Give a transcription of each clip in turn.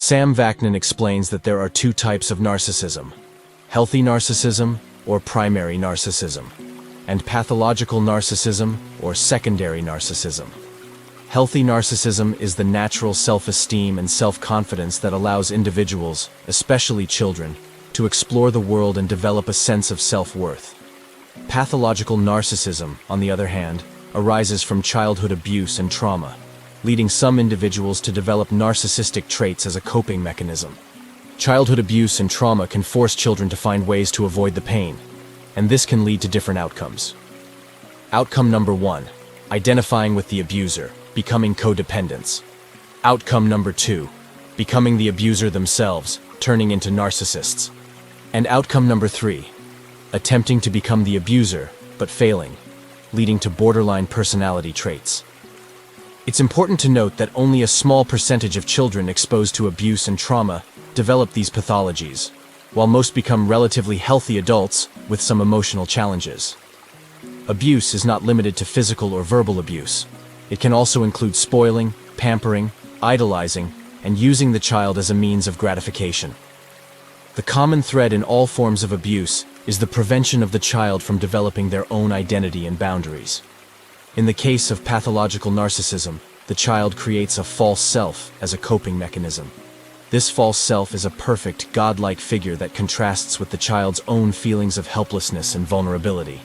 Sam Vaknin explains that there are two types of narcissism: healthy narcissism, or primary narcissism, and pathological narcissism, or secondary narcissism. Healthy narcissism is the natural self-esteem and self-confidence that allows individuals, especially children, to explore the world and develop a sense of self-worth. Pathological narcissism, on the other hand, arises from childhood abuse and trauma, leading some individuals to develop narcissistic traits as a coping mechanism. Childhood abuse and trauma can force children to find ways to avoid the pain, and this can lead to different outcomes. Outcome number 1, identifying with the abuser, becoming codependents. Outcome number 2, becoming the abuser themselves, turning into narcissists. And outcome number 3, attempting to become the abuser, but failing, leading to borderline personality traits. It's important to note that only a small percentage of children exposed to abuse and trauma develop these pathologies, while most become relatively healthy adults with some emotional challenges. Abuse is not limited to physical or verbal abuse. It can also include spoiling, pampering, idolizing, and using the child as a means of gratification. The common thread in all forms of abuse is the prevention of the child from developing their own identity and boundaries. In the case of pathological narcissism, the child creates a false self as a coping mechanism. This false self is a perfect, godlike figure that contrasts with the child's own feelings of helplessness and vulnerability.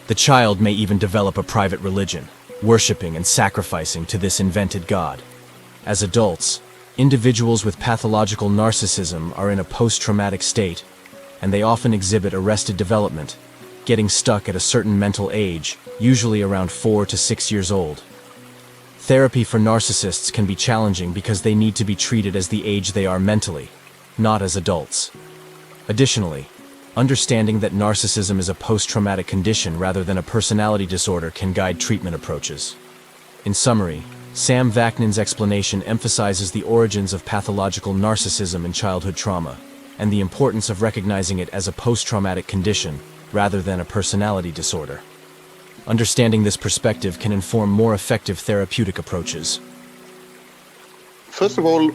The child may even develop a private religion, worshipping and sacrificing to this invented god. As adults, individuals with pathological narcissism are in a post-traumatic state, and they often exhibit arrested development, getting stuck at a certain mental age, usually around 4 to 6 years old. Therapy for narcissists can be challenging because they need to be treated as the age they are mentally, not as adults. Additionally, understanding that narcissism is a post-traumatic condition rather than a personality disorder can guide treatment approaches. In summary, Sam Vaknin's explanation emphasizes the origins of pathological narcissism and childhood trauma, and the importance of recognizing it as a post-traumatic condition rather than a personality disorder. Understanding this perspective can inform more effective therapeutic approaches. First of all,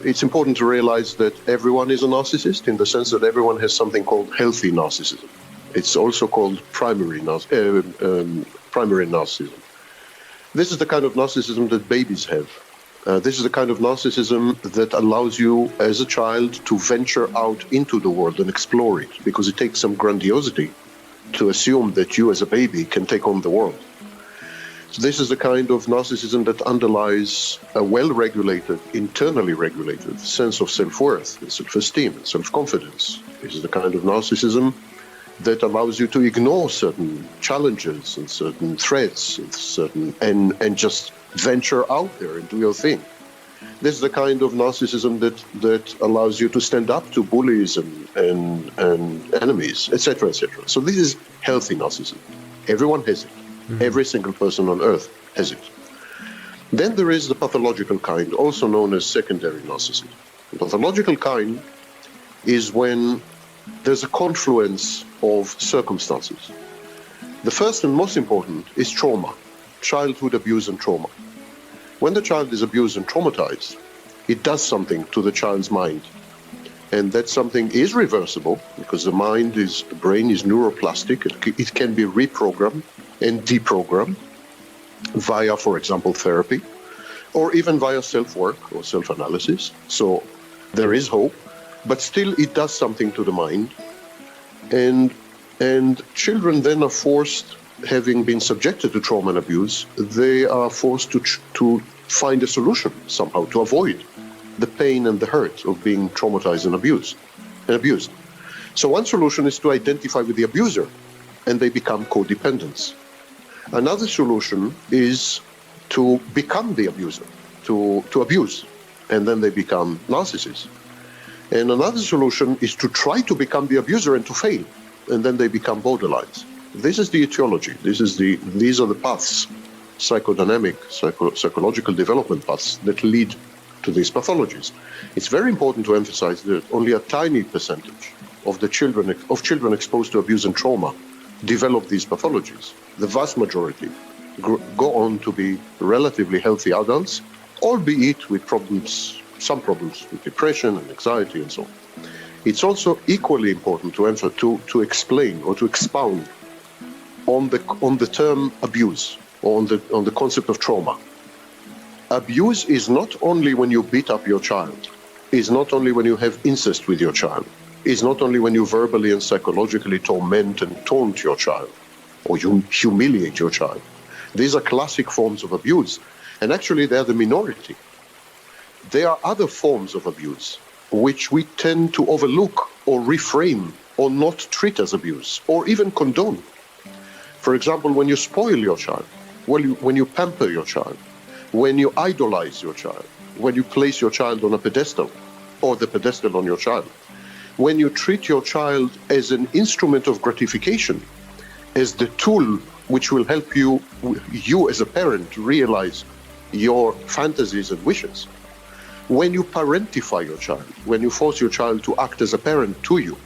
it's important to realize that everyone is a narcissist in the sense that everyone has something called healthy narcissism. It's also called primary narcissism. This is the kind of narcissism that babies have. This is the kind of narcissism that allows you as a child to venture out into the world and explore it, because it takes some grandiosity to assume that you as a baby can take on the world. So this is the kind of narcissism that underlies a well-regulated, internally regulated sense of self-worth, and self-esteem, and self-confidence. This is the kind of narcissism that allows you to ignore certain challenges and certain threats and just venture out there and do your thing. This is the kind of narcissism that allows you to stand up to bullies and enemies, etc., etc. So this is healthy narcissism. Everyone has it. Mm-hmm. Every single person on earth has it. Then there is the pathological kind, also known as secondary narcissism. The pathological kind is when there's a confluence of circumstances. The first and most important is trauma, childhood abuse and trauma. When the child is abused and traumatized, it does something to the child's mind. And that something is reversible because the brain is neuroplastic. It can be reprogrammed and deprogrammed via, for example, therapy, or even via self-work or self-analysis. So there is hope, but still it does something to the mind. And children then are forced, having been subjected to trauma and abuse, they are forced to find a solution somehow to avoid the pain and the hurt of being traumatized and abused. So one solution is to identify with the abuser, and they become codependents. Another solution is to become the abuser, to abuse, and then they become narcissists. And another solution is to try to become the abuser and to fail, and then they become borderlines. This is the etiology. These are the paths, psychodynamic, psychological development paths that lead to these pathologies. It's very important to emphasize that only a tiny percentage of children exposed to abuse and trauma develop these pathologies. The vast majority go on to be relatively healthy adults, albeit with problems some problems with depression and anxiety and so on. It's also equally important to explain or to expound on the term abuse, or on the concept of trauma. Abuse is not only when you beat up your child, is not only when you have incest with your child, is not only when you verbally and psychologically torment and taunt your child, or you humiliate your child. These are classic forms of abuse, and actually they are the minority. There are other forms of abuse which we tend to overlook or reframe or not treat as abuse or even condone. For example, when you spoil your child, when you pamper your child, when you idolize your child, when you place your child on a pedestal or the pedestal on your child, when you treat your child as an instrument of gratification, as the tool which will help you as a parent realize your fantasies and wishes, when you parentify your child, when you force your child to act as a parent to you,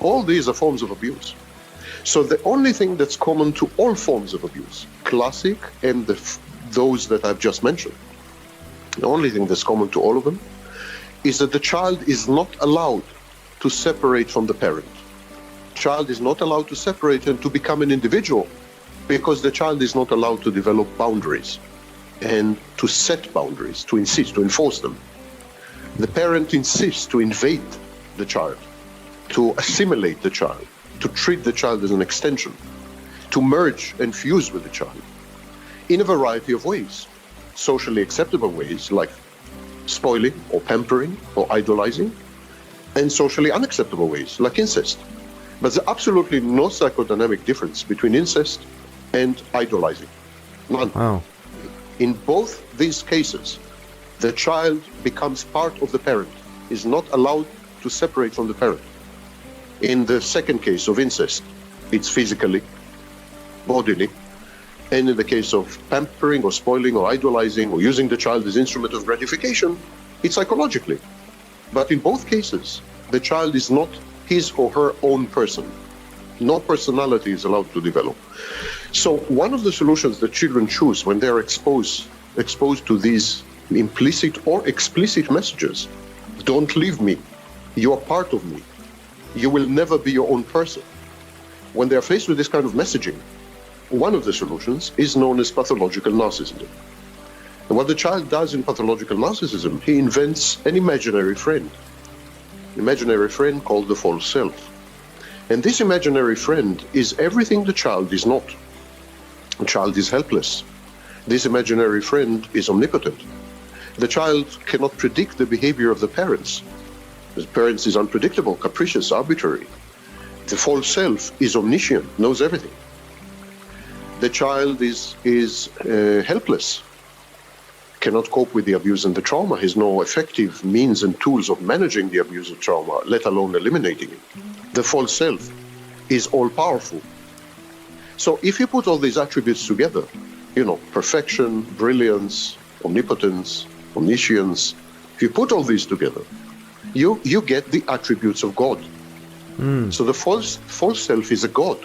all these are forms of abuse. So the only thing that's common to all forms of abuse, classic and those that I've just mentioned, the only thing that's common to all of them is that the child is not allowed to separate from the parent. Child is not allowed to separate and to become an individual because the child is not allowed to develop boundaries and to set boundaries, to insist, to enforce them. The parent insists to invade the child, to assimilate the child, to treat the child as an extension, to merge and fuse with the child in a variety of ways. Socially acceptable ways like spoiling or pampering or idolizing, and socially unacceptable ways like incest. But there's absolutely no psychodynamic difference between incest and idolizing. None. Wow. In both these cases, the child becomes part of the parent, is not allowed to separate from the parent. In the second case of incest, it's physically, bodily, and in the case of pampering or spoiling or idolizing or using the child as instrument of gratification, it's psychologically. But in both cases, the child is not his or her own person. No personality is allowed to develop. So one of the solutions that children choose when they're exposed to these implicit or explicit messages, don't leave me, you are part of me, you will never be your own person. When they're faced with this kind of messaging, one of the solutions is known as pathological narcissism. And what the child does in pathological narcissism, he invents an imaginary friend called the false self. And this imaginary friend is everything the child is not. The child is helpless. This imaginary friend is omnipotent. The child cannot predict the behavior of the parents. The parents is unpredictable, capricious, arbitrary. The false self is omniscient, knows everything. The child is helpless, cannot cope with the abuse and the trauma, has no effective means and tools of managing the abuse and trauma, let alone eliminating it. The false self is all-powerful. So if you put all these attributes together, perfection, brilliance, omnipotence, omniscience, if you put all these together, you get the attributes of God. So the false self is a God.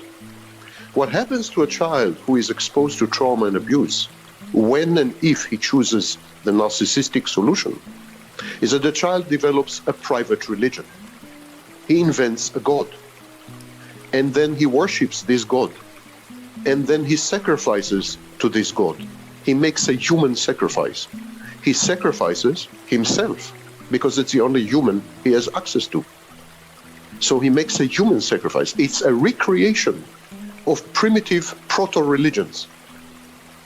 What happens to a child who is exposed to trauma and abuse, when and if he chooses the narcissistic solution, is that the child develops a private religion. He invents a God, and then he worships this God, and then he sacrifices to this God. He makes a human sacrifice. He sacrifices himself because it's the only human he has access to. So he makes a human sacrifice. It's a recreation of primitive proto-religions.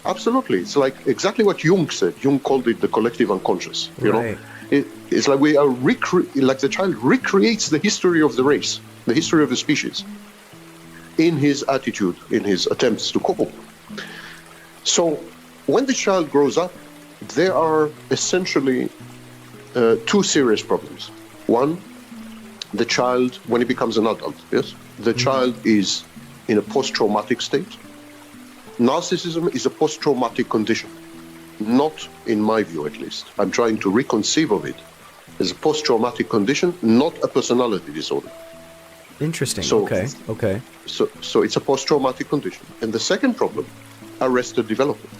Absolutely. It's like exactly what Jung said. Jung called it the collective unconscious. Right. It's like we are like the child recreates the history of the race, the history of the species, in his attitude, in his attempts to cope. So when the child grows up, there are essentially two serious problems. One, the child, when he becomes an adult, the child is in a post-traumatic state. Narcissism is a post-traumatic condition. Not in my view, at least. I'm trying to reconceive of it as a post-traumatic condition, not a personality disorder. Interesting. So, Okay. So it's a post-traumatic condition. And the second problem, arrested development.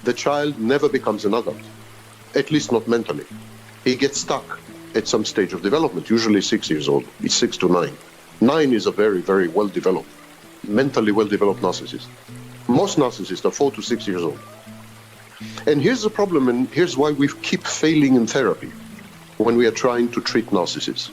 The child never becomes an adult, at least not mentally. he gets stuck at some stage of development, usually 6 years old. It's 6 to 9. 9 is a very, very well-developed, mentally well-developed narcissist. Most narcissists are 4 to 6 years old. And here's the problem, and here's why we keep failing in therapy when we are trying to treat narcissists.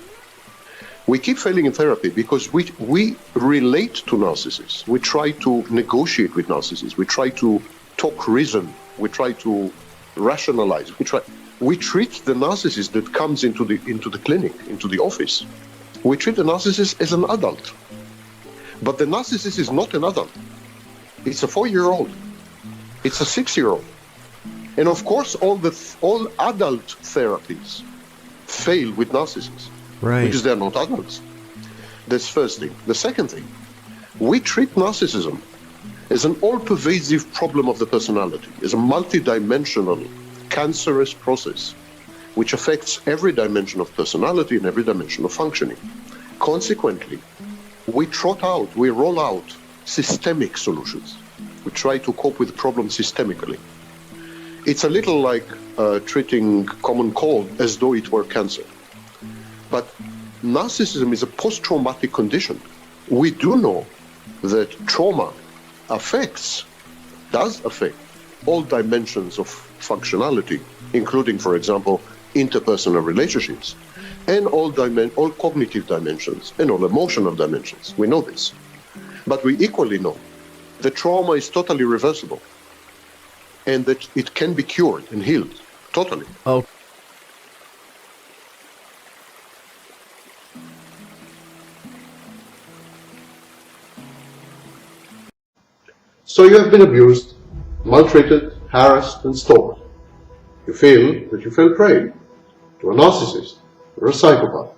We keep failing in therapy because we relate to narcissists. We try to negotiate with narcissists. We try to talk reason. We try to rationalize. We treat the narcissist that comes into the clinic, into the office. We treat the narcissist as an adult. But the narcissist is not an adult. It's a 4-year-old. It's a 6-year-old. And of course, all adult therapies fail with narcissists. Right. Because they're not adults. That's first thing. The second thing, we treat narcissism as an all-pervasive problem of the personality, as a multidimensional, cancerous process, which affects every dimension of personality and every dimension of functioning. Consequently, we roll out systemic solutions. We try to cope with the problem systemically. It's a little like treating common cold as though it were cancer. But narcissism is a post-traumatic condition. We do know that trauma does affect all dimensions of functionality, including, for example, interpersonal relationships, and all cognitive dimensions, and all emotional dimensions. We know this. But we equally know that trauma is totally reversible, and that it can be cured and healed, totally. Oh. So you have been abused, maltreated, harassed, and stalked. You feel that you fell prey to a narcissist or a psychopath.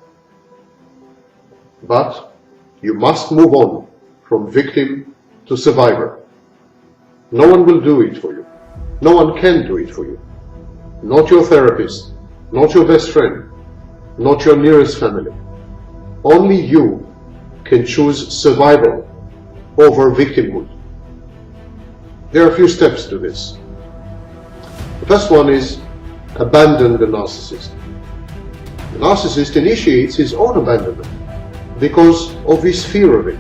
But you must move on from victim to survivor. No one will do it for you. No one can do it for you. Not your therapist, not your best friend, not your nearest family. Only you can choose survival over victimhood. There are a few steps to this. The first one is abandon the narcissist. The narcissist initiates his own abandonment because of his fear of it.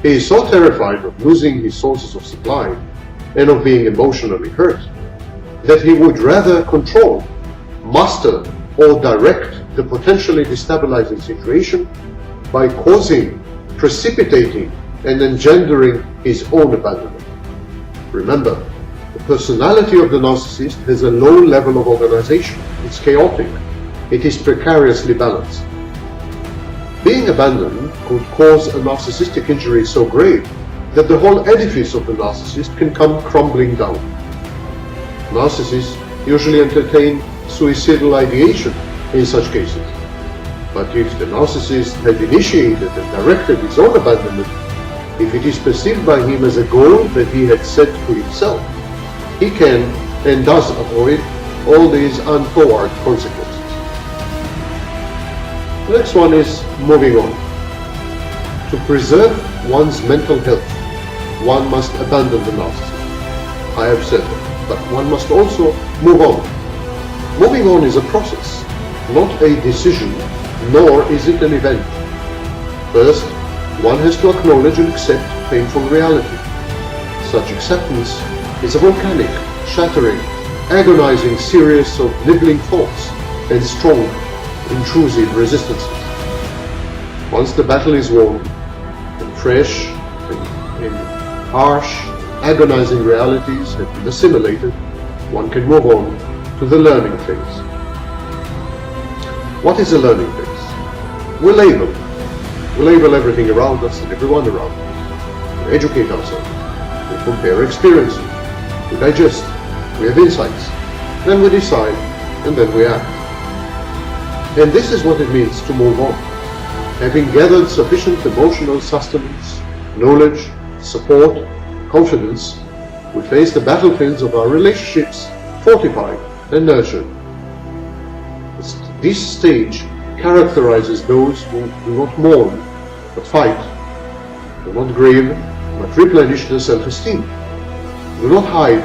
He is so terrified of losing his sources of supply and of being emotionally hurt that he would rather control, master, or direct the potentially destabilizing situation by causing, precipitating, and engendering his own abandonment. Remember, the personality of the narcissist has a low level of organization. It's chaotic. It is precariously balanced. Being abandoned could cause a narcissistic injury so grave that the whole edifice of the narcissist can come crumbling down. Narcissists usually entertain suicidal ideation in such cases. But if the narcissist had initiated and directed his own abandonment, if it is perceived by him as a goal that he had set to himself, he can and does avoid all these untoward consequences. The next one is moving on. To preserve one's mental health, one must abandon the narcissist. I have said that, but one must also move on. Moving on is a process, not a decision, nor is it an event. First, one has to acknowledge and accept painful reality. Such acceptance is a volcanic, shattering, agonizing series of nibbling thoughts and strong, intrusive resistances. Once the battle is won, and fresh and harsh, agonizing realities have been assimilated, one can move on to the learning phase. What is a learning phase? We label everything around us and everyone around us. We educate ourselves. We compare experiences. We digest. We have insights. Then we decide, and then we act. And this is what it means to move on. Having gathered sufficient emotional sustenance, knowledge, support, confidence, we face the battlefields of our relationships fortified and nurtured. This stage characterizes those who do not mourn, but fight, do not grieve, but replenish their self-esteem, do not hide,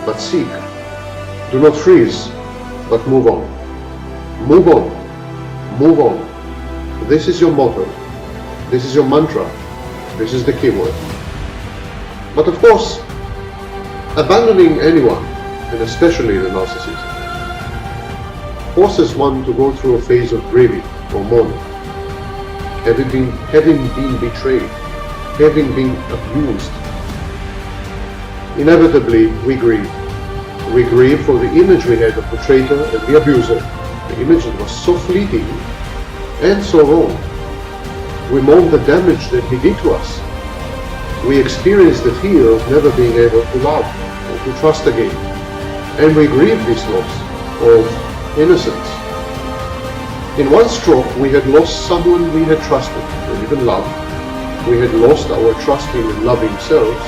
but seek, do not freeze, but move on. Move on. Move on. This is your motto. This is your mantra. This is the keyword. But of course, abandoning anyone, and especially the narcissist, forces one to go through a phase of grieving or mourning. Having been betrayed, having been abused. Inevitably, we grieve. We grieve for the image we had of the traitor and the abuser, the image that was so fleeting and so wrong. We mourn the damage that he did to us. We experience the fear of never being able to love or to trust again. And we grieve this loss of innocence. In one stroke, we had lost someone we had trusted and even loved. We had lost our trusting and loving selves,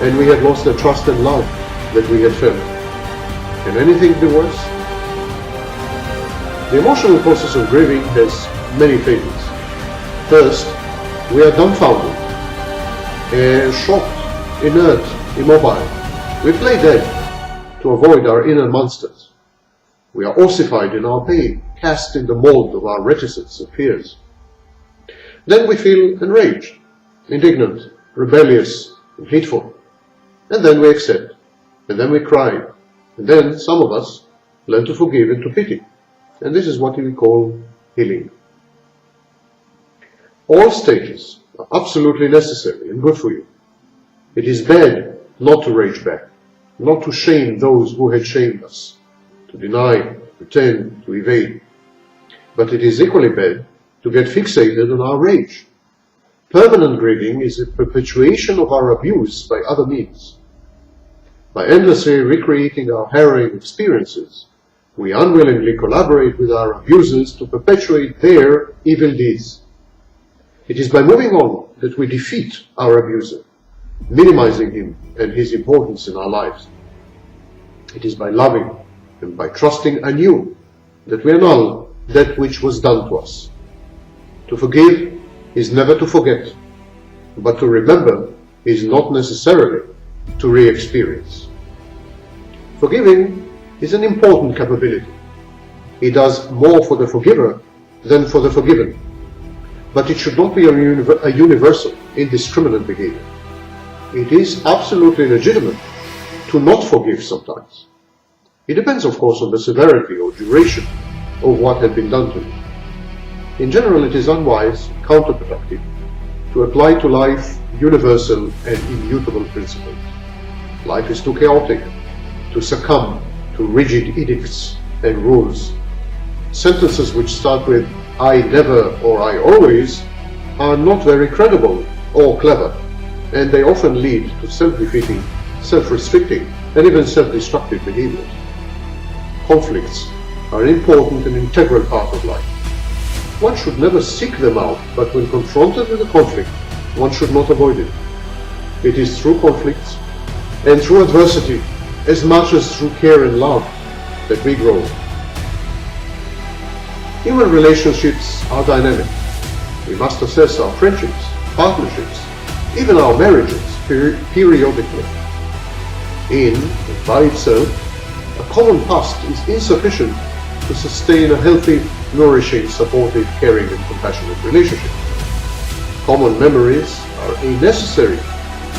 and we had lost the trust and love that we had felt. Can anything be worse? The emotional process of grieving has many phases. First, we are dumbfounded, shocked, inert, immobile. We play dead to avoid our inner monsters. We are ossified in our pain, cast in the mold of our reticence and fears. Then we feel enraged, indignant, rebellious, and hateful. And then we accept, and then we cry, and then some of us learn to forgive and to pity. And this is what we call healing. All stages are absolutely necessary and good for you. It is bad not to rage back, not to shame those who had shamed us, to deny, pretend, to evade. But it is equally bad to get fixated on our rage. Permanent grieving is a perpetuation of our abuse by other means. By endlessly recreating our harrowing experiences, we unwillingly collaborate with our abusers to perpetuate their evil deeds. It is by moving on that we defeat our abuser, minimizing him and his importance in our lives. It is by loving and by trusting anew that we annul that which was done to us. To forgive is never to forget, but to remember is not necessarily to re-experience. Forgiving is an important capability. It does more for the forgiver than for the forgiven. But it should not be a universal, indiscriminate behavior. It is absolutely legitimate to not forgive sometimes. It depends, of course, on the severity or duration of what had been done to you. In general, it is unwise, counterproductive, to apply to life universal and immutable principles. Life is too chaotic to succumb to rigid edicts and rules. Sentences which start with "I never" or "I always" are not very credible or clever, and they often lead to self-defeating, self-restricting, and even self-destructive behaviors. Conflicts are an important and integral part of life. One should never seek them out, but when confronted with a conflict, one should not avoid it. It is through conflicts and through adversity, as much as through care and love, that we grow. Human relationships are dynamic. We must assess our friendships, partnerships, even our marriages periodically. In and by itself, a common past is insufficient to sustain a healthy, nourishing, supportive, caring, and compassionate relationship. Common memories are a necessary,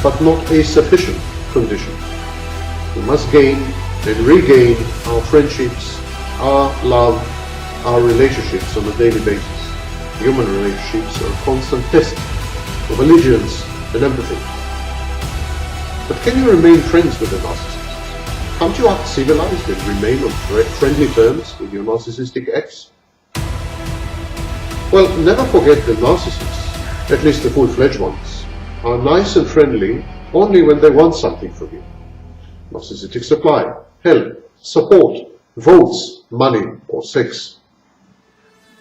but not a sufficient condition. We must gain and regain our friendships, our love, our relationships on a daily basis. Human relationships are a constant test of allegiance and empathy. But can you remain friends with a narcissist? Can't you act civilized and remain on friendly terms with your narcissistic ex? Well, never forget that narcissists, at least the full-fledged ones, are nice and friendly only when they want something from you. Narcissistic supply, help, support, votes, money, or sex.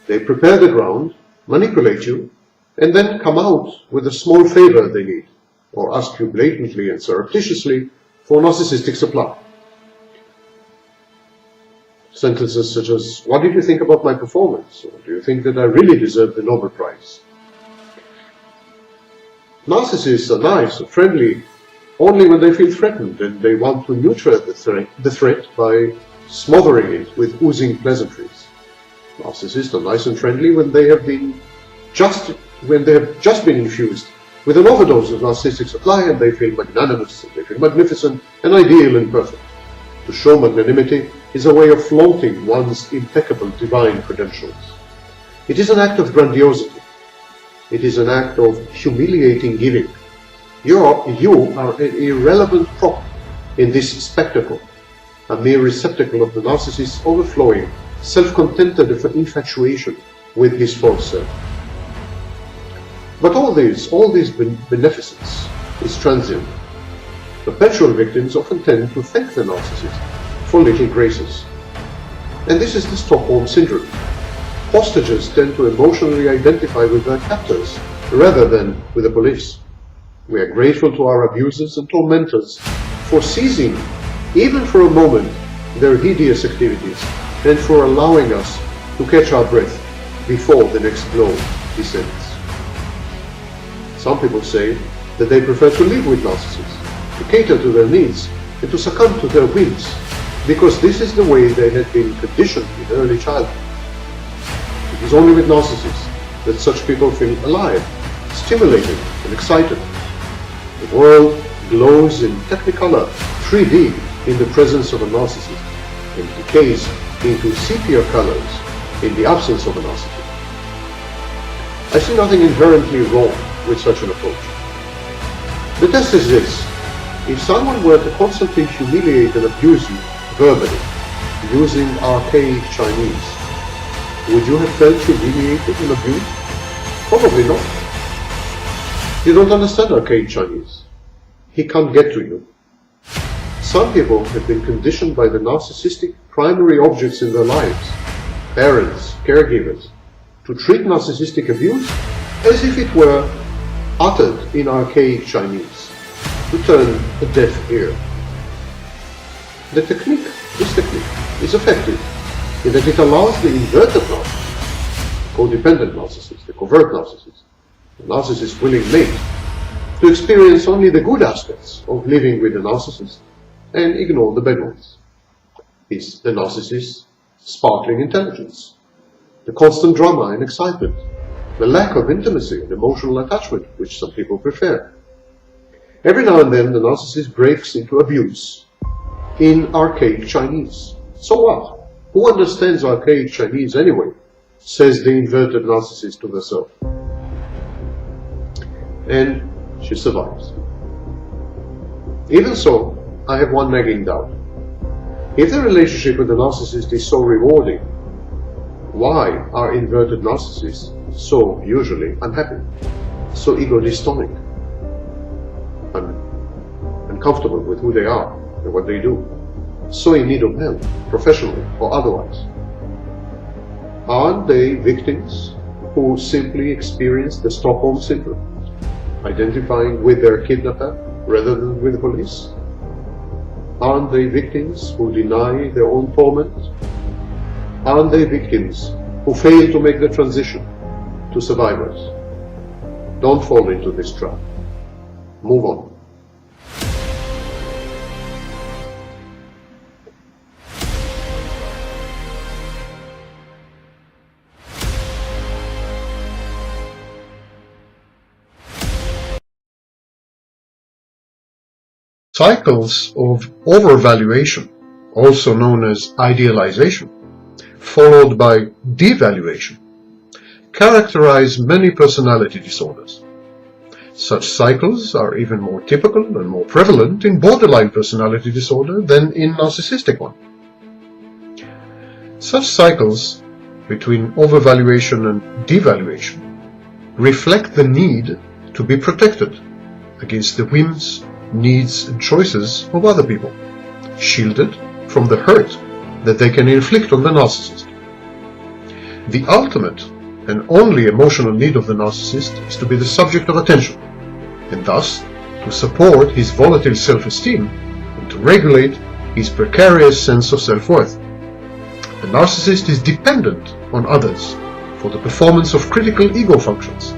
They prepare the ground, manipulate you, and then come out with a small favor they need, or ask you blatantly and surreptitiously for narcissistic supply. Sentences such as, "What did you think about my performance?" or "Do you think that I really deserve the Nobel Prize?" Narcissists are nice and friendly only when they feel threatened and they want to neutralize the threat by smothering it with oozing pleasantries. Narcissists are nice and friendly when they have just been infused with an overdose of narcissistic supply, and they feel magnanimous, and they feel magnificent and ideal and perfect. To show magnanimity is a way of flaunting one's impeccable divine credentials. It is an act of grandiosity. It is an act of humiliating giving. You are an irrelevant prop in this spectacle, a mere receptacle of the narcissist's overflowing, self-contented infatuation with his false self. But all this beneficence is transient. Perpetual victims often tend to thank the narcissist for little graces. And this is the Stockholm Syndrome. Hostages tend to emotionally identify with their captors rather than with the police. We are grateful to our abusers and tormentors for ceasing, even for a moment, their hideous activities, and for allowing us to catch our breath before the next blow descends. Some people say that they prefer to live with narcissists, to cater to their needs, and to succumb to their whims, because this is the way they had been conditioned in early childhood. It is only with narcissists that such people feel alive, stimulated, and excited. The world glows in technicolor 3D in the presence of a narcissist, and decays into sepia colors in the absence of a narcissist. I see nothing inherently wrong with such an approach. The test is this: if someone were to constantly humiliate and abuse you verbally, using archaic Chinese, would you have felt humiliated and abused? Probably not. You don't understand archaic Chinese. He can't get to you. Some people have been conditioned by the narcissistic primary objects in their lives, parents, caregivers, to treat narcissistic abuse as if it were uttered in archaic Chinese, to turn a deaf ear. This technique is effective in that it allows the inverted narcissist, codependent narcissist, the covert narcissist, the narcissist's willing mate, to experience only the good aspects of living with the narcissist and ignore the bad ones. It's the narcissist's sparkling intelligence, the constant drama and excitement, the lack of intimacy and emotional attachment, which some people prefer. Every now and then the narcissist breaks into abuse in archaic Chinese. So what? Who understands archaic Chinese anyway? Says the inverted narcissist to herself. And she survives. Even so, I have one nagging doubt. If the relationship with the narcissist is so rewarding, why are inverted narcissists so usually unhappy, so ego-dystonic, uncomfortable with who they are and what they do, so in need of help, professionally or otherwise? Aren't they victims who simply experience the Stockholm Syndrome, identifying with their kidnapper rather than with the police? Aren't they victims who deny their own torment? Aren't they victims who fail to make the transition to survivors? Don't fall into this trap. Move on. Cycles of overvaluation, also known as idealization, followed by devaluation, characterize many personality disorders. Such cycles are even more typical and more prevalent in borderline personality disorder than in narcissistic one. Such cycles between overvaluation and devaluation reflect the need to be protected against the whims, needs and choices of other people, shielded from the hurt that they can inflict on the narcissist. The ultimate and only emotional need of the narcissist is to be the subject of attention, and thus to support his volatile self-esteem and to regulate his precarious sense of self-worth. The narcissist is dependent on others for the performance of critical ego functions,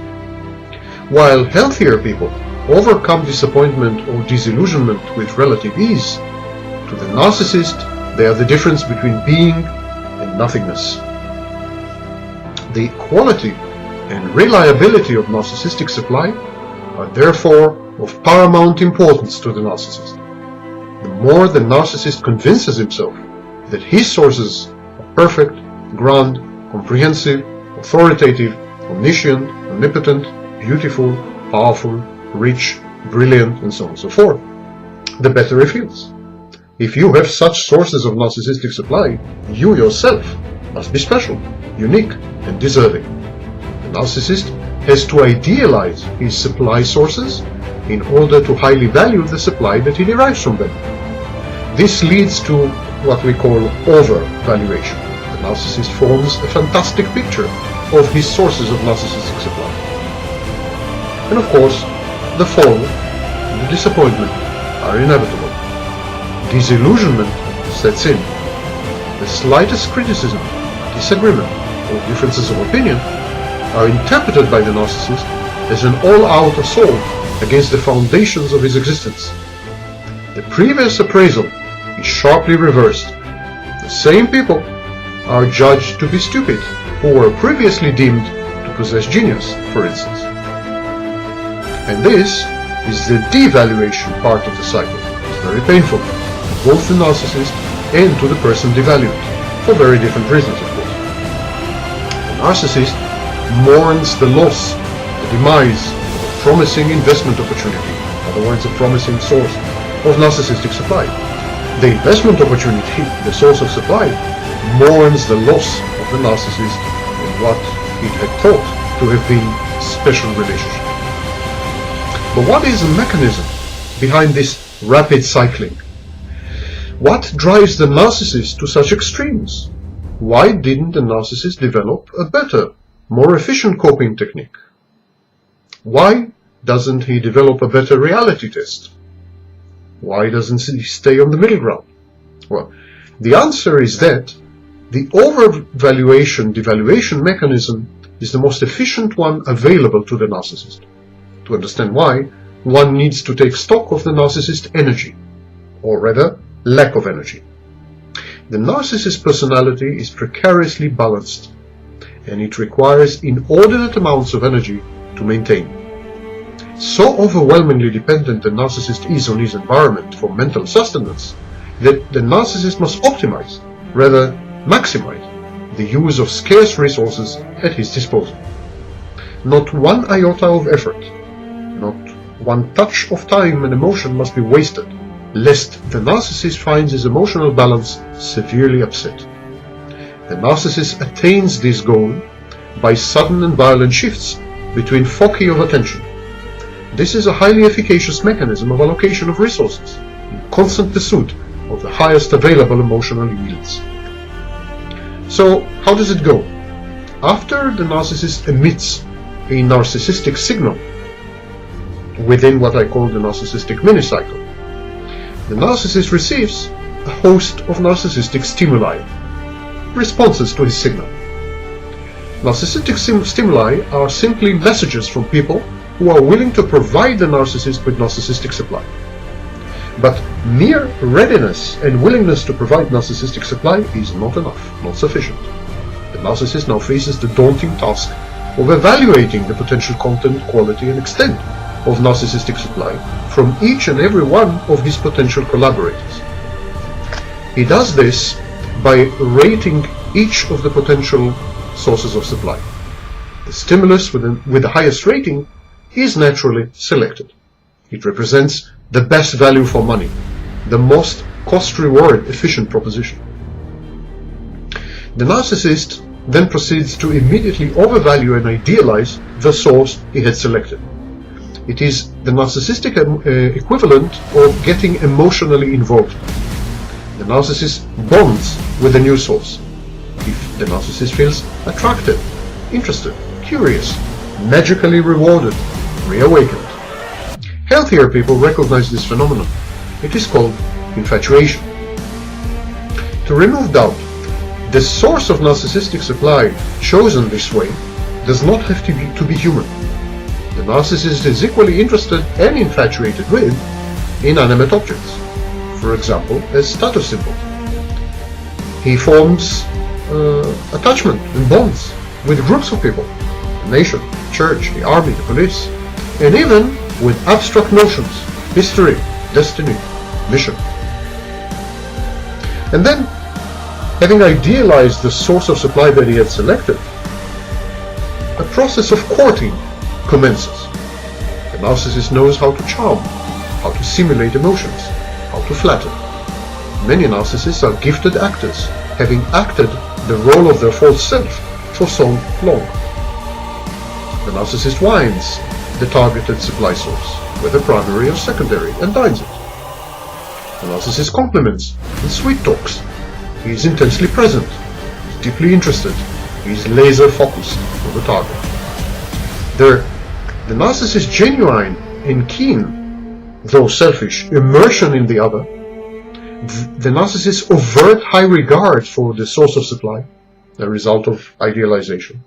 while healthier people overcome disappointment or disillusionment with relative ease. To the narcissist, they are the difference between being and nothingness. The quality and reliability of narcissistic supply are therefore of paramount importance to the narcissist. The more the narcissist convinces himself that his sources are perfect, grand, comprehensive, authoritative, omniscient, omnipotent, beautiful, powerful, rich, brilliant, and so on and so forth, the better he feels. If you have such sources of narcissistic supply, you yourself must be special, unique, and deserving. The narcissist has to idealize his supply sources in order to highly value the supply that he derives from them. This leads to what we call overvaluation. The narcissist forms a fantastic picture of his sources of narcissistic supply. And of course, the fall and the disappointment are inevitable. Disillusionment sets in. The slightest criticism, disagreement, or differences of opinion are interpreted by the narcissist as an all-out assault against the foundations of his existence. The previous appraisal is sharply reversed. The same people are judged to be stupid who were previously deemed to possess genius, for instance. And this is the devaluation part of the cycle. It's very painful to both the narcissist and to the person devalued, for very different reasons, of course. The narcissist mourns the loss, the demise of a promising investment opportunity, in other words, a promising source of narcissistic supply. The investment opportunity, the source of supply, mourns the loss of the narcissist in what it had thought to have been a special relationship. But what is the mechanism behind this rapid cycling? What drives the narcissist to such extremes? Why didn't the narcissist develop a better, more efficient coping technique? Why doesn't he develop a better reality test? Why doesn't he stay on the middle ground? Well, the answer is that the overvaluation-devaluation mechanism is the most efficient one available to the narcissist. To understand why, one needs to take stock of the narcissist's energy, or rather, lack of energy. The narcissist personality is precariously balanced, and it requires inordinate amounts of energy to maintain. So overwhelmingly dependent the narcissist is on his environment for mental sustenance that the narcissist must optimize, rather maximize, the use of scarce resources at his disposal. Not one iota of effort, not one touch of time and emotion must be wasted, lest the narcissist finds his emotional balance severely upset. The narcissist attains this goal by sudden and violent shifts between foci of attention. This is a highly efficacious mechanism of allocation of resources, in constant pursuit of the highest available emotional yields. So, how does it go? After the narcissist emits a narcissistic signal within what I call the narcissistic mini-cycle, the narcissist receives a host of narcissistic stimuli, responses to his signal. Narcissistic stimuli are simply messages from people who are willing to provide the narcissist with narcissistic supply. But mere readiness and willingness to provide narcissistic supply is not enough, not sufficient. The narcissist now faces the daunting task of evaluating the potential content, quality, and extent of narcissistic supply from each and every one of his potential collaborators. He does this by rating each of the potential sources of supply. The stimulus with the highest rating is naturally selected. It represents the best value for money, the most cost-reward efficient proposition. The narcissist then proceeds to immediately overvalue and idealize the source he had selected. It is the narcissistic equivalent of getting emotionally involved. The narcissist bonds with the new source. If the narcissist feels attracted, interested, curious, magically rewarded, reawakened. Healthier people recognize this phenomenon. It is called infatuation. To remove doubt, the source of narcissistic supply chosen this way does not have to be human. The narcissist is equally interested and infatuated with inanimate objects, for example, as status symbols. He forms attachment and bonds with groups of people, the nation, the church, the army, the police, and even with abstract notions, history, destiny, mission. And then, having idealized the source of supply that he had selected, a process of courting commences. The narcissist knows how to charm, how to simulate emotions, how to flatter. Many narcissists are gifted actors, having acted the role of their false self for so long. The narcissist wines the targeted supply source, whether primary or secondary, and dines it. The narcissist compliments and sweet talks. He is intensely present, he is deeply interested, he is laser focused on the target. The narcissist's genuine and keen, though selfish, immersion in the other, the narcissist's overt high regard for the source of supply, the result of idealization,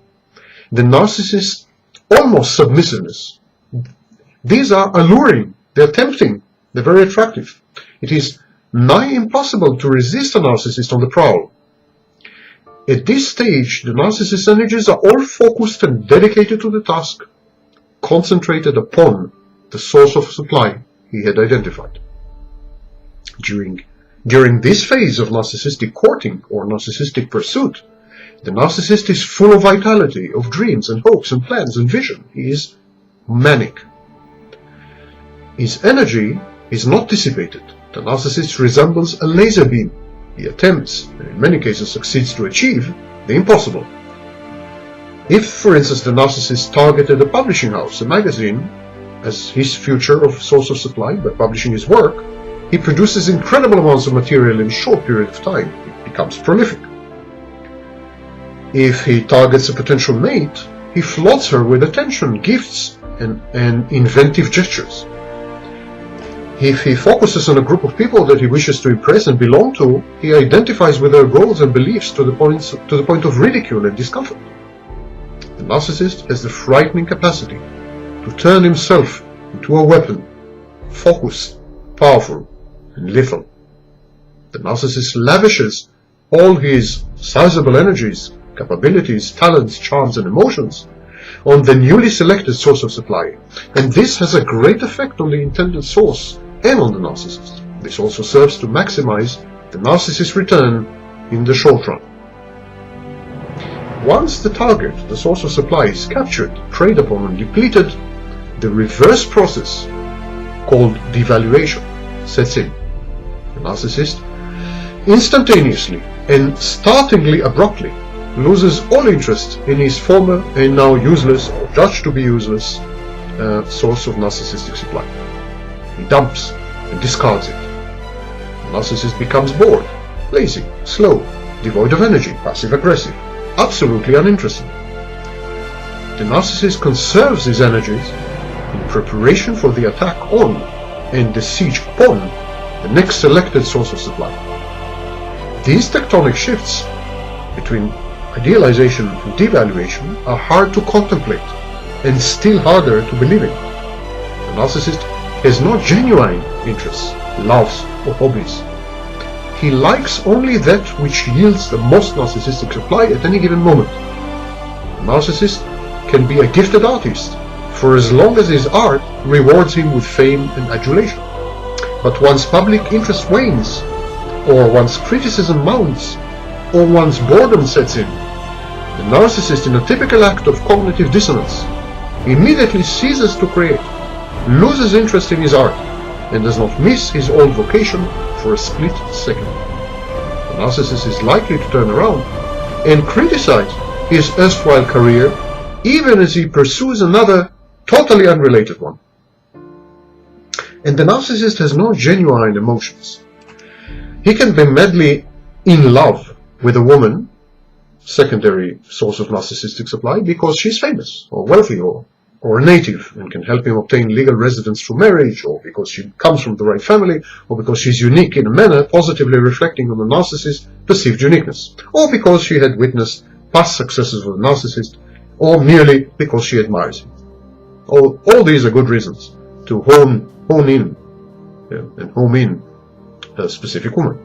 the narcissist's almost submissiveness. These are alluring, they're tempting, they're very attractive. It is nigh impossible to resist a narcissist on the prowl. At this stage, the narcissist's energies are all focused and dedicated to the task, concentrated upon the source of supply he had identified. During this phase of narcissistic courting or narcissistic pursuit, the narcissist is full of vitality, of dreams and hopes and plans and vision. He is manic. His energy is not dissipated. The narcissist resembles a laser beam. He attempts, and in many cases succeeds to achieve, the impossible. If, for instance, the narcissist targeted a publishing house, a magazine, as his future of source of supply by publishing his work, he produces incredible amounts of material in a short period of time. He becomes prolific. If he targets a potential mate, he floods her with attention, gifts, and inventive gestures. If he focuses on a group of people that he wishes to impress and belong to, he identifies with their goals and beliefs to the point of ridicule and discomfort. The narcissist has the frightening capacity to turn himself into a weapon, focused, powerful, and lethal. The narcissist lavishes all his sizable energies, capabilities, talents, charms, and emotions on the newly selected source of supply, and this has a great effect on the intended source and on the narcissist. This also serves to maximize the narcissist's return in the short run. Once the target, the source of supply, is captured, preyed upon, and depleted, the reverse process, called devaluation, sets in. The narcissist instantaneously and startlingly abruptly loses all interest in his former and now useless, or judged to be useless, source of narcissistic supply. He dumps and discards it. The narcissist becomes bored, lazy, slow, devoid of energy, passive-aggressive, absolutely uninterested. The narcissist conserves his energies in preparation for the attack on and the siege upon the next selected source of supply. These tectonic shifts between idealization and devaluation are hard to contemplate and still harder to believe in. The narcissist has no genuine interests, loves, or hobbies. He likes only that which yields the most narcissistic supply at any given moment. The narcissist can be a gifted artist for as long as his art rewards him with fame and adulation. But once public interest wanes, or once criticism mounts, or once boredom sets in, the narcissist, in a typical act of cognitive dissonance, immediately ceases to create, loses interest in his art, and does not miss his old vocation for a split second. The narcissist is likely to turn around and criticize his erstwhile career even as he pursues another totally unrelated one. And the narcissist has no genuine emotions. He can be madly in love with a woman, secondary source of narcissistic supply, because she's famous or wealthy or a native and can help him obtain legal residence through marriage, or because she comes from the right family, or because she's unique in a manner positively reflecting on the narcissist's perceived uniqueness, or because she had witnessed past successes of the narcissist, or merely because she admires him. All these are good reasons to hone in a specific woman.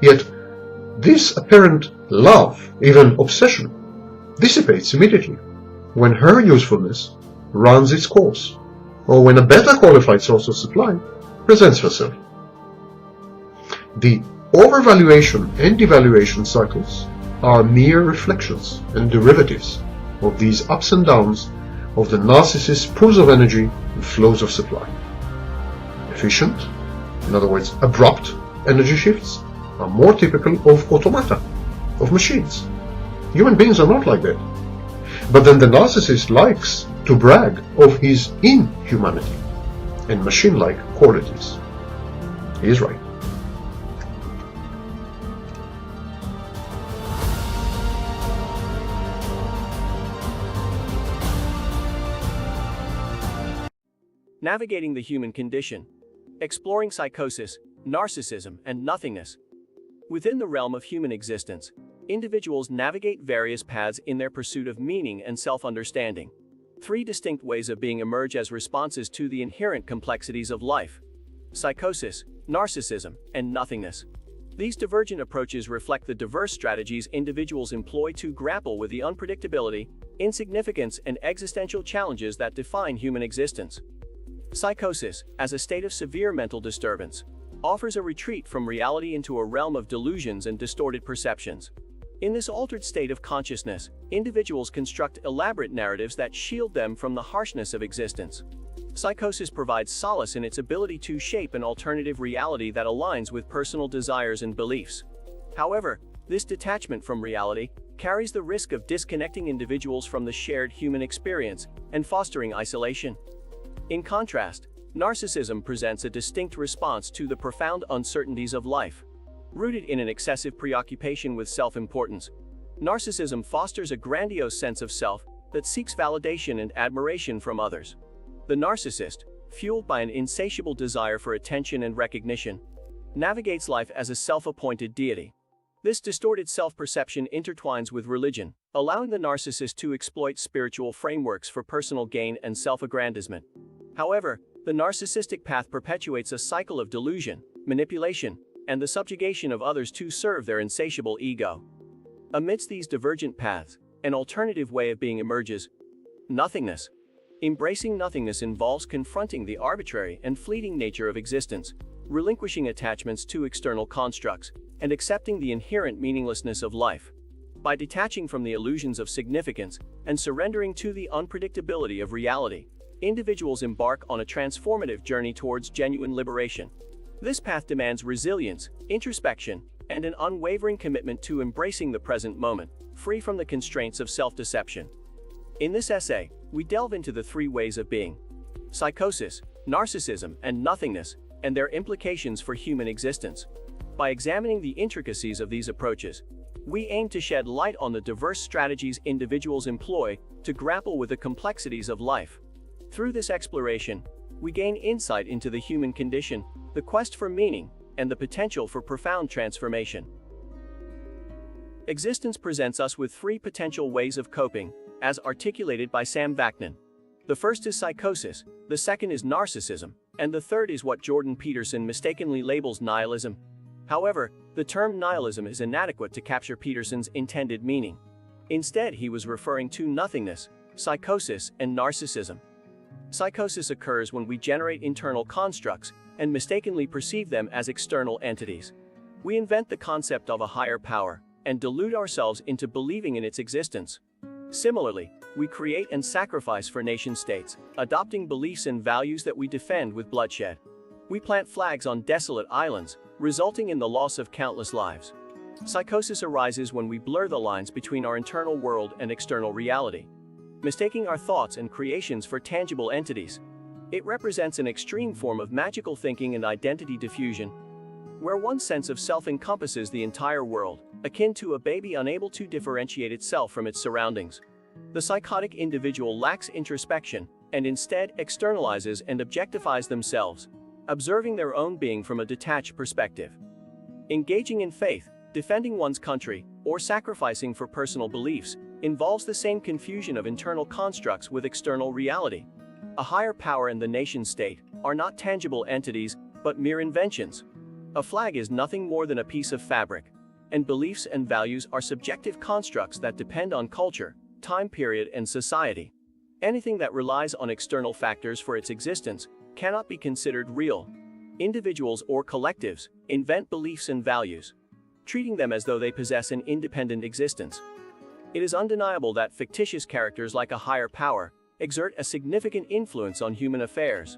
Yet this apparent love, even obsession, dissipates immediately when her usefulness runs its course, or when a better qualified source of supply presents herself. The overvaluation and devaluation cycles are mere reflections and derivatives of these ups and downs of the narcissist's pools of energy and flows of supply. Efficient, in other words abrupt, energy shifts are more typical of automata, of machines. Human beings are not like that. But then the narcissist likes to brag of his inhumanity and machine-like qualities. He is right. Navigating the Human Condition. Exploring psychosis, narcissism, and nothingness. Within the realm of human existence, individuals navigate various paths in their pursuit of meaning and self-understanding. Three distinct ways of being emerge as responses to the inherent complexities of life: psychosis, narcissism, and nothingness. These divergent approaches reflect the diverse strategies individuals employ to grapple with the unpredictability, insignificance, and existential challenges that define human existence. Psychosis, as a state of severe mental disturbance, offers a retreat from reality into a realm of delusions and distorted perceptions. In this altered state of consciousness, individuals construct elaborate narratives that shield them from the harshness of existence. Psychosis provides solace in its ability to shape an alternative reality that aligns with personal desires and beliefs. However, this detachment from reality carries the risk of disconnecting individuals from the shared human experience and fostering isolation. In contrast, narcissism presents a distinct response to the profound uncertainties of life. Rooted in an excessive preoccupation with self-importance, narcissism fosters a grandiose sense of self that seeks validation and admiration from others. The narcissist, fueled by an insatiable desire for attention and recognition, navigates life as a self-appointed deity. This distorted self-perception intertwines with religion, allowing the narcissist to exploit spiritual frameworks for personal gain and self-aggrandizement. However, the narcissistic path perpetuates a cycle of delusion, manipulation, and the subjugation of others to serve their insatiable ego. Amidst these divergent paths, an alternative way of being emerges: nothingness. Embracing nothingness involves confronting the arbitrary and fleeting nature of existence, relinquishing attachments to external constructs, and accepting the inherent meaninglessness of life. By detaching from the illusions of significance and surrendering to the unpredictability of reality, individuals embark on a transformative journey towards genuine liberation. This path demands resilience, introspection, and an unwavering commitment to embracing the present moment, free from the constraints of self-deception. In this essay, we delve into the three ways of being: psychosis, narcissism, and nothingness, and their implications for human existence. By examining the intricacies of these approaches, we aim to shed light on the diverse strategies individuals employ to grapple with the complexities of life. Through this exploration, we gain insight into the human condition, the quest for meaning, and the potential for profound transformation. Existence presents us with three potential ways of coping, as articulated by Sam Vaknin. The first is psychosis, the second is narcissism, and the third is what Jordan Peterson mistakenly labels nihilism. However, the term nihilism is inadequate to capture Peterson's intended meaning. Instead, he was referring to nothingness, psychosis, and narcissism. Psychosis occurs when we generate internal constructs and mistakenly perceive them as external entities. We invent the concept of a higher power and delude ourselves into believing in its existence. Similarly, we create and sacrifice for nation-states, adopting beliefs and values that we defend with bloodshed. We plant flags on desolate islands, resulting in the loss of countless lives. Psychosis arises when we blur the lines between our internal world and external reality, mistaking our thoughts and creations for tangible entities. It represents an extreme form of magical thinking and identity diffusion, where one sense of self encompasses the entire world, akin to a baby unable to differentiate itself from its surroundings. The psychotic individual lacks introspection, and instead externalizes and objectifies themselves, observing their own being from a detached perspective. Engaging in faith, defending one's country, or sacrificing for personal beliefs involves the same confusion of internal constructs with external reality. A higher power and the nation-state are not tangible entities, but mere inventions. A flag is nothing more than a piece of fabric, and beliefs and values are subjective constructs that depend on culture, time period, and society. Anything that relies on external factors for its existence cannot be considered real. Individuals or collectives invent beliefs and values, treating them as though they possess an independent existence. It is undeniable that fictitious characters like a higher power exert a significant influence on human affairs.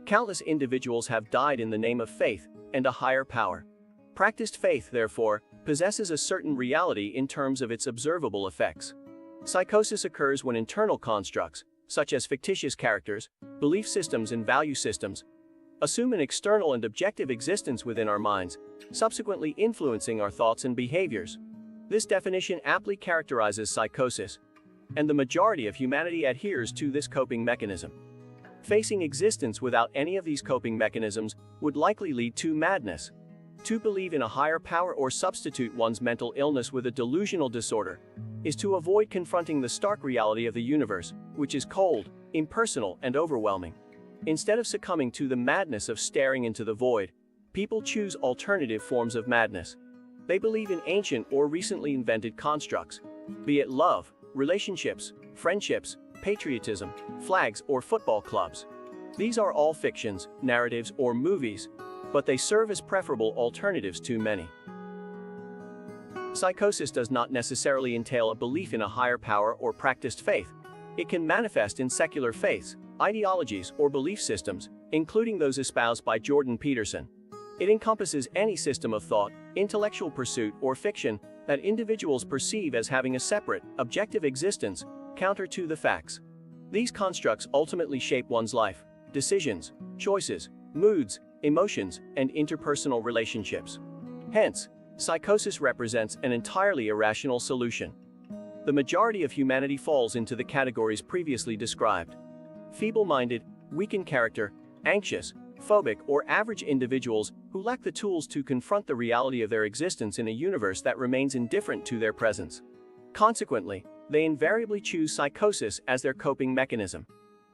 Countless individuals have died in the name of faith and a higher power. Practiced faith, therefore, possesses a certain reality in terms of its observable effects. Psychosis occurs when internal constructs, such as fictitious characters, belief systems, and value systems, assume an external and objective existence within our minds, subsequently influencing our thoughts and behaviors. This definition aptly characterizes psychosis, and the majority of humanity adheres to this coping mechanism. Facing existence without any of these coping mechanisms would likely lead to madness. To believe in a higher power or substitute one's mental illness with a delusional disorder is to avoid confronting the stark reality of the universe, which is cold, impersonal, and overwhelming. Instead of succumbing to the madness of staring into the void, people choose alternative forms of madness. They believe in ancient or recently invented constructs, be it love, relationships, friendships, patriotism, flags, or football clubs. These are all fictions, narratives, or movies, but they serve as preferable alternatives to many. Psychosis does not necessarily entail a belief in a higher power or practiced faith. It can manifest in secular faiths, ideologies, or belief systems, including those espoused by Jordan Peterson. It encompasses any system of thought, intellectual pursuit, or fiction that individuals perceive as having a separate, objective existence, counter to the facts. These constructs ultimately shape one's life, decisions, choices, moods, emotions, and interpersonal relationships. Hence, psychosis represents an entirely irrational solution. The majority of humanity falls into the categories previously described. Feeble-minded, weak in character, anxious, phobic, or average individuals who lack the tools to confront the reality of their existence in a universe that remains indifferent to their presence. Consequently, they invariably choose psychosis as their coping mechanism.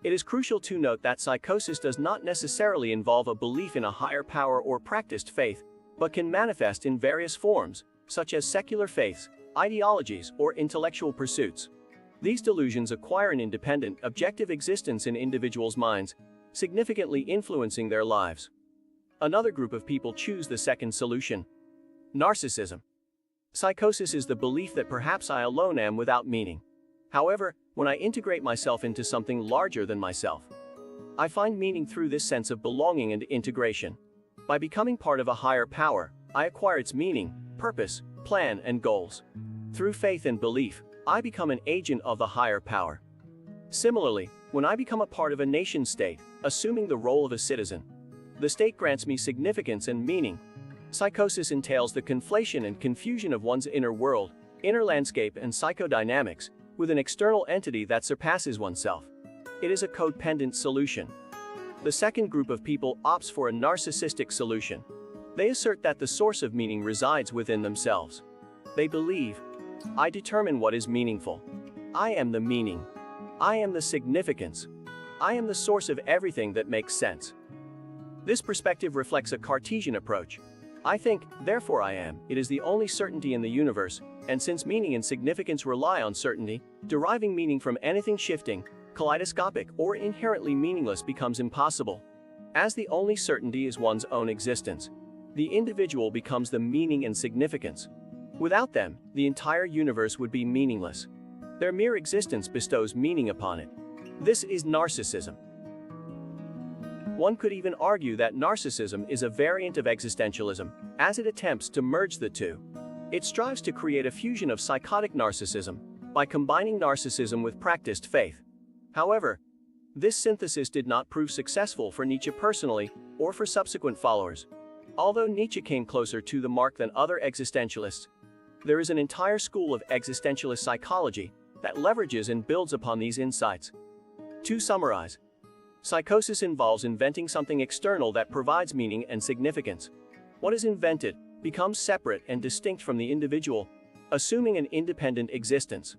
It is crucial to note that psychosis does not necessarily involve a belief in a higher power or practiced faith, but can manifest in various forms, such as secular faiths, ideologies, or intellectual pursuits. These delusions acquire an independent, objective existence in individuals' minds, significantly influencing their lives. Another group of people choose the second solution: narcissism. Psychosis is the belief that perhaps I alone am without meaning. However, when I integrate myself into something larger than myself, I find meaning through this sense of belonging and integration. By becoming part of a higher power, I acquire its meaning, purpose, plan, and goals. Through faith and belief, I become an agent of the higher power. Similarly, when I become a part of a nation-state, assuming the role of a citizen, the state grants me significance and meaning. Psychosis entails the conflation and confusion of one's inner world, inner landscape, and psychodynamics with an external entity that surpasses oneself. It is a codependent solution. The second group of people opts for a narcissistic solution. They assert that the source of meaning resides within themselves. They believe, I determine what is meaningful. I am the meaning. I am the significance. I am the source of everything that makes sense. This perspective reflects a Cartesian approach. I think, therefore I am. It is the only certainty in the universe, and since meaning and significance rely on certainty, deriving meaning from anything shifting, kaleidoscopic, or inherently meaningless becomes impossible. As the only certainty is one's own existence, the individual becomes the meaning and significance. Without them, the entire universe would be meaningless. Their mere existence bestows meaning upon it. This is narcissism. One could even argue that narcissism is a variant of existentialism, as it attempts to merge the two. It strives to create a fusion of psychotic narcissism by combining narcissism with practiced faith. However, this synthesis did not prove successful for Nietzsche personally or for subsequent followers. Although Nietzsche came closer to the mark than other existentialists, there is an entire school of existentialist psychology that leverages and builds upon these insights. To summarize, psychosis involves inventing something external that provides meaning and significance. What is invented becomes separate and distinct from the individual, assuming an independent existence.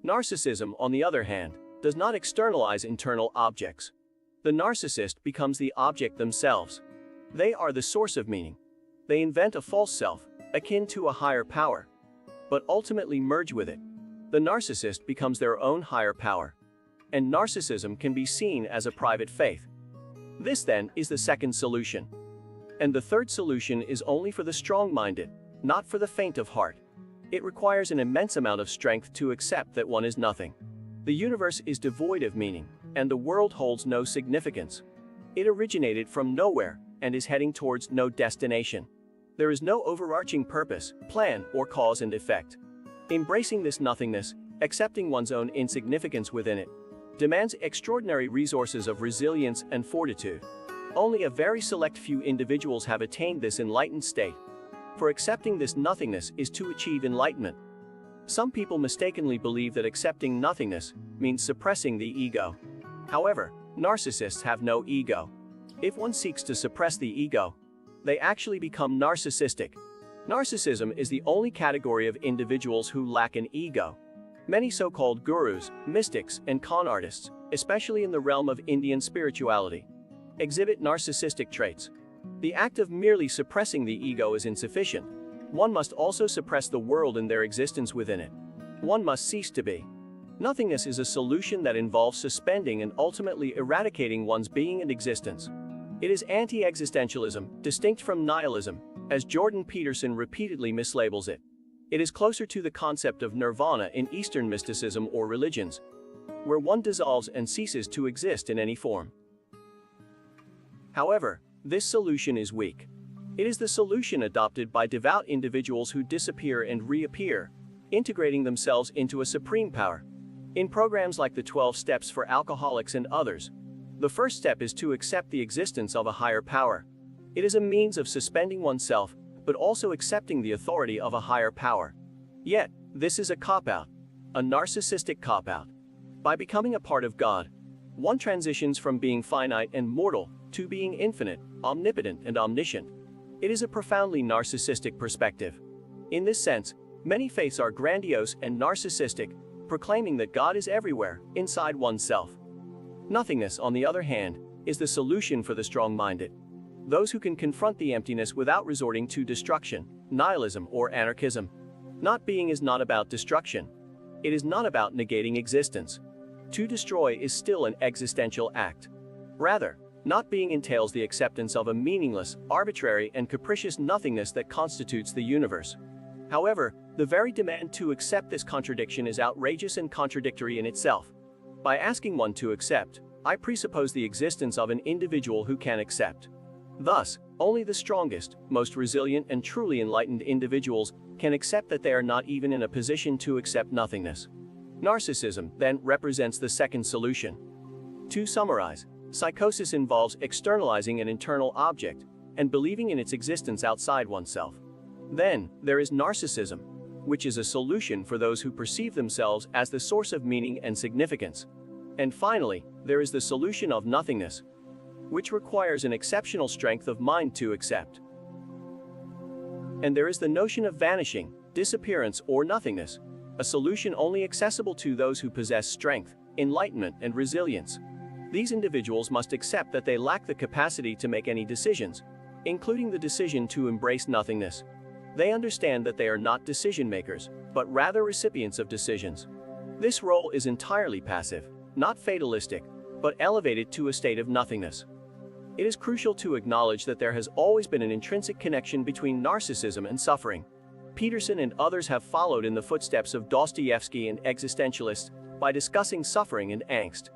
Narcissism, on the other hand, does not externalize internal objects. The narcissist becomes the object themselves. They are the source of meaning. They invent a false self, akin to a higher power, but ultimately merge with it. the narcissist becomes their own higher power. And narcissism can be seen as a private faith. This then is the second solution. And the third solution is only for the strong-minded, not for the faint of heart. It requires an immense amount of strength to accept that one is nothing. The universe is devoid of meaning, and the world holds no significance. It originated from nowhere and is heading towards no destination. There is no overarching purpose, plan, or cause and effect. Embracing this nothingness, accepting one's own insignificance within it, demands extraordinary resources of resilience and fortitude. Only a very select few individuals have attained this enlightened state. For accepting this nothingness is to achieve enlightenment. Some people mistakenly believe that accepting nothingness means suppressing the ego. However, narcissists have no ego. If one seeks to suppress the ego, they actually become narcissistic. Narcissism is the only category of individuals who lack an ego. Many so-called gurus, mystics, and con artists, especially in the realm of Indian spirituality, exhibit narcissistic traits. The act of merely suppressing the ego is insufficient. One must also suppress the world and their existence within it. One must cease to be. Nothingness is a solution that involves suspending and ultimately eradicating one's being and existence. It is anti-existentialism, distinct from nihilism, as Jordan Peterson repeatedly mislabels it. It is closer to the concept of nirvana in Eastern mysticism or religions, where one dissolves and ceases to exist in any form. However, this solution is weak. It is the solution adopted by devout individuals who disappear and reappear, integrating themselves into a supreme power. In programs like the 12 Steps for Alcoholics and others, the first step is to accept the existence of a higher power. It is a means of suspending oneself, but also accepting the authority of a higher power. Yet, this is a cop-out, a narcissistic cop-out. By becoming a part of God, one transitions from being finite and mortal to being infinite, omnipotent, and omniscient. It is a profoundly narcissistic perspective. In this sense, many faiths are grandiose and narcissistic, proclaiming that God is everywhere, inside oneself. Nothingness, on the other hand, is the solution for the strong-minded. Those who can confront the emptiness without resorting to destruction, nihilism, or anarchism. Not being is not about destruction. It is not about negating existence. To destroy is still an existential act. Rather, not being entails the acceptance of a meaningless, arbitrary, and capricious nothingness that constitutes the universe. However, the very demand to accept this contradiction is outrageous and contradictory in itself. By asking one to accept, I presuppose the existence of an individual who can accept. Thus, only the strongest, most resilient, and truly enlightened individuals can accept that they are not even in a position to accept nothingness. Narcissism, then, represents the second solution. To summarize, psychosis involves externalizing an internal object and believing in its existence outside oneself. Then, there is narcissism, which is a solution for those who perceive themselves as the source of meaning and significance. And finally, there is the solution of nothingness, which requires an exceptional strength of mind to accept. And there is the notion of vanishing, disappearance, or nothingness, a solution only accessible to those who possess strength, enlightenment, and resilience. These individuals must accept that they lack the capacity to make any decisions, including the decision to embrace nothingness. They understand that they are not decision makers, but rather recipients of decisions. This role is entirely passive, not fatalistic, but elevated to a state of nothingness. It is crucial to acknowledge that there has always been an intrinsic connection between narcissism and suffering. Peterson and others have followed in the footsteps of Dostoevsky and existentialists by discussing suffering and angst.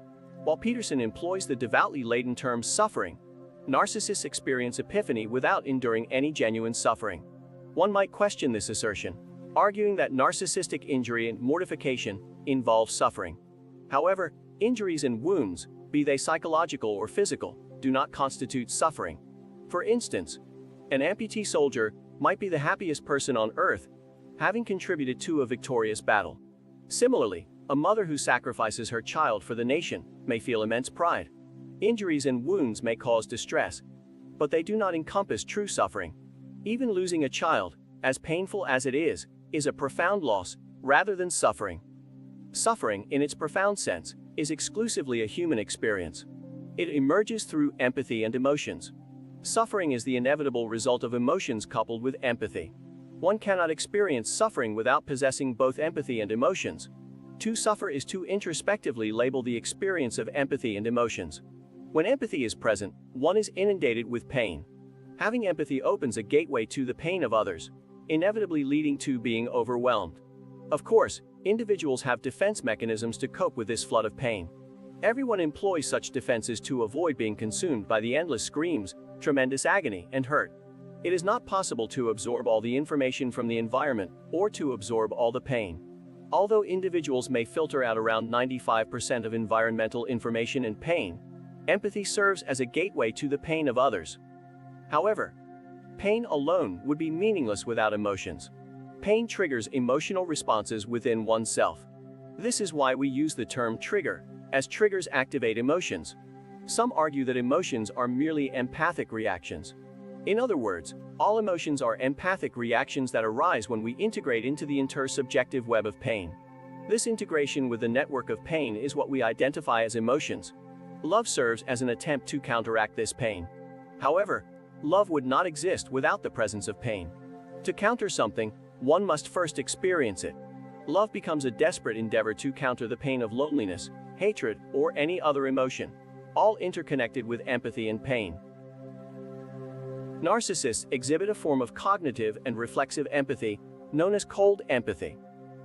While Peterson employs the devoutly laden term suffering, narcissists experience epiphany without enduring any genuine suffering. One might question this assertion, arguing that narcissistic injury and mortification involve suffering. However, injuries and wounds, be they psychological or physical, do not constitute suffering. For instance, an amputee soldier might be the happiest person on earth, having contributed to a victorious battle. Similarly, a mother who sacrifices her child for the nation may feel immense pride. Injuries and wounds may cause distress, but they do not encompass true suffering. Even losing a child, as painful as it is a profound loss, rather than suffering. Suffering, in its profound sense, is exclusively a human experience. It emerges through empathy and emotions. Suffering is the inevitable result of emotions coupled with empathy. One cannot experience suffering without possessing both empathy and emotions, To suffer is to introspectively label the experience of empathy and emotions. When empathy is present, one is inundated with pain. Having empathy opens a gateway to the pain of others, inevitably leading to being overwhelmed. Of course, individuals have defense mechanisms to cope with this flood of pain. Everyone employs such defenses to avoid being consumed by the endless screams, tremendous agony, and hurt. It is not possible to absorb all the information from the environment or to absorb all the pain. Although individuals may filter out around 95% of environmental information and pain, empathy serves as a gateway to the pain of others. However, pain alone would be meaningless without emotions. Pain triggers emotional responses within oneself. This is why we use the term trigger, as triggers activate emotions. Some argue that emotions are merely empathic reactions. In other words, all emotions are empathic reactions that arise when we integrate into the intersubjective web of pain. This integration with the network of pain is what we identify as emotions. Love serves as an attempt to counteract this pain. However, love would not exist without the presence of pain. To counter something, one must first experience it. Love becomes a desperate endeavor to counter the pain of loneliness, hatred, or any other emotion, all interconnected with empathy and pain. Narcissists exhibit a form of cognitive and reflexive empathy, known as cold empathy.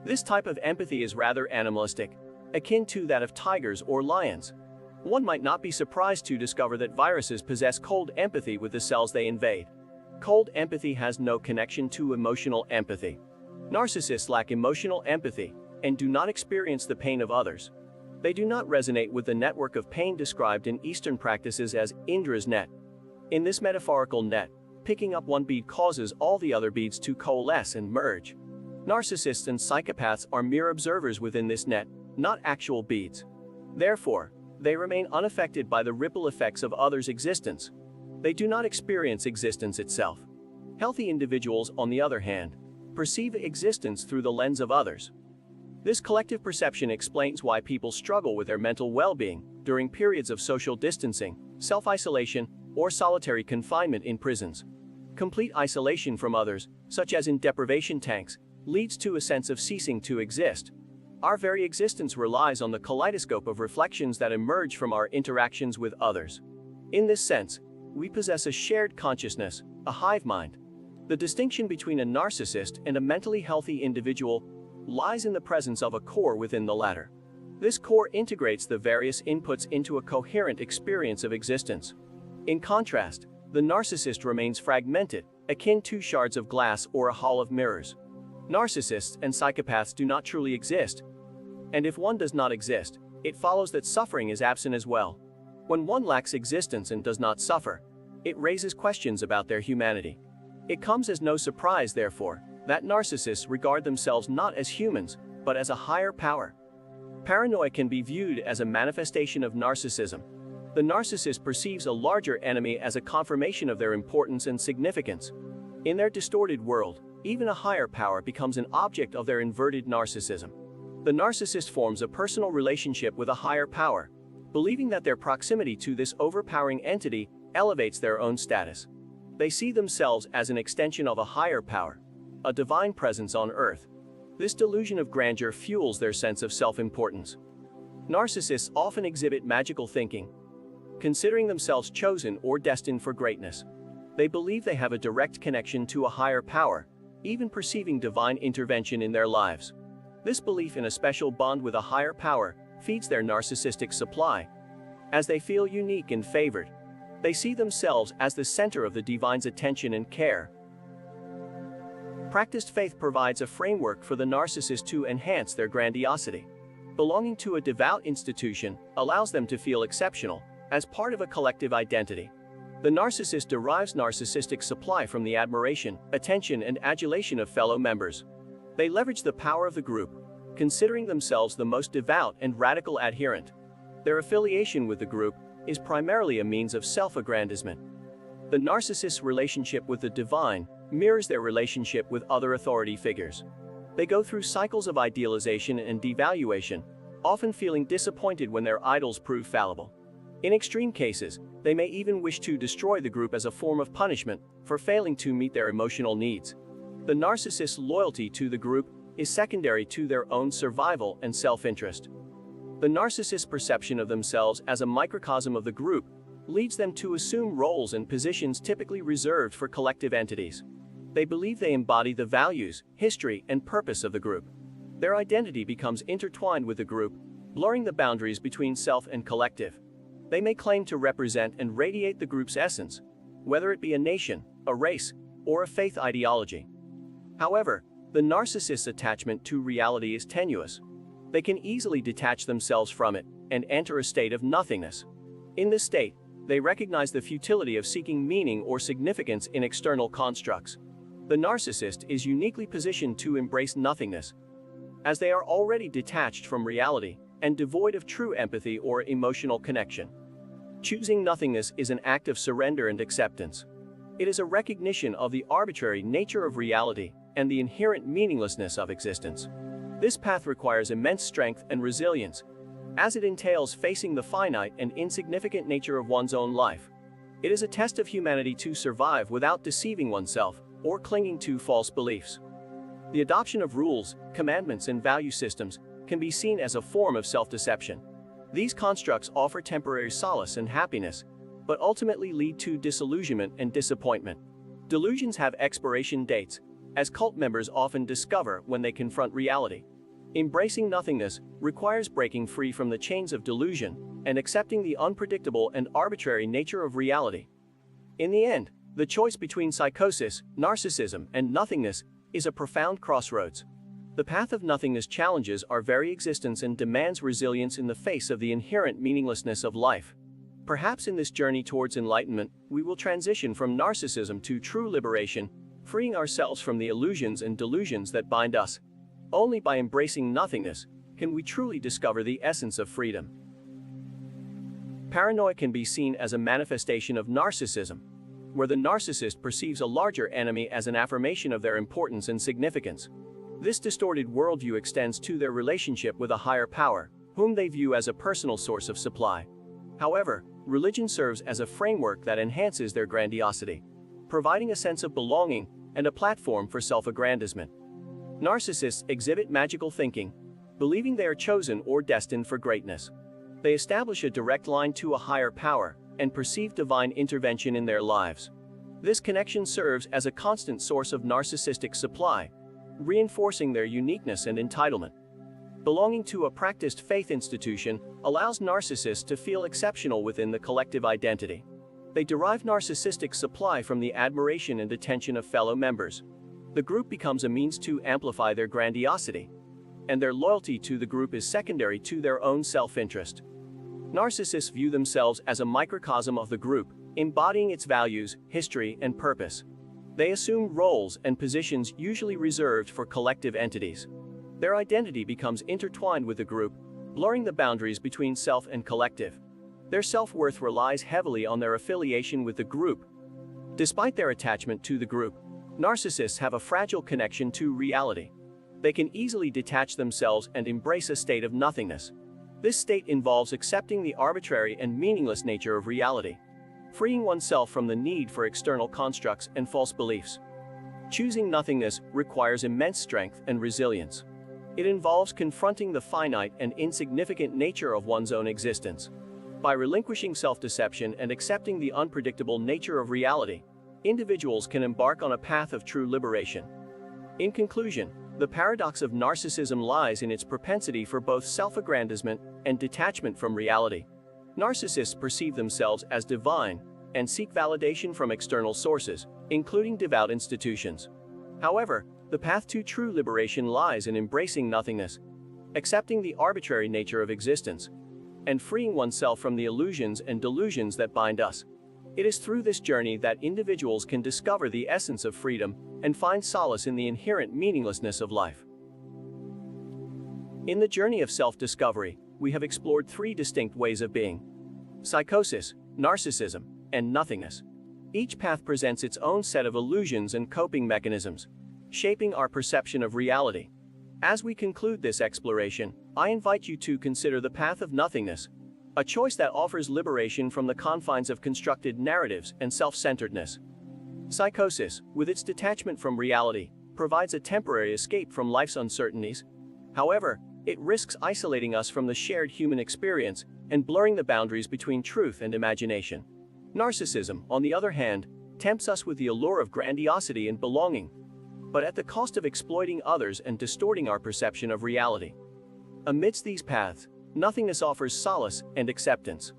This type of empathy is rather animalistic, akin to that of tigers or lions. One might not be surprised to discover that viruses possess cold empathy with the cells they invade. Cold empathy has no connection to emotional empathy. Narcissists lack emotional empathy and do not experience the pain of others. They do not resonate with the network of pain described in Eastern practices as Indra's net. In this metaphorical net, picking up one bead causes all the other beads to coalesce and merge. Narcissists and psychopaths are mere observers within this net, not actual beads. Therefore, they remain unaffected by the ripple effects of others' existence. They do not experience existence itself. Healthy individuals, on the other hand, perceive existence through the lens of others. This collective perception explains why people struggle with their mental well-being during periods of social distancing, self-isolation, or solitary confinement in prisons. Complete isolation from others, such as in deprivation tanks, leads to a sense of ceasing to exist. Our very existence relies on the kaleidoscope of reflections that emerge from our interactions with others. In this sense, we possess a shared consciousness, a hive mind. The distinction between a narcissist and a mentally healthy individual lies in the presence of a core within the latter. This core integrates the various inputs into a coherent experience of existence. In contrast, the narcissist remains fragmented, akin to shards of glass or a hall of mirrors. Narcissists and psychopaths do not truly exist. And if one does not exist, it follows that suffering is absent as well. When one lacks existence and does not suffer, it raises questions about their humanity. It comes as no surprise, therefore, that narcissists regard themselves not as humans, but as a higher power. Paranoia can be viewed as a manifestation of narcissism. The narcissist perceives a larger enemy as a confirmation of their importance and significance. In their distorted world, even a higher power becomes an object of their inverted narcissism. The narcissist forms a personal relationship with a higher power, believing that their proximity to this overpowering entity elevates their own status. They see themselves as an extension of a higher power, a divine presence on earth. This delusion of grandeur fuels their sense of self-importance. Narcissists often exhibit magical thinking, considering themselves chosen or destined for greatness. They believe they have a direct connection to a higher power, even perceiving divine intervention in their lives. This belief in a special bond with a higher power feeds their narcissistic supply. As they feel unique and favored, they see themselves as the center of the divine's attention and care. Practiced faith provides a framework for the narcissist to enhance their grandiosity. Belonging to a devout institution allows them to feel exceptional, as part of a collective identity. The narcissist derives narcissistic supply from the admiration, attention, and adulation of fellow members. They leverage the power of the group, considering themselves the most devout and radical adherent. Their affiliation with the group is primarily a means of self-aggrandizement. The narcissist's relationship with the divine mirrors their relationship with other authority figures. They go through cycles of idealization and devaluation, often feeling disappointed when their idols prove fallible. In extreme cases, they may even wish to destroy the group as a form of punishment for failing to meet their emotional needs. The narcissist's loyalty to the group is secondary to their own survival and self-interest. The narcissist's perception of themselves as a microcosm of the group leads them to assume roles and positions typically reserved for collective entities. They believe they embody the values, history, and purpose of the group. Their identity becomes intertwined with the group, blurring the boundaries between self and collective. They may claim to represent and radiate the group's essence, whether it be a nation, a race, or a faith ideology. However, the narcissist's attachment to reality is tenuous. They can easily detach themselves from it and enter a state of nothingness. In this state, they recognize the futility of seeking meaning or significance in external constructs. The narcissist is uniquely positioned to embrace nothingness, as they are already detached from reality and devoid of true empathy or emotional connection. Choosing nothingness is an act of surrender and acceptance. It is a recognition of the arbitrary nature of reality and the inherent meaninglessness of existence. This path requires immense strength and resilience, as it entails facing the finite and insignificant nature of one's own life. It is a test of humanity to survive without deceiving oneself or clinging to false beliefs. The adoption of rules, commandments, and value systems can be seen as a form of self-deception. These constructs offer temporary solace and happiness, but ultimately lead to disillusionment and disappointment. Delusions have expiration dates, as cult members often discover when they confront reality. Embracing nothingness requires breaking free from the chains of delusion and accepting the unpredictable and arbitrary nature of reality. In the end, the choice between psychosis, narcissism, and nothingness is a profound crossroads. The path of nothingness challenges our very existence and demands resilience in the face of the inherent meaninglessness of life. Perhaps in this journey towards enlightenment, we will transition from narcissism to true liberation, freeing ourselves from the illusions and delusions that bind us. Only by embracing nothingness can we truly discover the essence of freedom. Paranoia can be seen as a manifestation of narcissism, where the narcissist perceives a larger enemy as an affirmation of their importance and significance. This distorted worldview extends to their relationship with a higher power, whom they view as a personal source of supply. However, religion serves as a framework that enhances their grandiosity, providing a sense of belonging and a platform for self-aggrandizement. Narcissists exhibit magical thinking, believing they are chosen or destined for greatness. They establish a direct line to a higher power and perceive divine intervention in their lives. This connection serves as a constant source of narcissistic supply, reinforcing their uniqueness and entitlement. Belonging to a practiced faith institution allows narcissists to feel exceptional within the collective identity. They derive narcissistic supply from the admiration and attention of fellow members. The group becomes a means to amplify their grandiosity, and their loyalty to the group is secondary to their own self-interest. Narcissists view themselves as a microcosm of the group, embodying its values, history, and purpose. They assume roles and positions usually reserved for collective entities. Their identity becomes intertwined with the group, blurring the boundaries between self and collective. Their self-worth relies heavily on their affiliation with the group. Despite their attachment to the group, narcissists have a fragile connection to reality. They can easily detach themselves and embrace a state of nothingness. This state involves accepting the arbitrary and meaningless nature of reality, freeing oneself from the need for external constructs and false beliefs. Choosing nothingness requires immense strength and resilience. It involves confronting the finite and insignificant nature of one's own existence. By relinquishing self-deception and accepting the unpredictable nature of reality, individuals can embark on a path of true liberation. In conclusion, the paradox of narcissism lies in its propensity for both self-aggrandizement and detachment from reality. Narcissists perceive themselves as divine and seek validation from external sources, including devout institutions. However, the path to true liberation lies in embracing nothingness, accepting the arbitrary nature of existence, and freeing oneself from the illusions and delusions that bind us. It is through this journey that individuals can discover the essence of freedom and find solace in the inherent meaninglessness of life. In the journey of self-discovery, we have explored three distinct ways of being: psychosis, narcissism, and nothingness. Each path presents its own set of illusions and coping mechanisms, shaping our perception of reality. As we conclude this exploration, I invite you to consider the path of nothingness, a choice that offers liberation from the confines of constructed narratives and self-centeredness. Psychosis, with its detachment from reality, provides a temporary escape from life's uncertainties. However, it risks isolating us from the shared human experience and blurring the boundaries between truth and imagination. Narcissism, on the other hand, tempts us with the allure of grandiosity and belonging, but at the cost of exploiting others and distorting our perception of reality. Amidst these paths, nothingness offers solace and acceptance.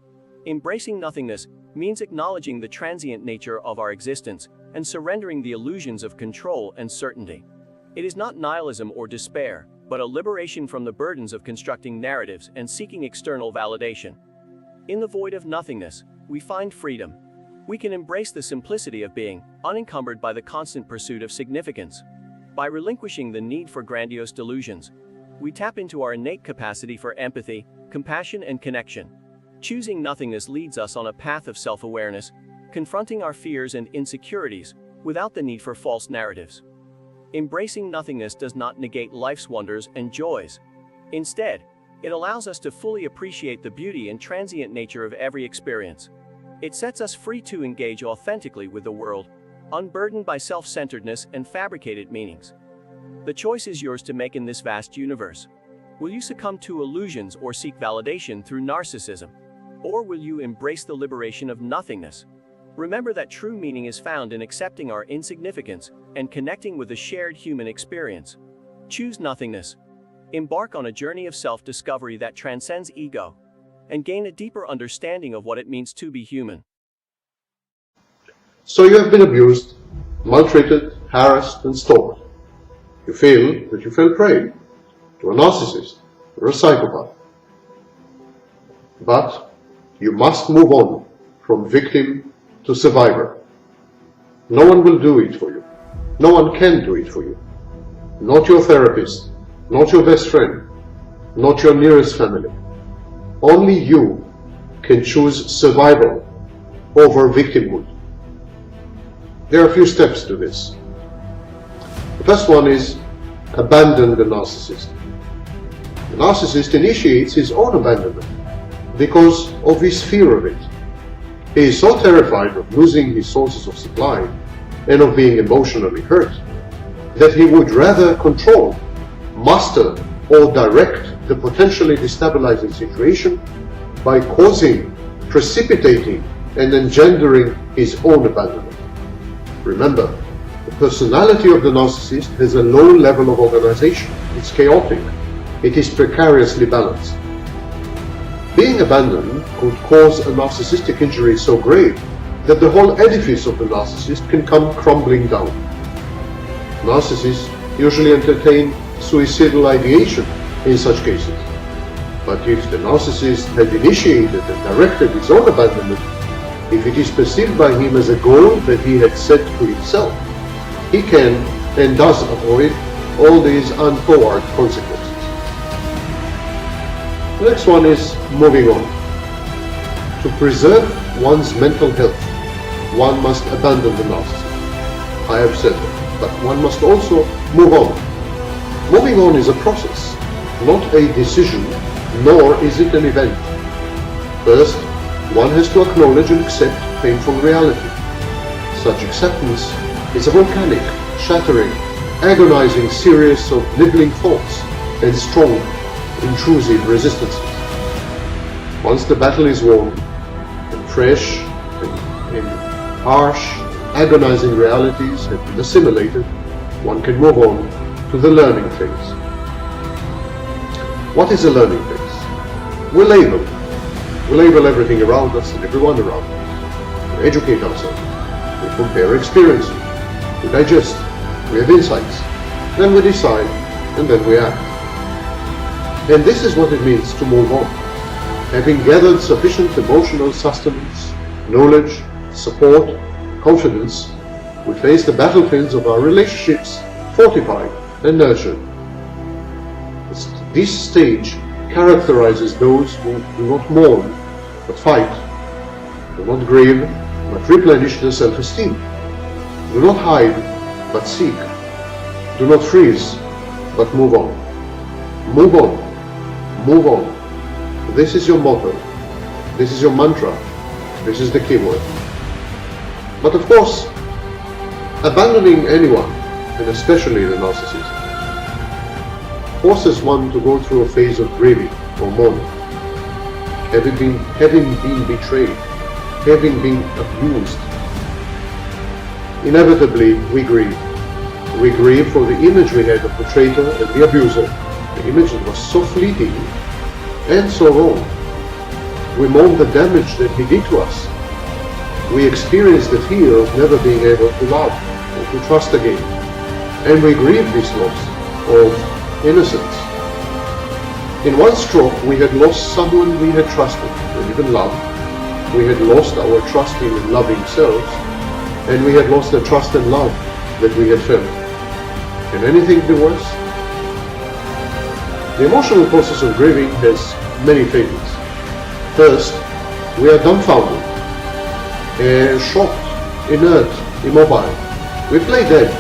Embracing nothingness means acknowledging the transient nature of our existence and surrendering the illusions of control and certainty. It is not nihilism or despair, but a liberation from the burdens of constructing narratives and seeking external validation. In the void of nothingness, we find freedom. We can embrace the simplicity of being, unencumbered by the constant pursuit of significance. By relinquishing the need for grandiose delusions, we tap into our innate capacity for empathy, compassion, and connection. Choosing nothingness leads us on a path of self-awareness, confronting our fears and insecurities without the need for false narratives. Embracing nothingness does not negate life's wonders and joys. Instead, it allows us to fully appreciate the beauty and transient nature of every experience. It sets us free to engage authentically with the world, unburdened by self-centeredness and fabricated meanings. The choice is yours to make in this vast universe. Will you succumb to illusions or seek validation through narcissism? Or will you embrace the liberation of nothingness? Remember that true meaning is found in accepting our insignificance and connecting with the shared human experience. Choose nothingness. Embark on a journey of self-discovery that transcends ego, and gain a deeper understanding of what it means to be human. So you have been abused, maltreated, harassed, and stalked. You feel that you fell prey to a narcissist or a psychopath. But you must move on from victim to survivor. No one will do it for you. No one can do it for you. Not your therapist, not your best friend, not your nearest family. Only you can choose survival over victimhood. There are a few steps to this. The first one is abandon the narcissist. The narcissist initiates his own abandonment because of his fear of it. He is so terrified of losing his sources of supply and of being emotionally hurt that he would rather control, master, or direct the potentially destabilizing situation by causing, precipitating, and engendering his own abandonment. Remember, the personality of the narcissist has a low level of organization. It's chaotic. It is precariously balanced. Being abandoned could cause a narcissistic injury so grave that the whole edifice of the narcissist can come crumbling down. Narcissists usually entertain suicidal ideation in such cases. But if the narcissist had initiated and directed his own abandonment, if it is perceived by him as a goal that he had set to himself, he can and does avoid all these untoward consequences. The next one is moving on. To preserve one's mental health, one must abandon the narcissist. I have said that, but one must also move on. Moving on is a process, not a decision, nor is it an event. First, one has to acknowledge and accept painful reality. Such acceptance is a volcanic, shattering, agonizing series of niggling thoughts and strong, intrusive resistances. Once the battle is won, and fresh and harsh, agonizing realities have been assimilated, one can move on to the learning phase. What is a learning phase? We label everything around us and everyone around us. We educate ourselves. We compare experiences. We digest. We have insights. Then we decide, and then we act. And this is what it means to move on. Having gathered sufficient emotional sustenance, knowledge, support, confidence, we face the battlefields of our relationships fortified and nurtured. This stage characterizes those who do not mourn, but fight, do not grieve, but replenish their self-esteem, do not hide, but seek, do not freeze, but move on. Move on. Move on. This is your motto. This is your mantra. This is the keyword. But of course, abandoning anyone and especially the narcissist, forces one to go through a phase of grieving or mourning, having been betrayed, having been abused. Inevitably, we grieve. We grieve for the image we had of the traitor and the abuser, the image that was so fleeting and so wrong. We mourn the damage that he did to us. We experience the fear of never being able to love or to trust again. And we grieve this loss of innocence. In one stroke, we had lost someone we had trusted and even loved. We had lost our trusting and loving selves, and we had lost the trust and love that we had felt. Can anything be worse? The emotional process of grieving has many phases. First, we are dumbfounded, shocked, inert, immobile. We play dead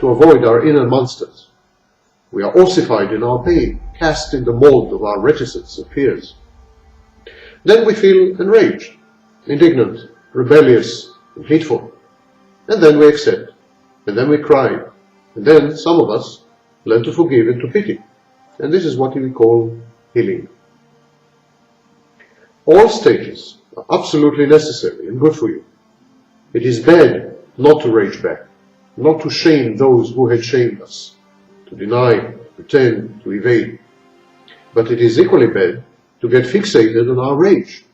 to avoid our inner monsters. We are ossified in our pain, cast in the mold of our reticence and fears. Then we feel enraged, indignant, rebellious, and hateful. And then we accept, and then we cry, and then some of us learn to forgive and to pity. And this is what we call healing. All stages are absolutely necessary and good for you. It is bad not to rage back, not to shame those who had shamed us, to deny, pretend, to evade. But it is equally bad to get fixated on our rage.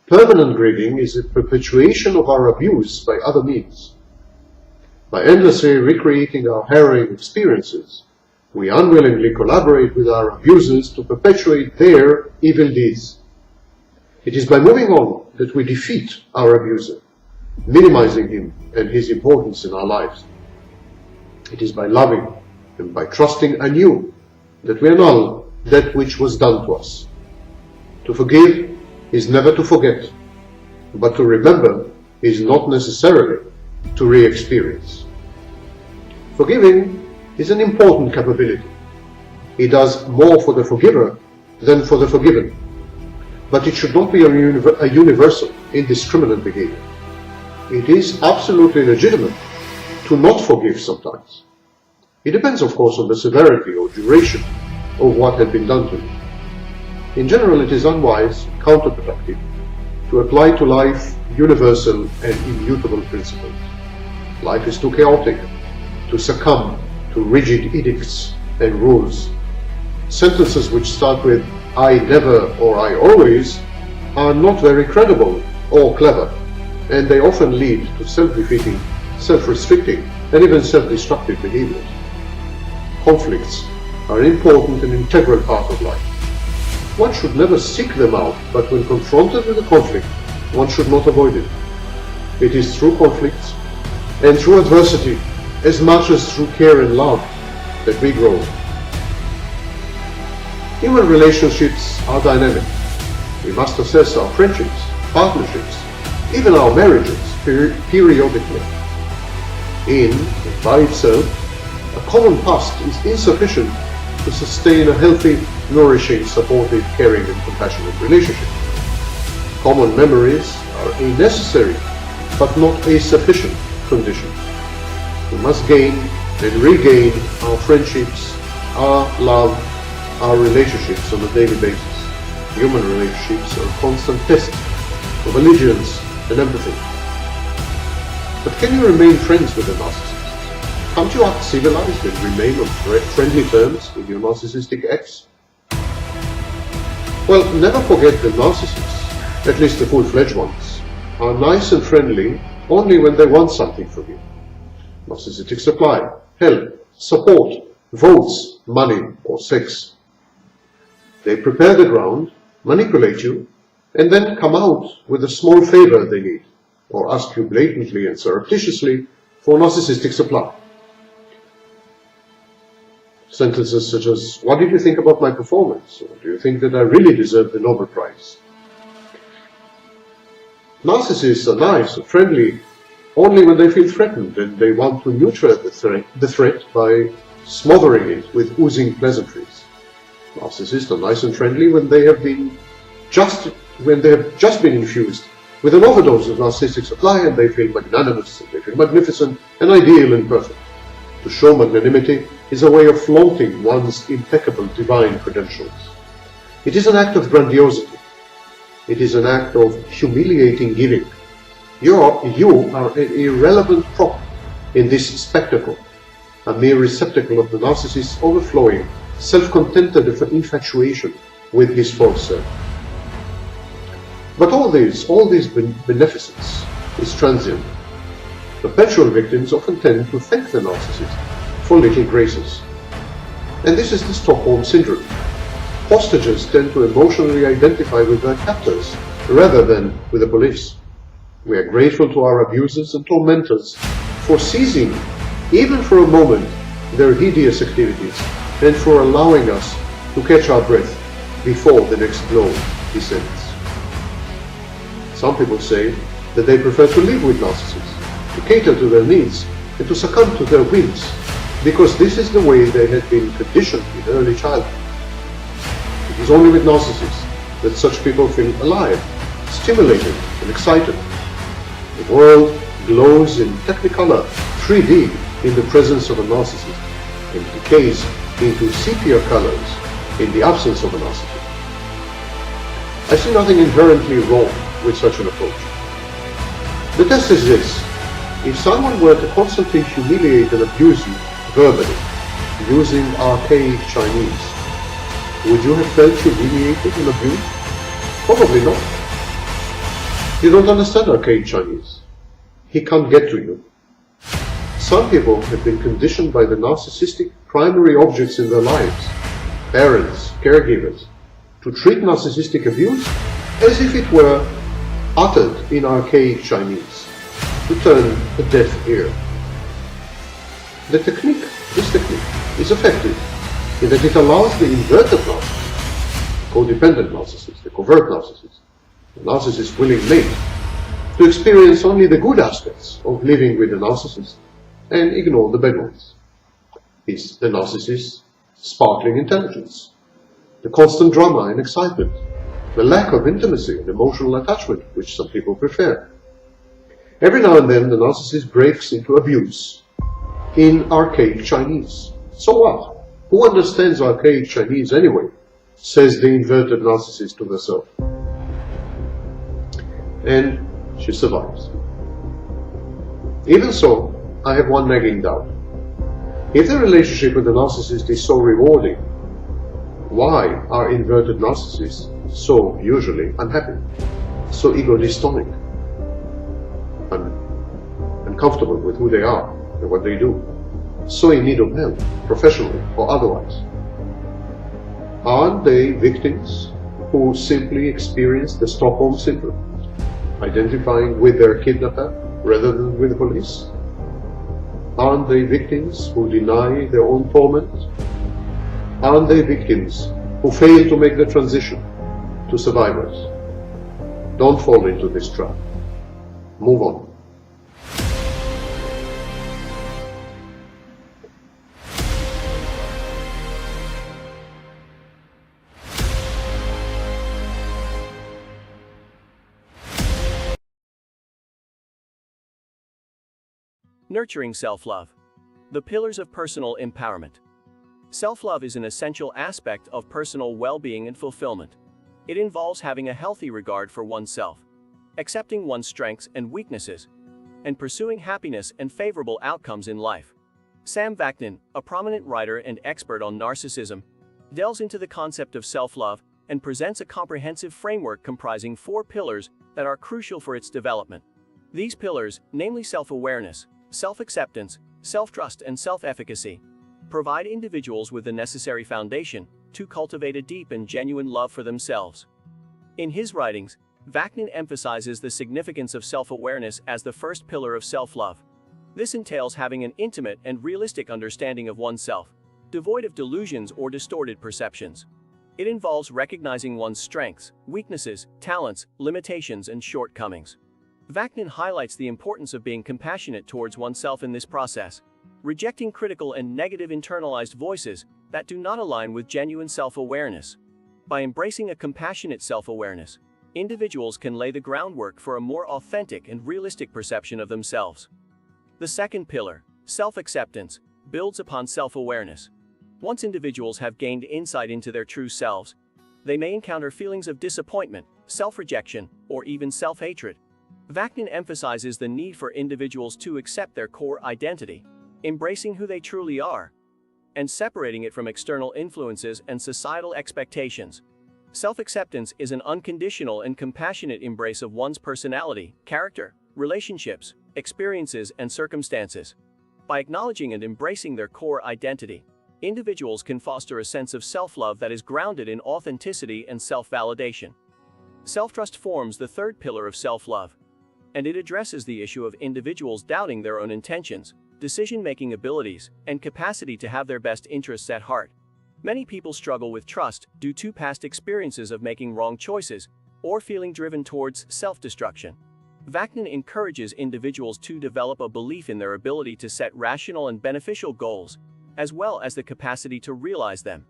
Permanent grieving is a perpetuation of our abuse by other means. By endlessly recreating our harrowing experiences, we unwillingly collaborate with our abusers to perpetuate their evil deeds. It is by moving on that we defeat our abuser, minimizing him and his importance in our lives. It is by loving and by trusting anew that we annul that which was done to us. To forgive is never to forget, but to remember is not necessarily to re-experience. Forgiving is an important capability. It does more for the forgiver than for the forgiven. But it should not be a universal, indiscriminate behavior. It is absolutely legitimate to not forgive sometimes. It depends, of course, on the severity or duration of what had been done to you. In general, it is unwise, counterproductive, to apply to life universal and immutable principles. Life is too chaotic to succumb to rigid edicts and rules. Sentences which start with "I never" or "I always" are not very credible or clever, and they often lead to self-defeating, self-restricting, and even self-destructive behaviors. Conflicts are an important and integral part of life. One should never seek them out, but when confronted with a conflict, one should not avoid it. It is through conflicts and through adversity, as much as through care and love, that we grow. Human relationships are dynamic. We must assess our friendships, partnerships, even our marriages periodically. In and by itself, a common past is insufficient to sustain a healthy, nourishing, supportive, caring, and compassionate relationship. Common memories are a necessary, but not a sufficient condition. We must gain and regain our friendships, our love, our relationships on a daily basis. Human relationships are a constant test of allegiance and empathy. But can you remain friends with a narcissist? Can't you act civilized and remain on friendly terms with your narcissistic ex? Well, never forget that narcissists, at least the full-fledged ones, are nice and friendly only when they want something from you. Narcissistic supply, help, support, votes, money, or sex. They prepare the ground, manipulate you, and then come out with a small favor they need, or ask you blatantly and surreptitiously for narcissistic supply. Sentences such as, "What did you think about my performance?" or "Do you think that I really deserve the Nobel Prize?" Narcissists are nice and friendly only when they feel threatened and they want to neutralize the threat by smothering it with oozing pleasantries. Narcissists are nice and friendly when they have just been infused with an overdose of narcissistic supply and they feel magnanimous, and they feel magnificent and ideal and perfect. To show magnanimity is a way of flaunting one's impeccable divine credentials. It is an act of grandiosity. It is an act of humiliating giving. You are an irrelevant prop in this spectacle, a mere receptacle of the narcissist's overflowing, self-contented infatuation with his false self. But all this beneficence is transient. Perpetual victims often tend to thank the narcissist for little graces. And this is the Stockholm Syndrome. Hostages tend to emotionally identify with their captors rather than with the police. We are grateful to our abusers and tormentors for ceasing, even for a moment, their hideous activities and for allowing us to catch our breath before the next blow descends. Some people say that they prefer to live with narcissists, to cater to their needs and to succumb to their whims, because this is the way they had been conditioned in early childhood. It is only with narcissists that such people feel alive, stimulated and excited. The world glows in technicolor 3D in the presence of a narcissist and decays into sepia colors in the absence of a narcissist. I see nothing inherently wrong with such an approach. The test is this: if someone were to constantly humiliate and abuse you verbally, using archaic Chinese, would you have felt humiliated and abused? Probably not. You don't understand archaic Chinese. He can't get to you. Some people have been conditioned by the narcissistic primary objects in their lives, parents, caregivers, to treat narcissistic abuse as if it were uttered in archaic Chinese, to turn a deaf ear. This technique is effective in that it allows the inverted narcissist, codependent narcissist, the covert narcissist, the narcissist's willing mate, to experience only the good aspects of living with the narcissist and ignore the bad ones. It's the narcissist's sparkling intelligence, the constant drama and excitement, the lack of intimacy and emotional attachment, which some people prefer. Every now and then the narcissist breaks into abuse in archaic Chinese. So what? Who understands archaic Chinese anyway? Says the inverted narcissist to herself. And she survives. Even so, I have one nagging doubt. If the relationship with the narcissist is so rewarding, why are inverted narcissists so usually unhappy, so ego-dystonic, uncomfortable with who they are and what they do, so in need of help, professionally or otherwise? Aren't they victims who simply experience the Stockholm Syndrome, identifying with their kidnapper rather than with the police? Aren't they victims who deny their own torment? Aren't they victims who fail to make the transition to survivors? Don't fall into this trap. Move on. Nurturing self-love. The pillars of personal empowerment. Self-love is an essential aspect of personal well-being and fulfillment. It involves having a healthy regard for oneself, accepting one's strengths and weaknesses, and pursuing happiness and favorable outcomes in life. Sam Vaknin, a prominent writer and expert on narcissism, delves into the concept of self-love and presents a comprehensive framework comprising 4 pillars that are crucial for its development. These pillars, namely self-awareness, self-acceptance, self-trust, and self-efficacy, provide individuals with the necessary foundation to cultivate a deep and genuine love for themselves. In his writings, Vaknin emphasizes the significance of self-awareness as the first pillar of self-love. This entails having an intimate and realistic understanding of oneself, devoid of delusions or distorted perceptions. It involves recognizing one's strengths, weaknesses, talents, limitations, and shortcomings. Vaknin highlights the importance of being compassionate towards oneself in this process, rejecting critical and negative internalized voices that do not align with genuine self-awareness. By embracing a compassionate self-awareness, individuals can lay the groundwork for a more authentic and realistic perception of themselves. The second pillar, self-acceptance, builds upon self-awareness. Once individuals have gained insight into their true selves, they may encounter feelings of disappointment, self-rejection, or even self-hatred. Vaknin emphasizes the need for individuals to accept their core identity, embracing who they truly are, and separating it from external influences and societal expectations. Self-acceptance is an unconditional and compassionate embrace of one's personality, character, relationships, experiences, and circumstances. By acknowledging and embracing their core identity, individuals can foster a sense of self-love that is grounded in authenticity and self-validation. Self-trust forms the third pillar of self-love, and it addresses the issue of individuals doubting their own intentions, decision-making abilities, and capacity to have their best interests at heart. Many people struggle with trust due to past experiences of making wrong choices or feeling driven towards self-destruction. Vaknin encourages individuals to develop a belief in their ability to set rational and beneficial goals, as well as the capacity to realize them.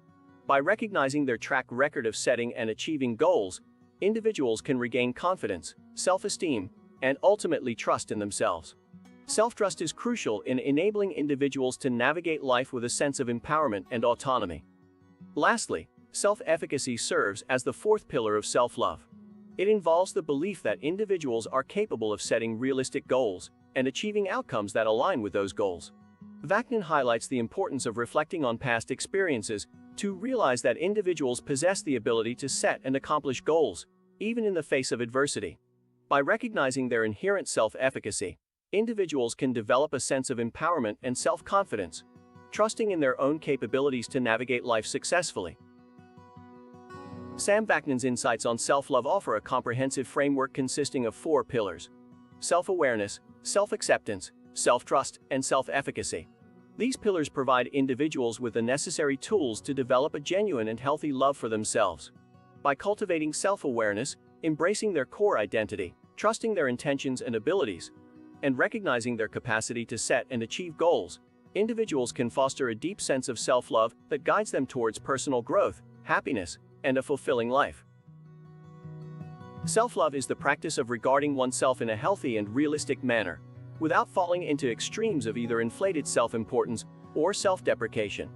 By recognizing their track record of setting and achieving goals, individuals can regain confidence, self-esteem, and ultimately trust in themselves. Self-trust is crucial in enabling individuals to navigate life with a sense of empowerment and autonomy. Lastly, self-efficacy serves as the fourth pillar of self-love. It involves the belief that individuals are capable of setting realistic goals and achieving outcomes that align with those goals. Vaknin highlights the importance of reflecting on past experiences to realize that individuals possess the ability to set and accomplish goals, even in the face of adversity. By recognizing their inherent self-efficacy, individuals can develop a sense of empowerment and self-confidence, trusting in their own capabilities to navigate life successfully. Sam Vaknin's insights on self-love offer a comprehensive framework consisting of 4 pillars: self-awareness, self-acceptance, self-trust, and self-efficacy. These pillars provide individuals with the necessary tools to develop a genuine and healthy love for themselves. By cultivating self-awareness, embracing their core identity, trusting their intentions and abilities, and recognizing their capacity to set and achieve goals, individuals can foster a deep sense of self-love that guides them towards personal growth, happiness, and a fulfilling life. Self-love is the practice of regarding oneself in a healthy and realistic manner, without falling into extremes of either inflated self-importance or self-deprecation.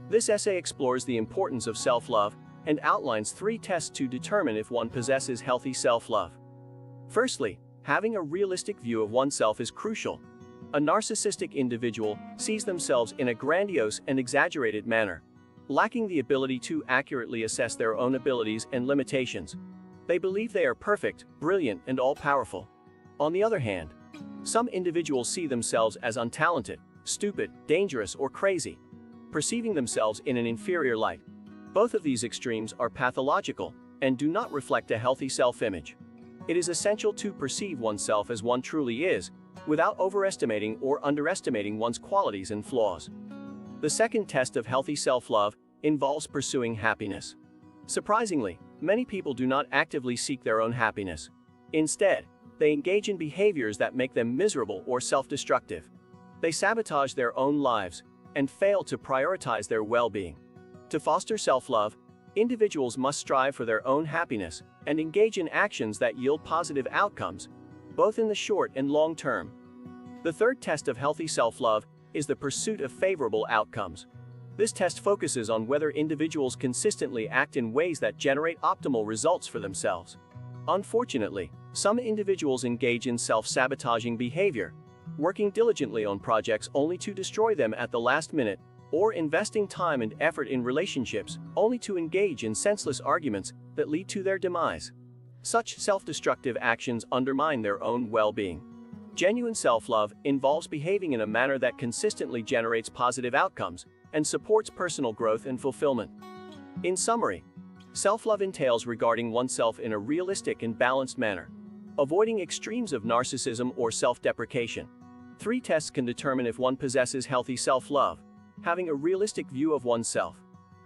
This essay explores the importance of self-love and outlines 3 tests to determine if one possesses healthy self-love. Firstly, having a realistic view of oneself is crucial. A narcissistic individual sees themselves in a grandiose and exaggerated manner, lacking the ability to accurately assess their own abilities and limitations. They believe they are perfect, brilliant, and all-powerful. On the other hand, some individuals see themselves as untalented, stupid, dangerous, or crazy, perceiving themselves in an inferior light. Both of these extremes are pathological and do not reflect a healthy self-image. It is essential to perceive oneself as one truly is, without overestimating or underestimating one's qualities and flaws. The second test of healthy self-love involves pursuing happiness. Surprisingly, many people do not actively seek their own happiness. Instead, they engage in behaviors that make them miserable or self-destructive. They sabotage their own lives and fail to prioritize their well-being. To foster self-love, individuals must strive for their own happiness and engage in actions that yield positive outcomes, both in the short and long term. The third test of healthy self-love is the pursuit of favorable outcomes. This test focuses on whether individuals consistently act in ways that generate optimal results for themselves. Unfortunately, some individuals engage in self-sabotaging behavior, working diligently on projects only to destroy them at the last minute, or investing time and effort in relationships only to engage in senseless arguments that lead to their demise. Such self-destructive actions undermine their own well-being. Genuine self-love involves behaving in a manner that consistently generates positive outcomes and supports personal growth and fulfillment. In summary, self-love entails regarding oneself in a realistic and balanced manner, avoiding extremes of narcissism or self-deprecation. 3 tests can determine if one possesses healthy self-love: having a realistic view of oneself,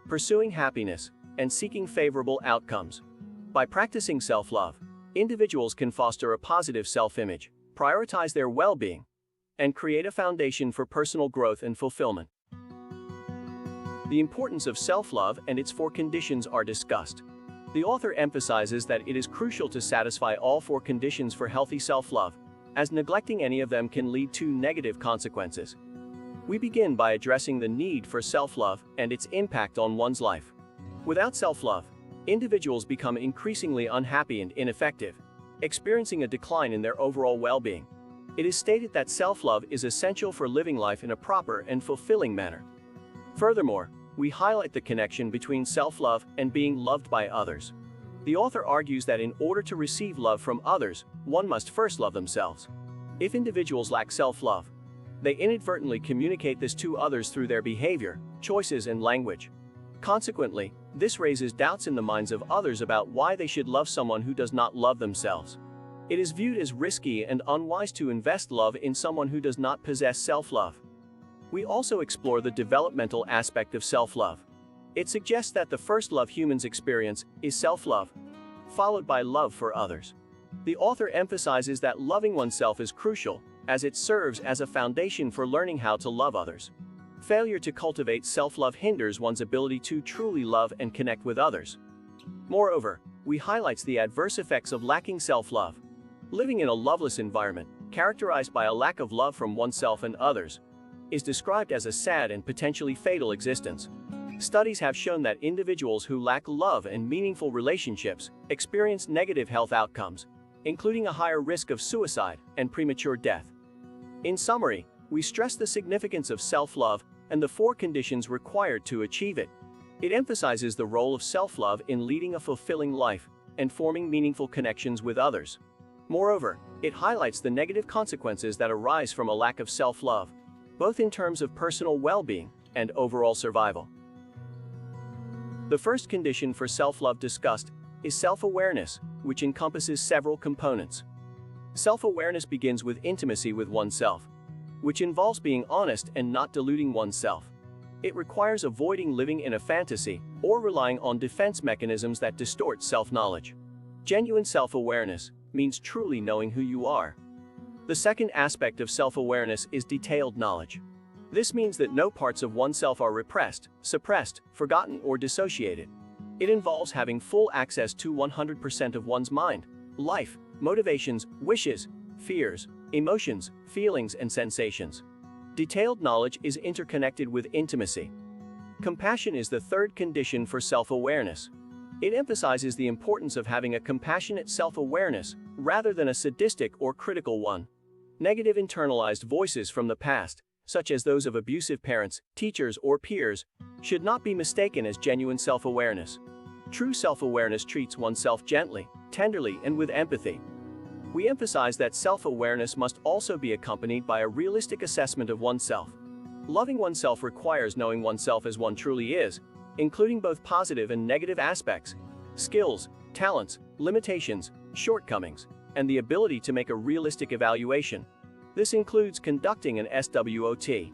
pursuing happiness, and seeking favorable outcomes. By practicing self-love, individuals can foster a positive self-image, prioritize their well-being, and create a foundation for personal growth and fulfillment. The importance of self-love and its 4 conditions are discussed. The author emphasizes that it is crucial to satisfy all 4 conditions for healthy self-love, as neglecting any of them can lead to negative consequences. We begin by addressing the need for self-love and its impact on one's life. Without self-love, individuals become increasingly unhappy and ineffective, experiencing a decline in their overall well-being. It is stated that self-love is essential for living life in a proper and fulfilling manner. Furthermore, we highlight the connection between self-love and being loved by others. The author argues that in order to receive love from others, one must first love themselves. If individuals lack self-love, they inadvertently communicate this to others through their behavior, choices, and language. Consequently, this raises doubts in the minds of others about why they should love someone who does not love themselves. It is viewed as risky and unwise to invest love in someone who does not possess self-love. We also explore the developmental aspect of self-love. It suggests that the first love humans experience is self-love, followed by love for others. The author emphasizes that loving oneself is crucial, as it serves as a foundation for learning how to love others. Failure to cultivate self-love hinders one's ability to truly love and connect with others. Moreover, we highlight the adverse effects of lacking self-love. Living in a loveless environment, characterized by a lack of love from oneself and others, is described as a sad and potentially fatal existence. Studies have shown that individuals who lack love and meaningful relationships experience negative health outcomes, including a higher risk of suicide and premature death. In summary, we stress the significance of self-love and the 4 conditions required to achieve it. It emphasizes the role of self-love in leading a fulfilling life and forming meaningful connections with others. Moreover, it highlights the negative consequences that arise from a lack of self-love, both in terms of personal well-being and overall survival. The first condition for self-love discussed is self-awareness, which encompasses several components. Self-awareness begins with intimacy with oneself, which involves being honest and not deluding oneself. It requires avoiding living in a fantasy or relying on defense mechanisms that distort self-knowledge. Genuine self-awareness means truly knowing who you are. The second aspect of self-awareness is detailed knowledge. This means that no parts of oneself are repressed, suppressed, forgotten, or dissociated. It involves having full access to 100% of one's mind, life, motivations, wishes, fears, emotions, feelings, and sensations. Detailed knowledge is interconnected with intimacy. Compassion is the third condition for self-awareness. It emphasizes the importance of having a compassionate self-awareness rather than a sadistic or critical one. Negative internalized voices from the past, such as those of abusive parents, teachers, or peers, should not be mistaken as genuine self-awareness. True self-awareness treats oneself gently, tenderly, and with empathy. We emphasize that self-awareness must also be accompanied by a realistic assessment of oneself. Loving oneself requires knowing oneself as one truly is, including both positive and negative aspects, skills, talents, limitations, shortcomings, and the ability to make a realistic evaluation. This includes conducting an SWOT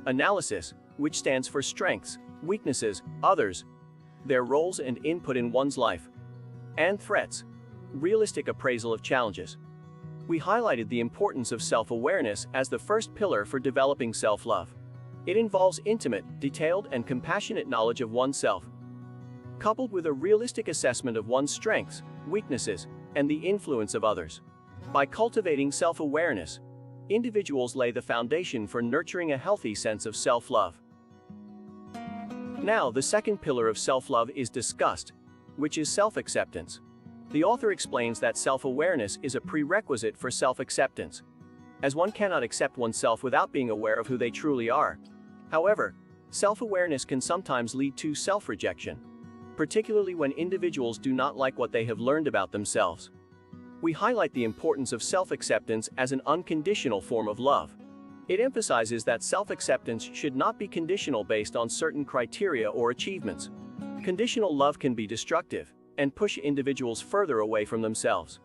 analysis, which stands for strengths, weaknesses, others, their roles and input in one's life, and threats, realistic appraisal of challenges. We highlighted the importance of self-awareness as the first pillar for developing self-love. It involves intimate, detailed, and compassionate knowledge of oneself, coupled with a realistic assessment of one's strengths, weaknesses, and the influence of others. By cultivating self-awareness, individuals lay the foundation for nurturing a healthy sense of self-love. Now, the second pillar of self-love is discussed, which is self-acceptance. The author explains that self-awareness is a prerequisite for self-acceptance, as one cannot accept oneself without being aware of who they truly are. However, self-awareness can sometimes lead to self-rejection, particularly when individuals do not like what they have learned about themselves. We highlight the importance of self-acceptance as an unconditional form of love. It emphasizes that self-acceptance should not be conditional based on certain criteria or achievements. Conditional love can be destructive and push individuals further away from themselves.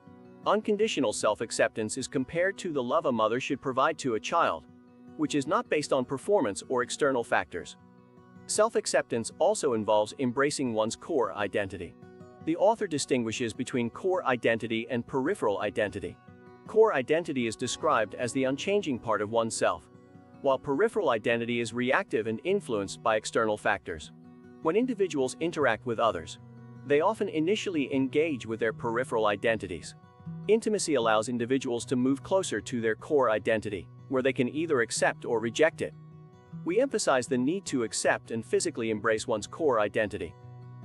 Unconditional self-acceptance is compared to the love a mother should provide to a child, which is not based on performance or external factors. Self-acceptance also involves embracing one's core identity. The author distinguishes between core identity and peripheral identity. Core identity is described as the unchanging part of oneself, while peripheral identity is reactive and influenced by external factors. When individuals interact with others, they often initially engage with their peripheral identities. Intimacy allows individuals to move closer to their core identity, where they can either accept or reject it. We emphasize the need to accept and physically embrace one's core identity.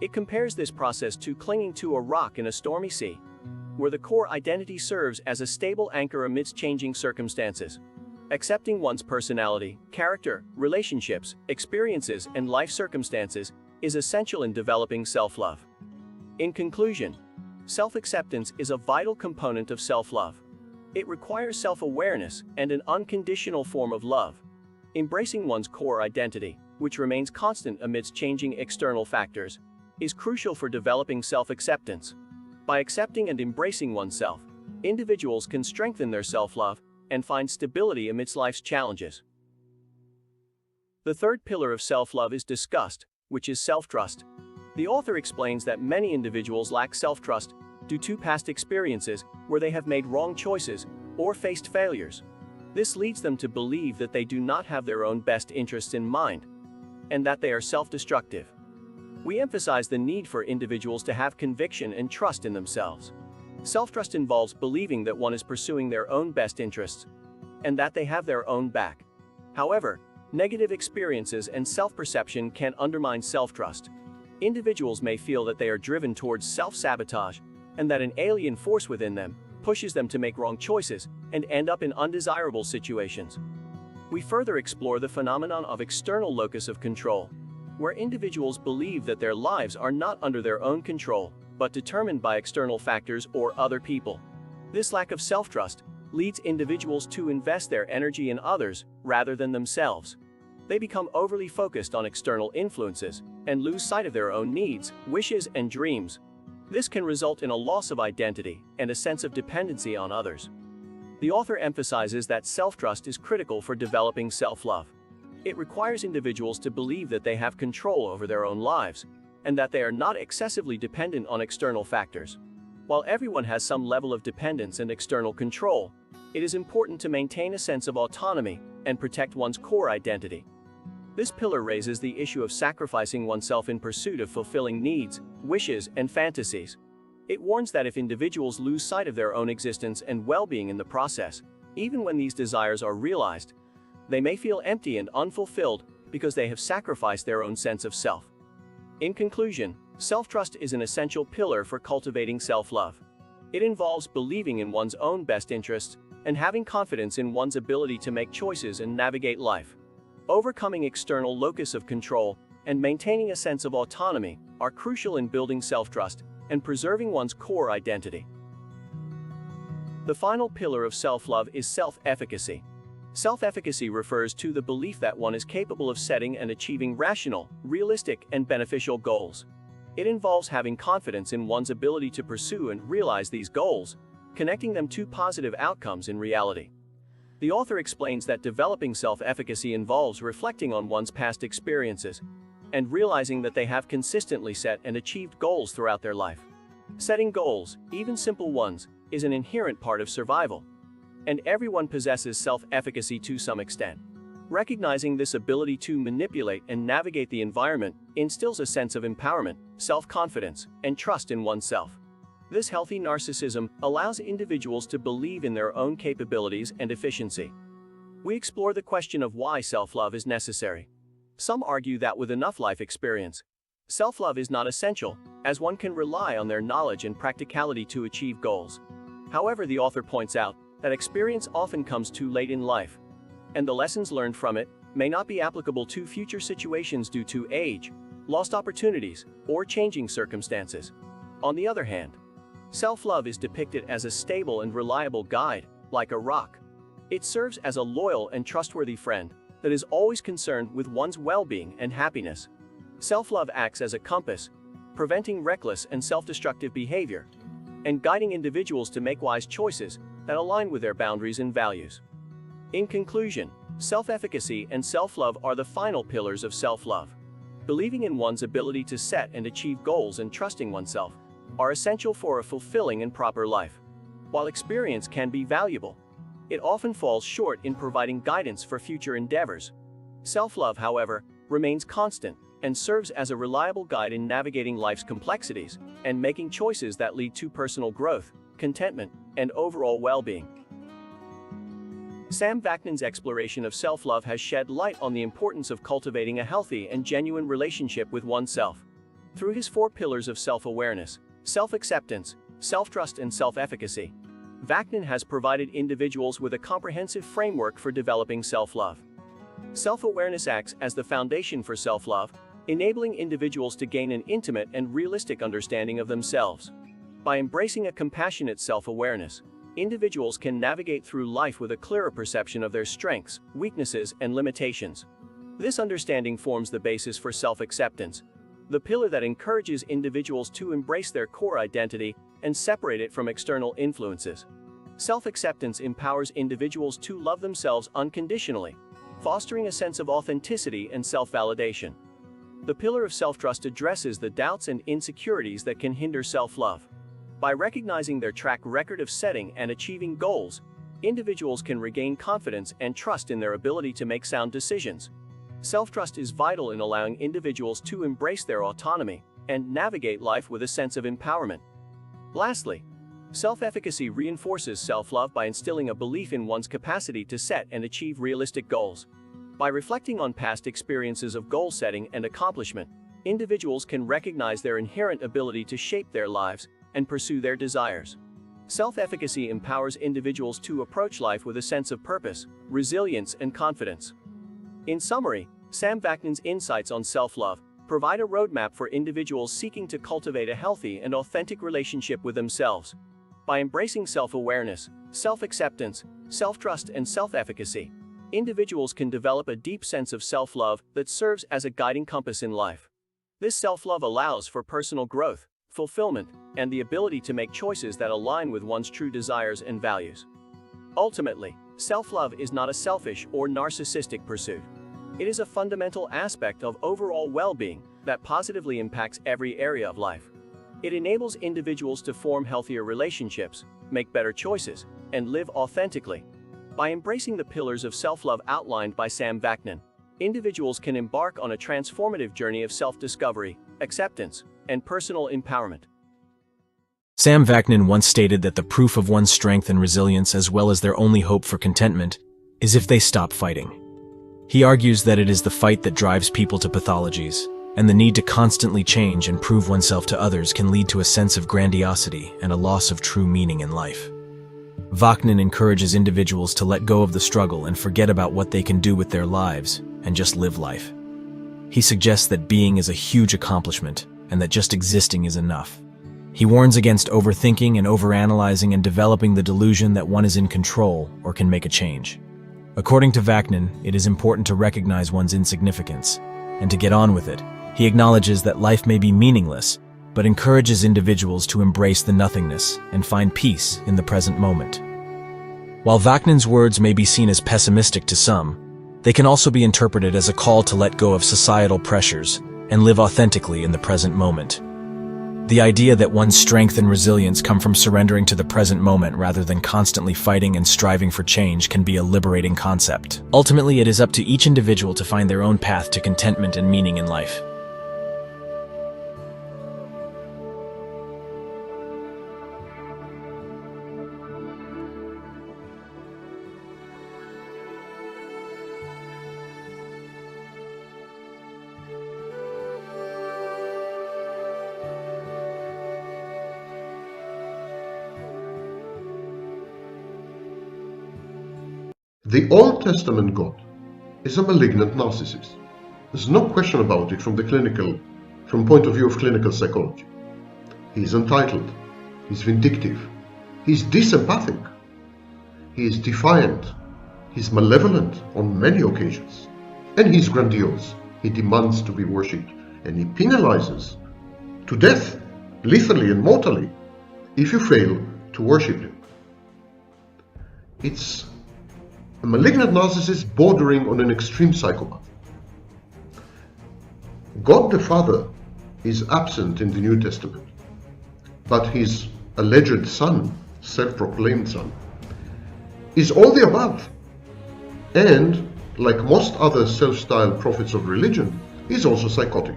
It compares this process to clinging to a rock in a stormy sea, where the core identity serves as a stable anchor amidst changing circumstances. Accepting one's personality, character, relationships, experiences, and life circumstances is essential in developing self-love. In conclusion, self-acceptance is a vital component of self-love. It requires self-awareness and an unconditional form of love. Embracing one's core identity, which remains constant amidst changing external factors, is crucial for developing self-acceptance. By accepting and embracing oneself, individuals can strengthen their self-love and find stability amidst life's challenges. The third pillar of self-love is discussed, which is self-trust. The author explains that many individuals lack self-trust due to past experiences where they have made wrong choices or faced failures. This leads them to believe that they do not have their own best interests in mind, and that they are self-destructive. We emphasize the need for individuals to have conviction and trust in themselves. Self-trust involves believing that one is pursuing their own best interests, and that they have their own back. However, negative experiences and self-perception can undermine self-trust. Individuals may feel that they are driven towards self-sabotage, and that an alien force within them pushes them to make wrong choices and end up in undesirable situations. We further explore the phenomenon of external locus of control, where individuals believe that their lives are not under their own control, but determined by external factors or other people. This lack of self-trust leads individuals to invest their energy in others rather than themselves. They become overly focused on external influences and lose sight of their own needs, wishes, and dreams. This can result in a loss of identity and a sense of dependency on others. The author emphasizes that self-trust is critical for developing self-love. It requires individuals to believe that they have control over their own lives, and that they are not excessively dependent on external factors. While everyone has some level of dependence and external control, it is important to maintain a sense of autonomy and protect one's core identity. This pillar raises the issue of sacrificing oneself in pursuit of fulfilling needs, wishes, and fantasies. It warns that if individuals lose sight of their own existence and well-being in the process, even when these desires are realized, they may feel empty and unfulfilled because they have sacrificed their own sense of self. In conclusion, self-trust is an essential pillar for cultivating self-love. It involves believing in one's own best interests and having confidence in one's ability to make choices and navigate life. Overcoming external locus of control and maintaining a sense of autonomy are crucial in building self-trust and preserving one's core identity. The final pillar of self-love is self-efficacy. Self-efficacy refers to the belief that one is capable of setting and achieving rational, realistic, and beneficial goals. It involves having confidence in one's ability to pursue and realize these goals, connecting them to positive outcomes in reality. The author explains that developing self-efficacy involves reflecting on one's past experiences and realizing that they have consistently set and achieved goals throughout their life. Setting goals, even simple ones, is an inherent part of survival, and everyone possesses self-efficacy to some extent. Recognizing this ability to manipulate and navigate the environment instills a sense of empowerment, self-confidence, and trust in oneself. This healthy narcissism allows individuals to believe in their own capabilities and efficiency. We explore the question of why self-love is necessary. Some argue that with enough life experience, self-love is not essential, as one can rely on their knowledge and practicality to achieve goals. However, the author points out that experience often comes too late in life, and the lessons learned from it may not be applicable to future situations due to age, lost opportunities, or changing circumstances. On the other hand, self-love is depicted as a stable and reliable guide, like a rock. It serves as a loyal and trustworthy friend that is always concerned with one's well-being and happiness. Self-love acts as a compass, preventing reckless and self-destructive behavior, and guiding individuals to make wise choices that align with their boundaries and values. In conclusion, self-efficacy and self-love are the final pillars of self-love. Believing in one's ability to set and achieve goals and trusting oneself are essential for a fulfilling and proper life. While experience can be valuable, it often falls short in providing guidance for future endeavors. Self-love, however, remains constant and serves as a reliable guide in navigating life's complexities and making choices that lead to personal growth, contentment, and overall well-being. Sam Vaknin's exploration of self-love has shed light on the importance of cultivating a healthy and genuine relationship with oneself. Through his 4 pillars of self-awareness, self-acceptance, self-trust and self-efficacy, Vaknin has provided individuals with a comprehensive framework for developing self-love. Self-awareness acts as the foundation for self-love, enabling individuals to gain an intimate and realistic understanding of themselves. By embracing a compassionate self-awareness, individuals can navigate through life with a clearer perception of their strengths, weaknesses, and limitations. This understanding forms the basis for self-acceptance, the pillar that encourages individuals to embrace their core identity and separate it from external influences. Self-acceptance empowers individuals to love themselves unconditionally, fostering a sense of authenticity and self-validation. The pillar of self-trust addresses the doubts and insecurities that can hinder self-love. By recognizing their track record of setting and achieving goals, individuals can regain confidence and trust in their ability to make sound decisions. Self-trust is vital in allowing individuals to embrace their autonomy and navigate life with a sense of empowerment. Lastly, self-efficacy reinforces self-love by instilling a belief in one's capacity to set and achieve realistic goals. By reflecting on past experiences of goal setting and accomplishment, individuals can recognize their inherent ability to shape their lives and pursue their desires. Self-efficacy empowers individuals to approach life with a sense of purpose, resilience, and confidence. In summary, Sam Vaknin's insights on self-love provide a roadmap for individuals seeking to cultivate a healthy and authentic relationship with themselves. By embracing self-awareness, self-acceptance, self-trust, and self-efficacy, individuals can develop a deep sense of self-love that serves as a guiding compass in life. This self-love allows for personal growth, fulfillment, and the ability to make choices that align with one's true desires and values. Ultimately, self-love is not a selfish or narcissistic pursuit. It is a fundamental aspect of overall well-being that positively impacts every area of life. It enables individuals to form healthier relationships, make better choices, and live authentically. By embracing the pillars of self-love outlined by Sam Vaknin, individuals can embark on a transformative journey of self-discovery, acceptance, and personal empowerment. Sam Vaknin once stated that the proof of one's strength and resilience, as well as their only hope for contentment, is if they stop fighting. He argues that it is the fight that drives people to pathologies, and the need to constantly change and prove oneself to others can lead to a sense of grandiosity and a loss of true meaning in life. Vaknin encourages individuals to let go of the struggle and forget about what they can do with their lives and just live life. He suggests that being is a huge accomplishment and that just existing is enough. He warns against overthinking and overanalyzing and developing the delusion that one is in control or can make a change. According to Vaknin, it is important to recognize one's insignificance and to get on with it. He acknowledges that life may be meaningless, but encourages individuals to embrace the nothingness and find peace in the present moment. While Vaknin's words may be seen as pessimistic to some, they can also be interpreted as a call to let go of societal pressures and live authentically in the present moment. The idea that one's strength and resilience come from surrendering to the present moment rather than constantly fighting and striving for change can be a liberating concept. Ultimately, it is up to each individual to find their own path to contentment and meaning in life. The Old Testament God is a malignant narcissist. There's no question about it from point of view of clinical psychology. He is entitled, he's vindictive, he's disempathic, he is defiant, he's malevolent on many occasions, and he's grandiose. He demands to be worshipped, and he penalizes to death, lethally and mortally, if you fail to worship him. It's a malignant narcissist bordering on an extreme psychopath. God the Father is absent in the New Testament, but his alleged son, self-proclaimed son, is all the above, and, like most other self-styled prophets of religion, is also psychotic.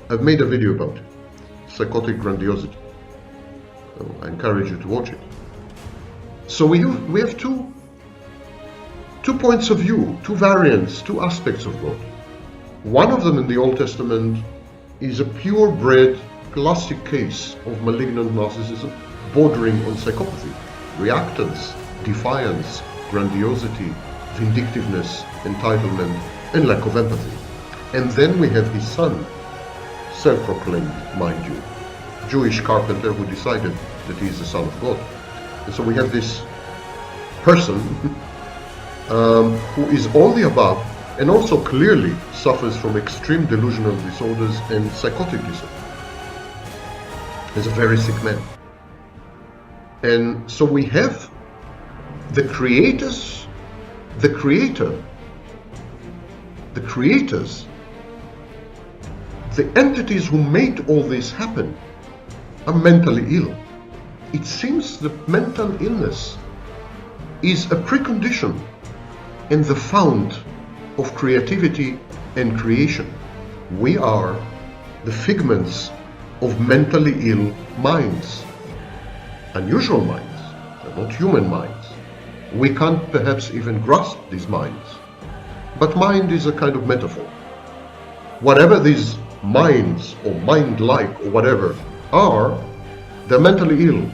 I've made a video about it, psychotic grandiosity. So I encourage you to watch it. So we have two two points of view, two variants, two aspects of God. One of them in the Old Testament is a purebred classic case of malignant narcissism bordering on psychopathy. Reactance, defiance, grandiosity, vindictiveness, entitlement, and lack of empathy. And then we have his son, self-proclaimed, mind you, Jewish carpenter who decided that he is the son of God. And so we have this person who is all the above and also clearly suffers from extreme delusional disorders and psychotic disorder. He's a very sick man. And so we have the creators, the entities who made all this happen are mentally ill. It seems that mental illness is a precondition and the fount of creativity and creation. We are the figments of mentally ill minds, unusual minds, not human minds. We can't perhaps even grasp these minds, but mind is a kind of metaphor. Whatever these minds or mind-like or whatever are, they're mentally ill,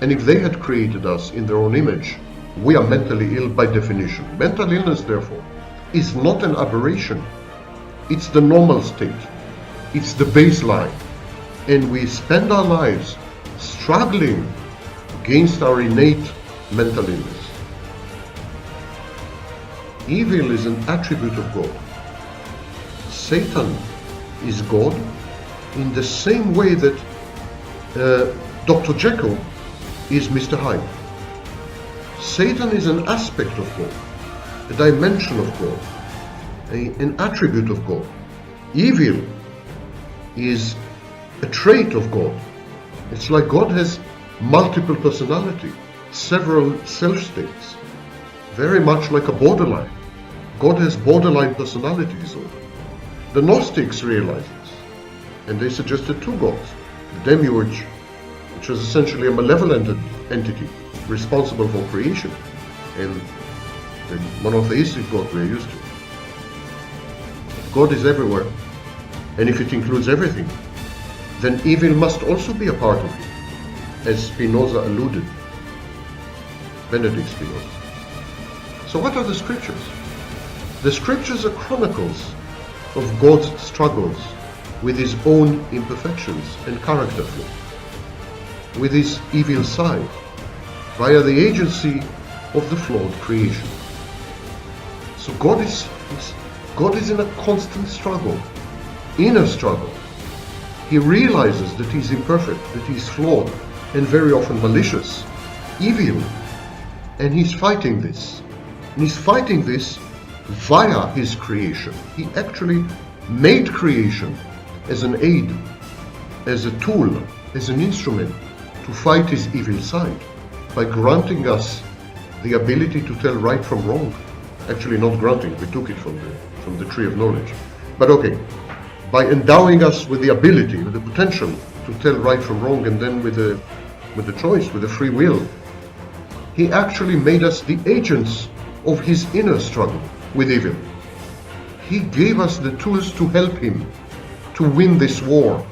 and if they had created us in their own image, we are mentally ill by definition. Mental illness, therefore, is not an aberration. It's the normal state. It's the baseline. And we spend our lives struggling against our innate mental illness. Evil is an attribute of God. Satan is God in the same way that Dr. Jekyll is Mr. Hyde. Satan is an aspect of God, a dimension of God, an attribute of God. Evil is a trait of God. It's like God has multiple personality, several self-states, very much like a borderline. God has borderline personality disorder. The Gnostics realized this, and they suggested two gods, the demiurge, which was essentially a malevolent entity responsible for creation, and the monotheistic God we're used to. God is everywhere, and if it includes everything, then evil must also be a part of it, as Spinoza alluded, Benedict Spinoza. So what are the scriptures? The scriptures are chronicles of God's struggles with his own imperfections and character flaws, with his evil side, via the agency of the flawed creation. So God is in a constant struggle, inner struggle. He realizes that he's imperfect, that he's flawed, and very often malicious, evil, and he's fighting this. And he's fighting this via his creation. He actually made creation as an aid, as a tool, as an instrument to fight his evil side, by granting us the ability to tell right from wrong. Actually not granting, we took it from the tree of knowledge. But okay, by endowing us with the ability, with the potential to tell right from wrong, and then with the choice, with the free will, he actually made us the agents of his inner struggle with evil. He gave us the tools to help him to win this war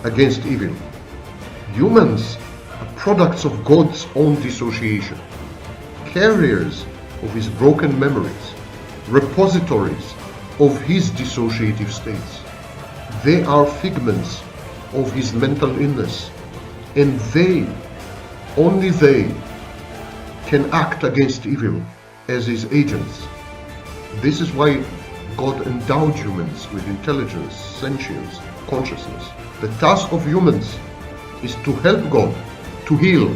against evil. Humans are products of God's own dissociation, carriers of his broken memories, repositories of his dissociative states. They are figments of his mental illness, and only they, can act against evil as his agents. This is why God endowed humans with intelligence, sentience, consciousness. The task of humans is to help God to heal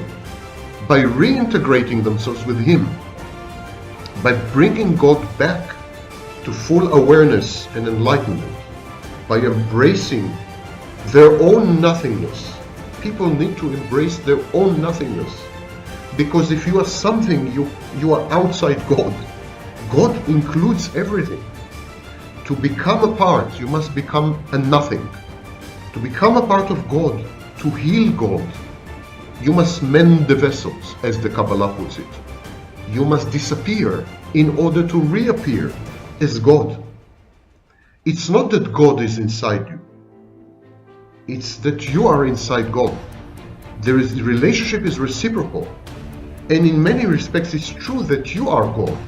by reintegrating themselves with him, by bringing God back to full awareness and enlightenment, by embracing their own nothingness. People need to embrace their own nothingness, because if you are something, you are outside God. God includes everything. To become a part, you must become a nothing. To become a part of God, to heal God, you must mend the vessels, as the Kabbalah puts it. You must disappear in order to reappear as God. It's not that God is inside you. It's that you are inside God. The relationship is reciprocal. And in many respects, it's true that you are God.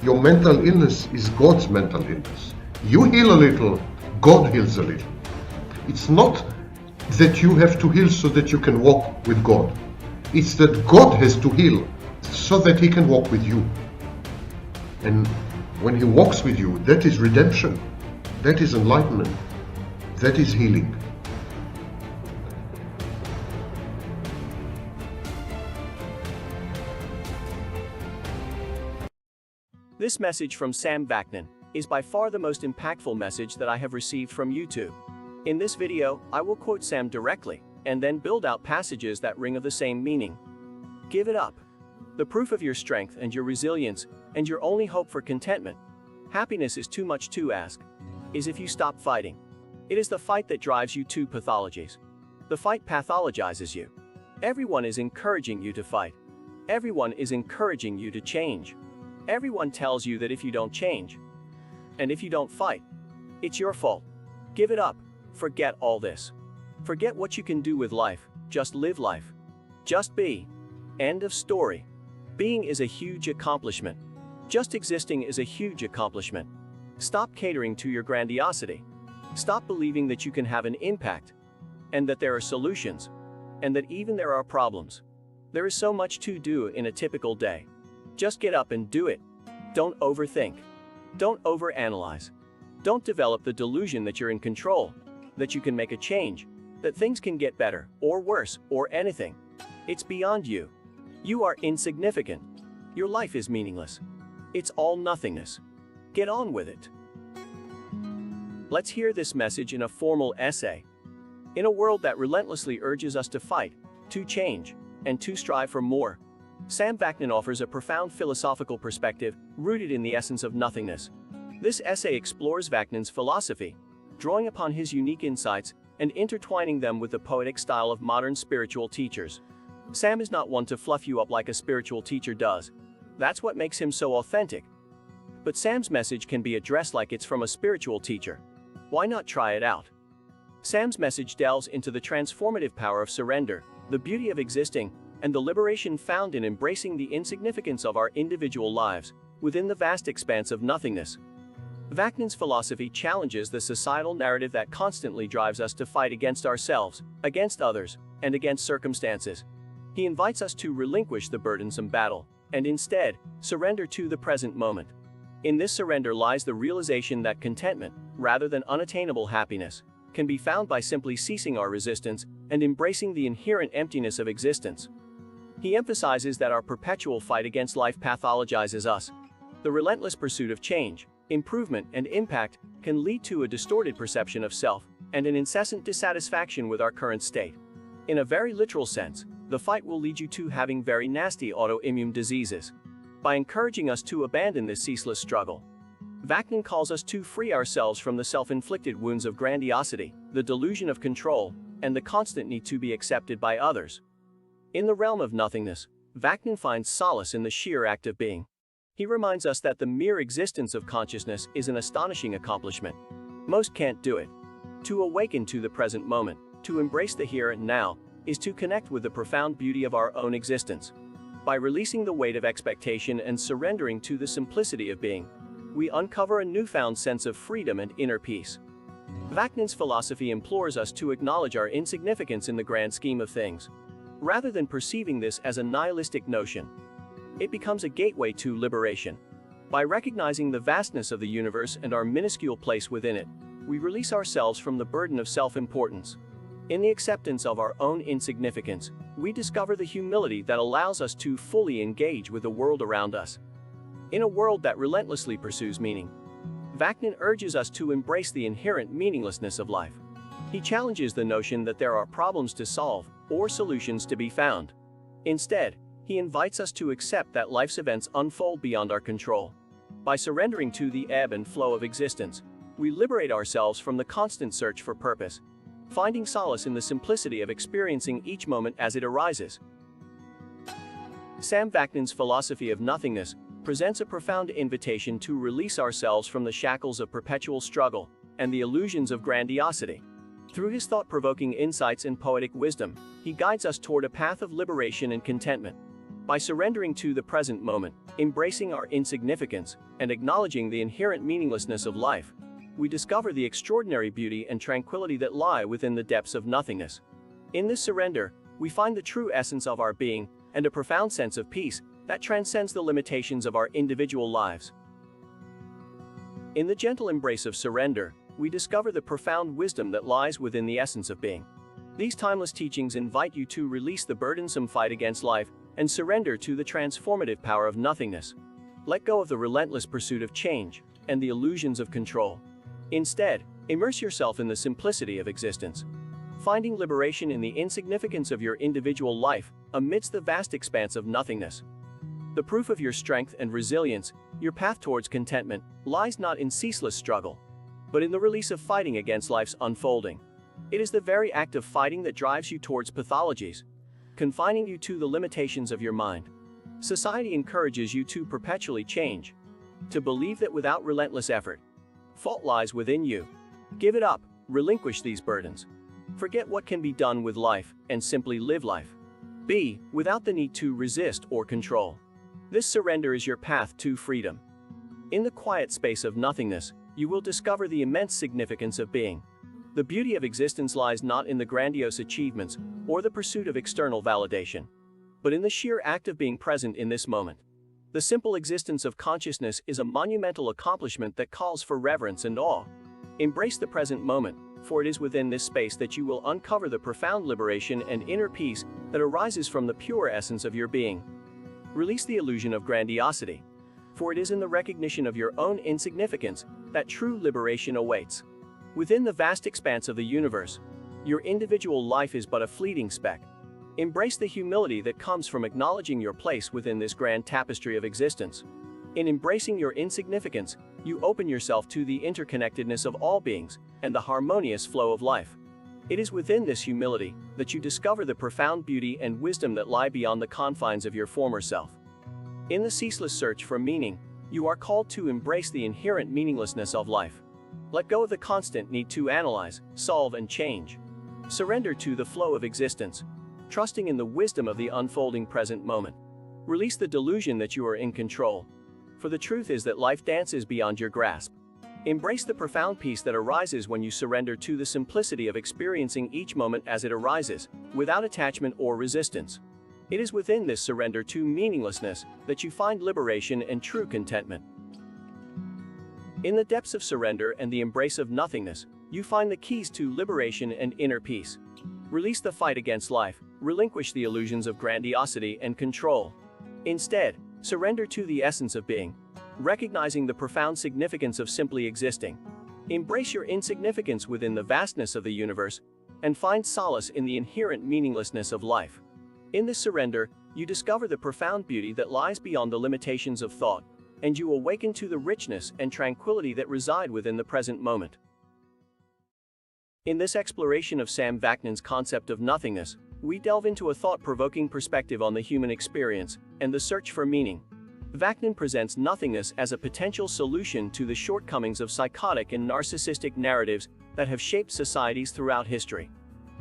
Your mental illness is God's mental illness. You heal a little, God heals a little. It's not that you have to heal so that you can walk with God. It's that God has to heal so that He can walk with you. And when He walks with you, that is redemption. That is enlightenment. That is healing. This message from Sam Vaknin is by far the most impactful message that I have received from YouTube. In this video, I will quote Sam directly, and then build out passages that ring of the same meaning. Give it up. The proof of your strength and your resilience, and your only hope for contentment, happiness is too much to ask, is if you stop fighting. It is the fight that drives you to pathologies. The fight pathologizes you. Everyone is encouraging you to fight. Everyone is encouraging you to change. Everyone tells you that if you don't change, and if you don't fight, it's your fault. Give it up. Forget all this. Forget what you can do with life. Just live life. Just be. End of story. Being is a huge accomplishment. Just existing is a huge accomplishment. Stop catering to your grandiosity. Stop believing that you can have an impact, and that there are solutions, and that even there are problems. There is so much to do in a typical day. Just get up and do it. Don't overthink. Don't overanalyze. Don't develop the delusion that you're in control, that you can make a change, that things can get better, or worse, or anything. It's beyond you. You are insignificant. Your life is meaningless. It's all nothingness. Get on with it. Let's hear this message in a formal essay. In a world that relentlessly urges us to fight, to change, and to strive for more, Sam Vaknin offers a profound philosophical perspective rooted in the essence of nothingness. This essay explores Vaknin's philosophy, drawing upon his unique insights and intertwining them with the poetic style of modern spiritual teachers. Sam is not one to fluff you up like a spiritual teacher does. That's what makes him so authentic. But Sam's message can be addressed like it's from a spiritual teacher. Why not try it out? Sam's message delves into the transformative power of surrender, the beauty of existing, and the liberation found in embracing the insignificance of our individual lives within the vast expanse of nothingness. Vaknin's philosophy challenges the societal narrative that constantly drives us to fight against ourselves, against others, and against circumstances. He invites us to relinquish the burdensome battle, and instead, surrender to the present moment. In this surrender lies the realization that contentment, rather than unattainable happiness, can be found by simply ceasing our resistance and embracing the inherent emptiness of existence. He emphasizes that our perpetual fight against life pathologizes us. The relentless pursuit of change, improvement, and impact can lead to a distorted perception of self and an incessant dissatisfaction with our current state. In a very literal sense, the fight will lead you to having very nasty autoimmune diseases. By encouraging us to abandon this ceaseless struggle, Vaknin calls us to free ourselves from the self-inflicted wounds of grandiosity, the delusion of control, and the constant need to be accepted by others. In the realm of nothingness, Vaknin finds solace in the sheer act of being. He reminds us that the mere existence of consciousness is an astonishing accomplishment. Most can't do it. To awaken to the present moment, to embrace the here and now, is to connect with the profound beauty of our own existence. By releasing the weight of expectation and surrendering to the simplicity of being, we uncover a newfound sense of freedom and inner peace. Vaknin's philosophy implores us to acknowledge our insignificance in the grand scheme of things. Rather than perceiving this as a nihilistic notion, it becomes a gateway to liberation. By recognizing the vastness of the universe and our minuscule place within it, we release ourselves from the burden of self-importance. In the acceptance of our own insignificance, we discover the humility that allows us to fully engage with the world around us. In a world that relentlessly pursues meaning, Vaknin urges us to embrace the inherent meaninglessness of life. He challenges the notion that there are problems to solve or solutions to be found. Instead, he invites us to accept that life's events unfold beyond our control. By surrendering to the ebb and flow of existence, we liberate ourselves from the constant search for purpose, finding solace in the simplicity of experiencing each moment as it arises. Sam Vaknin's philosophy of nothingness presents a profound invitation to release ourselves from the shackles of perpetual struggle and the illusions of grandiosity. Through his thought-provoking insights and poetic wisdom, he guides us toward a path of liberation and contentment. By surrendering to the present moment, embracing our insignificance, and acknowledging the inherent meaninglessness of life, we discover the extraordinary beauty and tranquility that lie within the depths of nothingness. In this surrender, we find the true essence of our being and a profound sense of peace that transcends the limitations of our individual lives. In the gentle embrace of surrender, we discover the profound wisdom that lies within the essence of being. These timeless teachings invite you to release the burdensome fight against life and surrender to the transformative power of nothingness. Let go of the relentless pursuit of change and the illusions of control. Instead, immerse yourself in the simplicity of existence, finding liberation in the insignificance of your individual life amidst the vast expanse of nothingness. The proof of your strength and resilience, your path towards contentment, lies not in ceaseless struggle, but in the release of fighting against life's unfolding. It is the very act of fighting that drives you towards pathologies, confining you to the limitations of your mind. Society encourages you to perpetually change, to believe that without relentless effort, fault lies within you. Give it up, relinquish these burdens. Forget what can be done with life, and simply live life. Be, without the need to resist or control. This surrender is your path to freedom. In the quiet space of nothingness, you will discover the immense significance of being. The beauty of existence lies not in the grandiose achievements or the pursuit of external validation, but in the sheer act of being present in this moment. The simple existence of consciousness is a monumental accomplishment that calls for reverence and awe. Embrace the present moment, for it is within this space that you will uncover the profound liberation and inner peace that arises from the pure essence of your being. Release the illusion of grandiosity, for it is in the recognition of your own insignificance that true liberation awaits. Within the vast expanse of the universe, your individual life is but a fleeting speck. Embrace the humility that comes from acknowledging your place within this grand tapestry of existence. In embracing your insignificance, you open yourself to the interconnectedness of all beings and the harmonious flow of life. It is within this humility that you discover the profound beauty and wisdom that lie beyond the confines of your former self. In the ceaseless search for meaning, you are called to embrace the inherent meaninglessness of life. Let go of the constant need to analyze, solve, and change. Surrender to the flow of existence, trusting in the wisdom of the unfolding present moment. Release the delusion that you are in control, for the truth is that life dances beyond your grasp. Embrace the profound peace that arises when you surrender to the simplicity of experiencing each moment as it arises, without attachment or resistance. It is within this surrender to meaninglessness that you find liberation and true contentment. In the depths of surrender and the embrace of nothingness, you find the keys to liberation and inner peace. Release the fight against life, relinquish the illusions of grandiosity and control. Instead, surrender to the essence of being, recognizing the profound significance of simply existing. Embrace your insignificance within the vastness of the universe, and find solace in the inherent meaninglessness of life. In this surrender, you discover the profound beauty that lies beyond the limitations of thought, and you awaken to the richness and tranquility that reside within the present moment. In this exploration of Sam Vaknin's concept of nothingness, we delve into a thought-provoking perspective on the human experience and the search for meaning. Vaknin presents nothingness as a potential solution to the shortcomings of psychotic and narcissistic narratives that have shaped societies throughout history.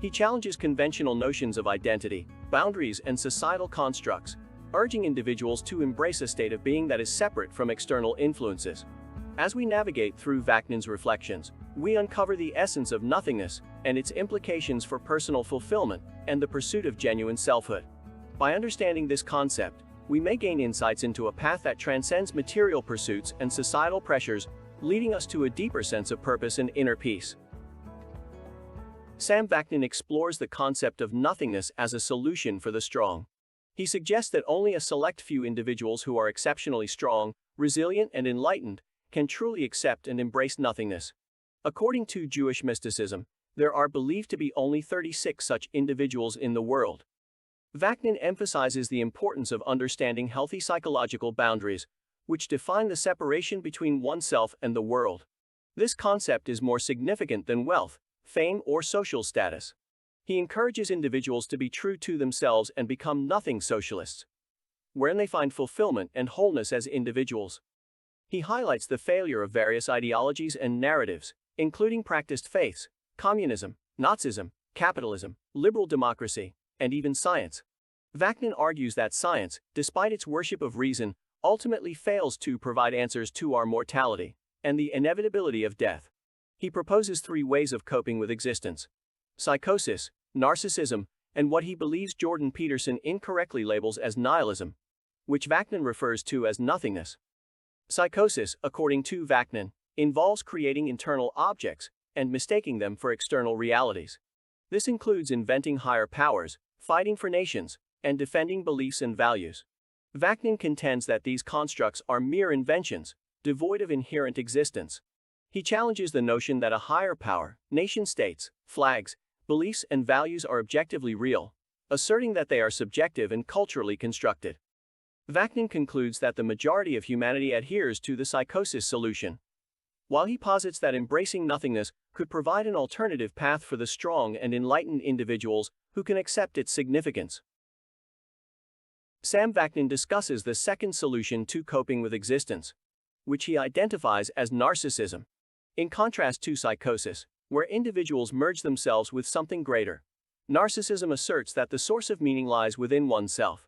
He challenges conventional notions of identity, boundaries, and societal constructs, urging individuals to embrace a state of being that is separate from external influences. As we navigate through Vaknin's reflections, we uncover the essence of nothingness and its implications for personal fulfillment and the pursuit of genuine selfhood. By understanding this concept, we may gain insights into a path that transcends material pursuits and societal pressures, leading us to a deeper sense of purpose and inner peace. Sam Vaknin explores the concept of nothingness as a solution for the strong. He suggests that only a select few individuals who are exceptionally strong, resilient, and enlightened can truly accept and embrace nothingness. According to Jewish mysticism, there are believed to be only 36 such individuals in the world. Vaknin emphasizes the importance of understanding healthy psychological boundaries, which define the separation between oneself and the world. This concept is more significant than wealth, fame, or social status. He encourages individuals to be true to themselves and become nothing socialists. wherein they find fulfillment and wholeness as individuals. He highlights the failure of various ideologies and narratives, including practiced faiths, communism, Nazism, capitalism, liberal democracy, and even science. Vaknin argues that science, despite its worship of reason, ultimately fails to provide answers to our mortality and the inevitability of death. He proposes 3 ways of coping with existence: psychosis, narcissism, and what he believes Jordan Peterson incorrectly labels as nihilism, which Vaknin refers to as nothingness. Psychosis, according to Vaknin, involves creating internal objects and mistaking them for external realities. This includes inventing higher powers, fighting for nations, and defending beliefs and values. Vaknin contends that these constructs are mere inventions, devoid of inherent existence. He challenges the notion that a higher power, nation-states, flags, beliefs and values are objectively real, asserting that they are subjective and culturally constructed. Vaknin concludes that the majority of humanity adheres to the psychosis solution, while he posits that embracing nothingness could provide an alternative path for the strong and enlightened individuals who can accept its significance. Sam Vaknin discusses the second solution to coping with existence, which he identifies as narcissism. In contrast to psychosis, where individuals merge themselves with something greater, narcissism asserts that the source of meaning lies within oneself.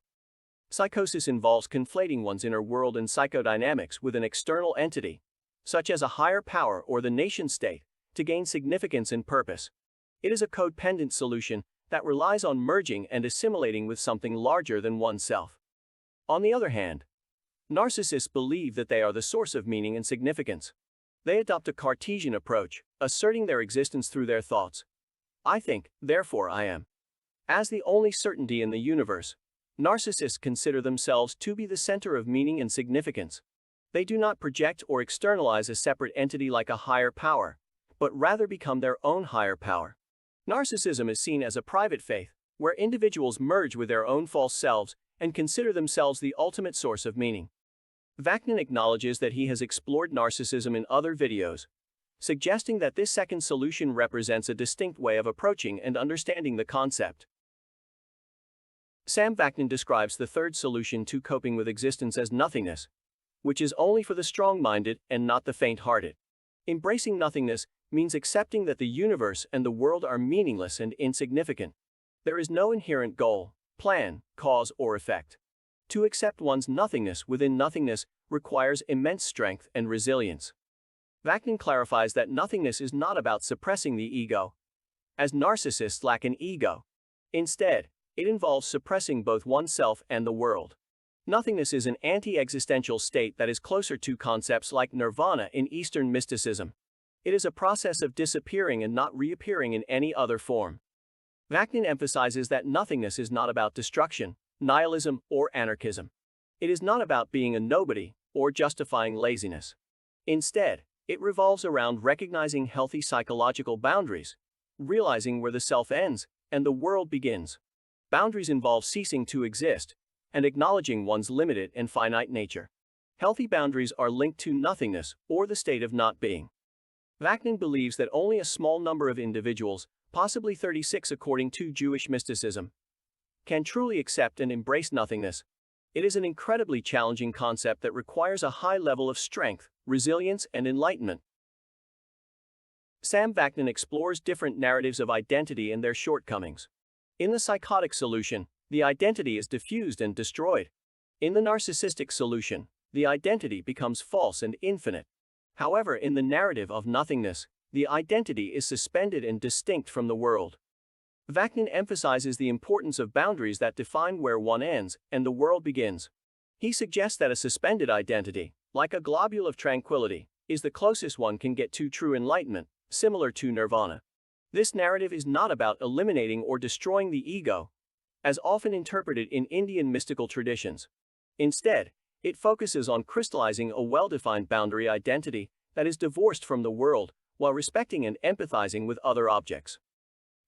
Psychosis involves conflating one's inner world and psychodynamics with an external entity, such as a higher power or the nation-state, to gain significance and purpose. It is a codependent solution that relies on merging and assimilating with something larger than oneself. On the other hand, narcissists believe that they are the source of meaning and significance. They adopt a Cartesian approach, asserting their existence through their thoughts. I think, therefore I am. As the only certainty in the universe, narcissists consider themselves to be the center of meaning and significance. They do not project or externalize a separate entity like a higher power, but rather become their own higher power. Narcissism is seen as a private faith, where individuals merge with their own false selves and consider themselves the ultimate source of meaning. Vaknin acknowledges that he has explored narcissism in other videos, suggesting that this second solution represents a distinct way of approaching and understanding the concept. Sam Vaknin describes the third solution to coping with existence as nothingness, which is only for the strong-minded and not the faint-hearted. Embracing nothingness means accepting that the universe and the world are meaningless and insignificant. There is no inherent goal, plan, cause, or effect. To accept one's nothingness within nothingness requires immense strength and resilience. Vaknin clarifies that nothingness is not about suppressing the ego, as narcissists lack an ego. Instead, it involves suppressing both oneself and the world. Nothingness is an anti-existential state that is closer to concepts like nirvana in Eastern mysticism. It is a process of disappearing and not reappearing in any other form. Vaknin emphasizes that nothingness is not about destruction, nihilism, or anarchism. It is not about being a nobody or justifying laziness. Instead, it revolves around recognizing healthy psychological boundaries, realizing where the self ends and the world begins. Boundaries involve ceasing to exist and acknowledging one's limited and finite nature. Healthy boundaries are linked to nothingness or the state of not being. Vaknin believes that only a small number of individuals, possibly 36 according to Jewish mysticism, can truly accept and embrace nothingness. It is an incredibly challenging concept that requires a high level of strength, resilience, and enlightenment. Sam Vaknin explores different narratives of identity and their shortcomings. In the psychotic solution, the identity is diffused and destroyed. In the narcissistic solution, the identity becomes false and infinite. However, in the narrative of nothingness, the identity is suspended and distinct from the world. Vaknin emphasizes the importance of boundaries that define where one ends and the world begins. He suggests that a suspended identity, like a globule of tranquility, is the closest one can get to true enlightenment, similar to nirvana. This narrative is not about eliminating or destroying the ego, as often interpreted in Indian mystical traditions. Instead, it focuses on crystallizing a well-defined boundary identity that is divorced from the world while respecting and empathizing with other objects.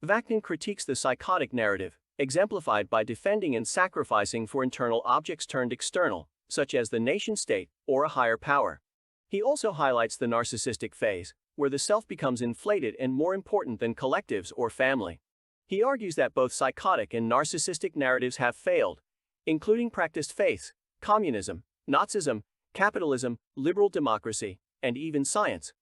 Vaknin critiques the psychotic narrative, exemplified by defending and sacrificing for internal objects turned external, such as the nation-state or a higher power. He also highlights the narcissistic phase, where the self becomes inflated and more important than collectives or family. He argues that both psychotic and narcissistic narratives have failed, including practiced faiths, communism, Nazism, capitalism, liberal democracy, and even science.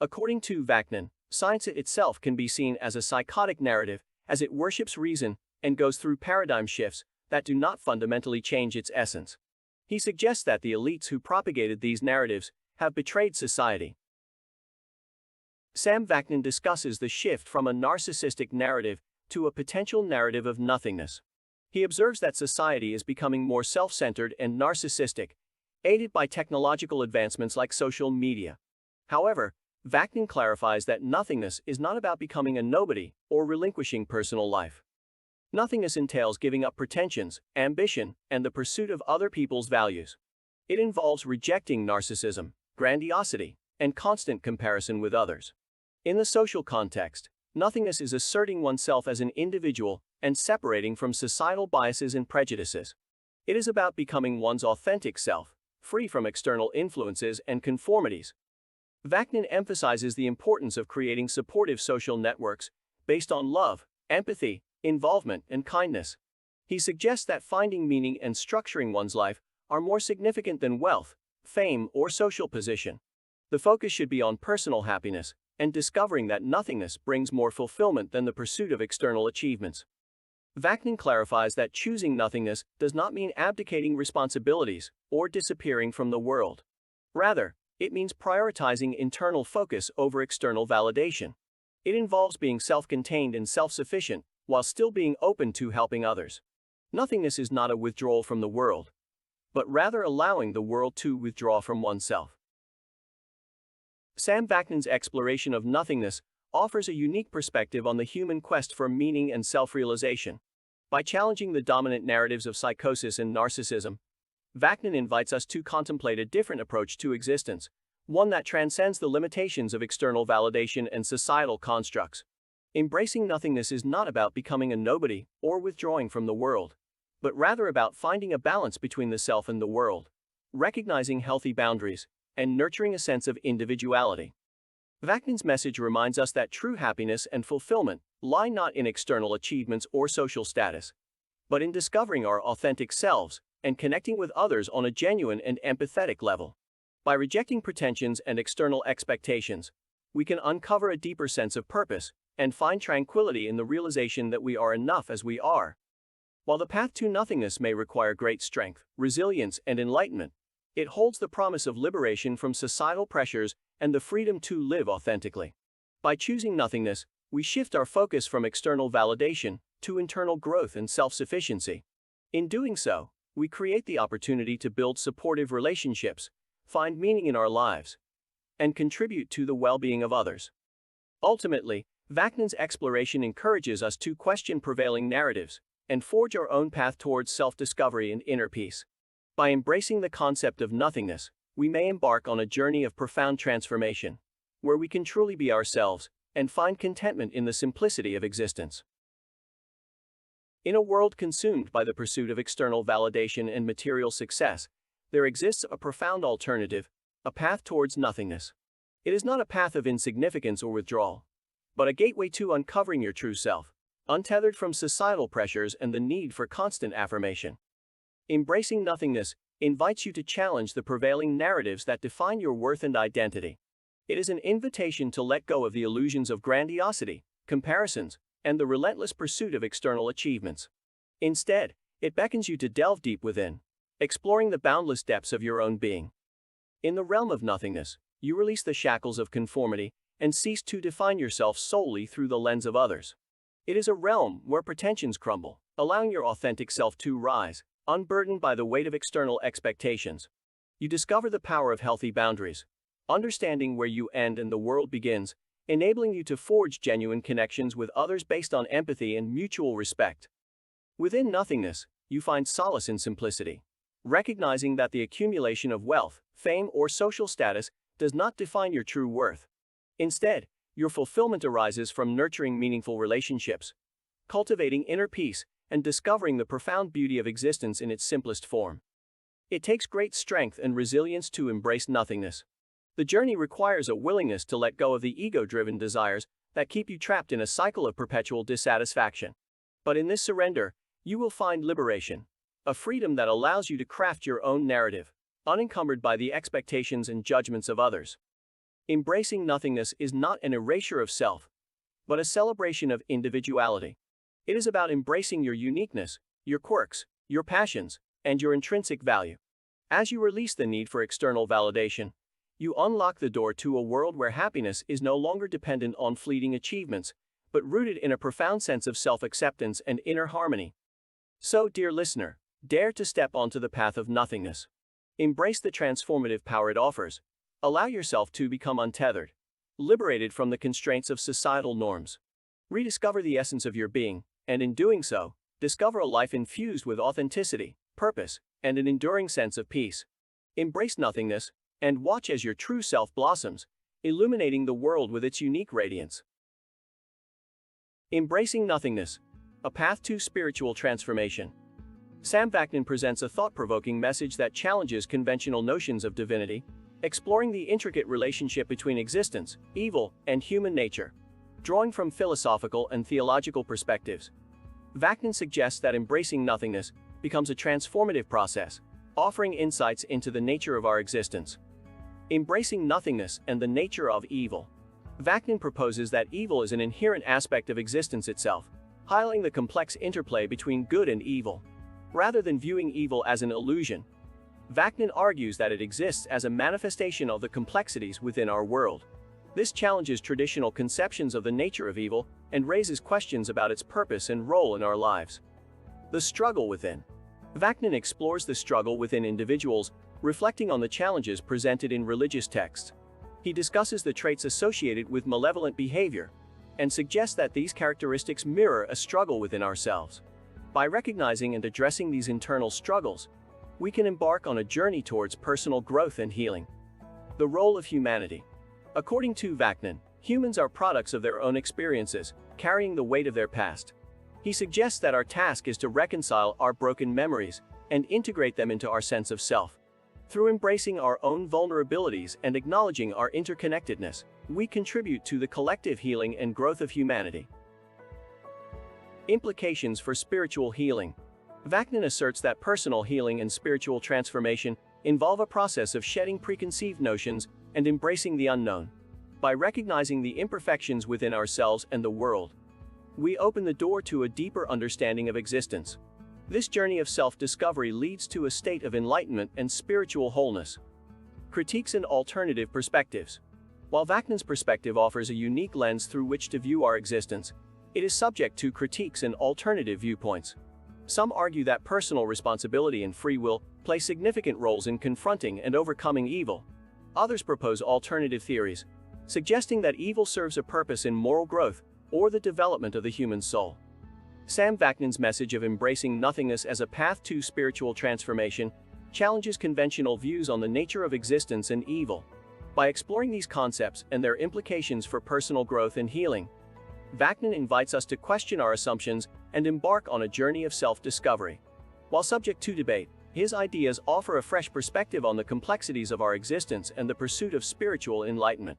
According to Vaknin, science itself can be seen as a psychotic narrative, as it worships reason and goes through paradigm shifts that do not fundamentally change its essence. He suggests that the elites who propagated these narratives have betrayed society. Sam Vaknin discusses the shift from a narcissistic narrative to a potential narrative of nothingness. He observes that society is becoming more self-centered and narcissistic, aided by technological advancements like social media. However, Vaknin clarifies that nothingness is not about becoming a nobody or relinquishing personal life. Nothingness entails giving up pretensions, ambition, and the pursuit of other people's values. It involves rejecting narcissism, grandiosity, and constant comparison with others. In the social context, nothingness is asserting oneself as an individual and separating from societal biases and prejudices. It is about becoming one's authentic self, free from external influences and conformities. Vaknin emphasizes the importance of creating supportive social networks based on love, empathy, involvement, and kindness. He suggests that finding meaning and structuring one's life are more significant than wealth, fame, or social position. The focus should be on personal happiness and discovering that nothingness brings more fulfillment than the pursuit of external achievements. Vaknin clarifies that choosing nothingness does not mean abdicating responsibilities or disappearing from the world. Rather, it means prioritizing internal focus over external validation. It involves being self-contained and self-sufficient while still being open to helping others. Nothingness is not a withdrawal from the world, but rather allowing the world to withdraw from oneself. Sam Vaknin's exploration of nothingness offers a unique perspective on the human quest for meaning and self-realization. By challenging the dominant narratives of psychosis and narcissism, Vaknin invites us to contemplate a different approach to existence, one that transcends the limitations of external validation and societal constructs. Embracing nothingness is not about becoming a nobody or withdrawing from the world, but rather about finding a balance between the self and the world, recognizing healthy boundaries, and nurturing a sense of individuality. Vaknin's message reminds us that true happiness and fulfillment lie not in external achievements or social status, but in discovering our authentic selves and connecting with others on a genuine and empathetic level. By rejecting pretensions and external expectations, we can uncover a deeper sense of purpose and find tranquility in the realization that we are enough as we are. While the path to nothingness may require great strength, resilience, and enlightenment, it holds the promise of liberation from societal pressures and the freedom to live authentically. By choosing nothingness, we shift our focus from external validation to internal growth and self-sufficiency. In doing so, we create the opportunity to build supportive relationships, find meaning in our lives, and contribute to the well-being of others. Ultimately, Vaknin's exploration encourages us to question prevailing narratives and forge our own path towards self-discovery and inner peace. By embracing the concept of nothingness, we may embark on a journey of profound transformation, where we can truly be ourselves and find contentment in the simplicity of existence. In a world consumed by the pursuit of external validation and material success, there exists a profound alternative, a path towards nothingness. It is not a path of insignificance or withdrawal, but a gateway to uncovering your true self, untethered from societal pressures and the need for constant affirmation. Embracing nothingness invites you to challenge the prevailing narratives that define your worth and identity. It is an invitation to let go of the illusions of grandiosity, comparisons, and the relentless pursuit of external achievements. Instead, it beckons you to delve deep within, exploring the boundless depths of your own being. In the realm of nothingness, you release the shackles of conformity and cease to define yourself solely through the lens of others. It is a realm where pretensions crumble, allowing your authentic self to rise, unburdened by the weight of external expectations. You discover the power of healthy boundaries, understanding where you end and the world begins, enabling you to forge genuine connections with others based on empathy and mutual respect. Within nothingness, you find solace in simplicity, recognizing that the accumulation of wealth, fame, or social status does not define your true worth. Instead, your fulfillment arises from nurturing meaningful relationships, cultivating inner peace, and discovering the profound beauty of existence in its simplest form. It takes great strength and resilience to embrace nothingness. The journey requires a willingness to let go of the ego-driven desires that keep you trapped in a cycle of perpetual dissatisfaction. But in this surrender, you will find liberation, a freedom that allows you to craft your own narrative, unencumbered by the expectations and judgments of others. Embracing nothingness is not an erasure of self, but a celebration of individuality. It is about embracing your uniqueness, your quirks, your passions, and your intrinsic value. As you release the need for external validation, you unlock the door to a world where happiness is no longer dependent on fleeting achievements, but rooted in a profound sense of self-acceptance and inner harmony. So, dear listener, dare to step onto the path of nothingness. Embrace the transformative power it offers. Allow yourself to become untethered, liberated from the constraints of societal norms. Rediscover the essence of your being, and in doing so, discover a life infused with authenticity, purpose, and an enduring sense of peace. Embrace nothingness, and watch as your true self blossoms, illuminating the world with its unique radiance. Embracing nothingness, a path to spiritual transformation. Sam Vaknin presents a thought-provoking message that challenges conventional notions of divinity, exploring the intricate relationship between existence, evil, and human nature. Drawing from philosophical and theological perspectives, Vaknin suggests that embracing nothingness becomes a transformative process, offering insights into the nature of our existence. Embracing nothingness and the nature of evil. Vaknin proposes that evil is an inherent aspect of existence itself, highlighting the complex interplay between good and evil. Rather than viewing evil as an illusion, Vaknin argues that it exists as a manifestation of the complexities within our world. This challenges traditional conceptions of the nature of evil and raises questions about its purpose and role in our lives. The struggle within. Vaknin explores the struggle within individuals, reflecting on the challenges presented in religious texts. He discusses the traits associated with malevolent behavior and suggests that these characteristics mirror a struggle within ourselves. By recognizing and addressing these internal struggles, we can embark on a journey towards personal growth and healing. The role of humanity. According to Vaknin, humans are products of their own experiences, carrying the weight of their past. He suggests that our task is to reconcile our broken memories and integrate them into our sense of self. Through embracing our own vulnerabilities and acknowledging our interconnectedness, we contribute to the collective healing and growth of humanity. Implications for spiritual healing. Vaknin asserts that personal healing and spiritual transformation involve a process of shedding preconceived notions and embracing the unknown. By recognizing the imperfections within ourselves and the world, we open the door to a deeper understanding of existence. This journey of self-discovery leads to a state of enlightenment and spiritual wholeness. Critiques and alternative perspectives. While Vaknin's perspective offers a unique lens through which to view our existence, it is subject to critiques and alternative viewpoints. Some argue that personal responsibility and free will play significant roles in confronting and overcoming evil. Others propose alternative theories, suggesting that evil serves a purpose in moral growth or the development of the human soul. Sam Vaknin's message of embracing nothingness as a path to spiritual transformation challenges conventional views on the nature of existence and evil. By exploring these concepts and their implications for personal growth and healing, Vaknin invites us to question our assumptions and embark on a journey of self-discovery. While subject to debate, his ideas offer a fresh perspective on the complexities of our existence and the pursuit of spiritual enlightenment.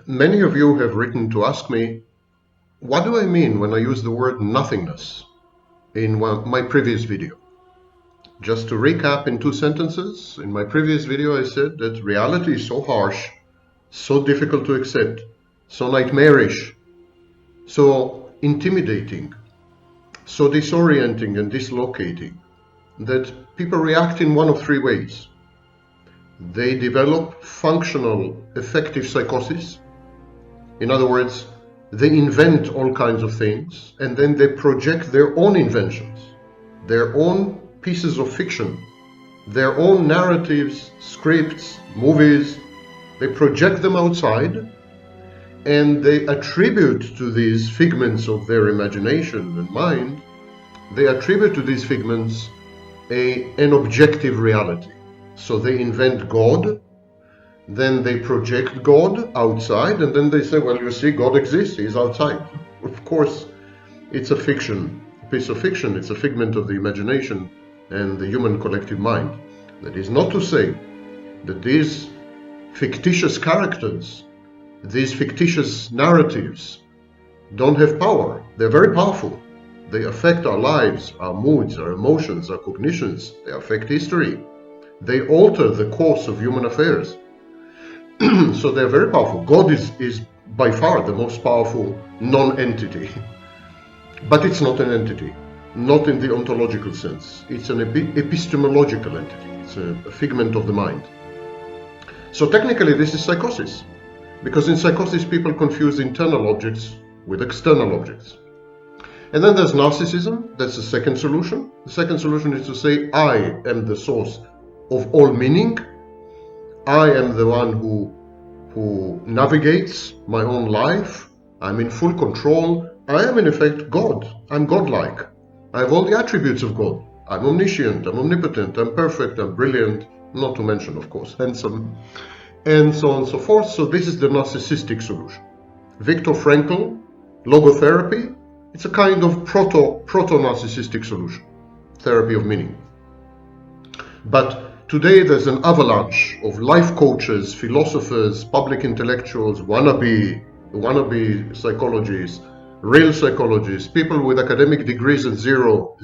Many of you have written to ask me, what do I mean when I use the word nothingness in my previous video? Just to recap in 2 sentences, in my previous video I said that reality is so harsh, so difficult to accept, so nightmarish, so intimidating, so disorienting and dislocating, that people react in one of 3 ways. They develop functional, effective psychosis. In other words, they invent all kinds of things, and then they project their own inventions, their own pieces of fiction, their own narratives, scripts, movies. They project them outside, and they attribute to these figments of their imagination and mind, they attribute to these figments an objective reality. So they invent God, then they project God outside, and then they say, well, you see, God exists, he's outside. Of course, it's a fiction, a piece of fiction, it's a figment of the imagination and the human collective mind. That is not to say that these fictitious characters, these fictitious narratives, don't have power. They're very powerful. They affect our lives, our moods, our emotions, our cognitions. They affect history. They alter the course of human affairs. So they're very powerful. God is by far the most powerful non-entity. But it's not an entity, not in the ontological sense. It's an epistemological entity. It's a figment of the mind. So technically this is psychosis, because in psychosis people confuse internal objects with external objects. And then there's narcissism. That's the second solution. The second solution is to say, I am the source of all meaning. I am the one who navigates my own life. I'm in full control. I am in effect God. I'm godlike. I have all the attributes of God. I'm omniscient, I'm omnipotent, I'm perfect, I'm brilliant, not to mention, of course, handsome, and so on and so forth. So this is the narcissistic solution. Viktor Frankl, logotherapy, it's a kind of proto-narcissistic solution, therapy of meaning. But today there's an avalanche of life coaches, philosophers, public intellectuals, wannabe psychologists, real psychologists, people with academic degrees and zero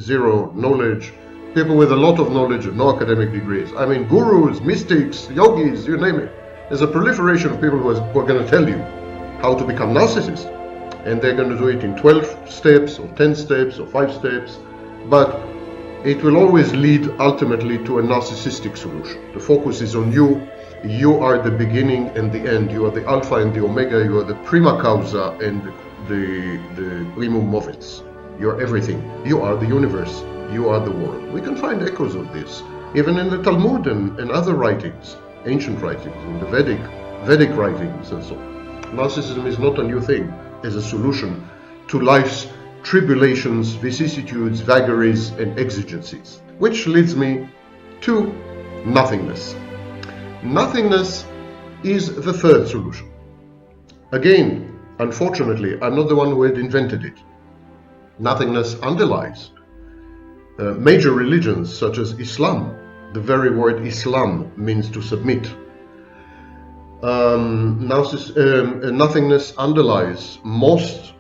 knowledge, people with a lot of knowledge and no academic degrees. I mean, gurus, mystics, yogis, you name it. There's a proliferation of people who are going to tell you how to become narcissist. And they're going to do it in 12 steps or 10 steps or 5 steps. But it will always lead ultimately to a narcissistic solution. The focus is on you. You are the beginning and the end. You are the alpha and the omega. You are the prima causa and the primum movens. You are everything. You are the universe. You are the world. We can find echoes of this even in the Talmud and other writings, ancient writings, in the Vedic writings and so on. Narcissism is not a new thing as a solution to life's tribulations, vicissitudes, vagaries, and exigencies. Which leads me to nothingness. Nothingness is the third solution. Again, unfortunately, I'm not the one who had invented it. Nothingness underlies major religions such as Islam. The very word Islam means to submit. Nothingness underlies most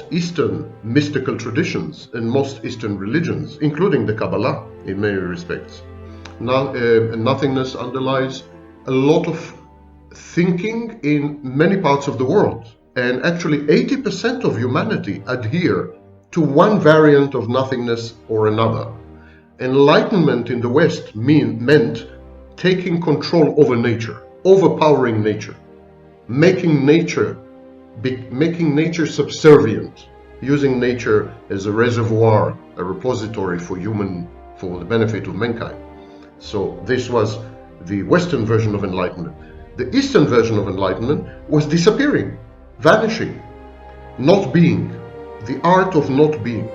Eastern mystical traditions and most Eastern religions, including the Kabbalah in many respects. Nothingness underlies a lot of thinking in many parts of the world, and actually 80% of humanity adhere to one variant of nothingness or another. Enlightenment in the West meant taking control over nature, overpowering nature, making nature subservient, using nature as a reservoir, a repository for the benefit of mankind. So this was the Western version of enlightenment. The Eastern version of enlightenment was disappearing, vanishing, not being, the art of not being.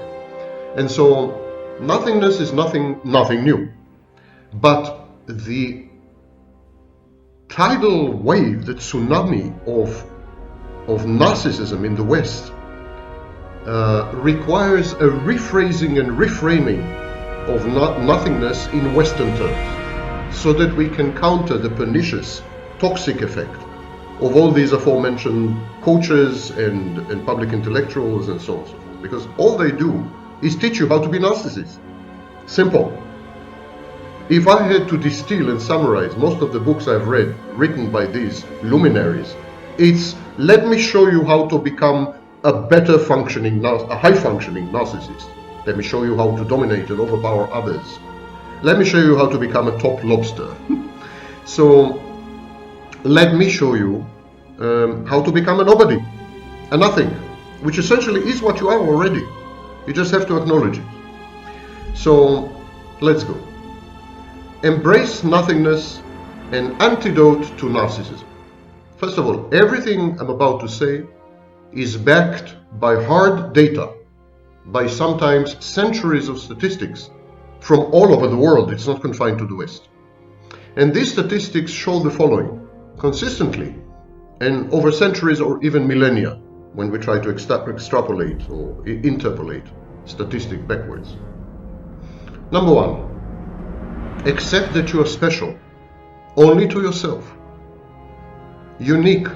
And so nothingness is nothing new. But the tidal wave, the tsunami of narcissism in the West requires a rephrasing and reframing of nothingness in Western terms, so that we can counter the pernicious, toxic effect of all these aforementioned coaches and public intellectuals and so on and so forth. Because all they do is teach you how to be narcissist. Simple. If I had to distill and summarize most of the books I've read written by these luminaries, it's let me show you how to become a better functioning, a high functioning narcissist. Let me show you how to dominate and overpower others. Let me show you how to become a top lobster. So let me show you how to become a nobody, a nothing, which essentially is what you are already. You just have to acknowledge it. So let's go. Embrace nothingness, an antidote to narcissism. First of all, everything I'm about to say is backed by hard data, by sometimes centuries of statistics from all over the world. It's not confined to the West. And these statistics show the following consistently and over centuries or even millennia when we try to extrapolate or interpolate statistics backwards. Number one, accept that you are special only to yourself, unique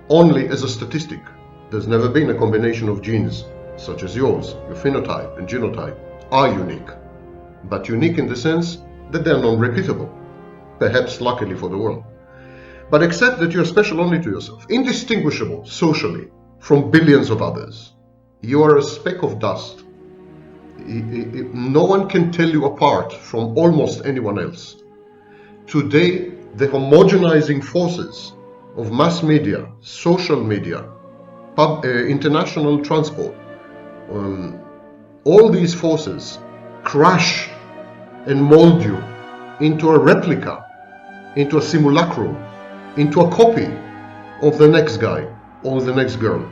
only as a statistic. There's never been a combination of genes such as yours. Your phenotype and genotype are unique, but unique in the sense that they're non-repeatable, perhaps luckily for the world. But accept that you're special only to yourself, indistinguishable socially from billions of others. You are a speck of dust. No one can tell you apart from almost anyone else. Today, the homogenizing forces of mass media, social media, international transport, all these forces crush and mold you into a replica, into a simulacrum, into a copy of the next guy or the next girl.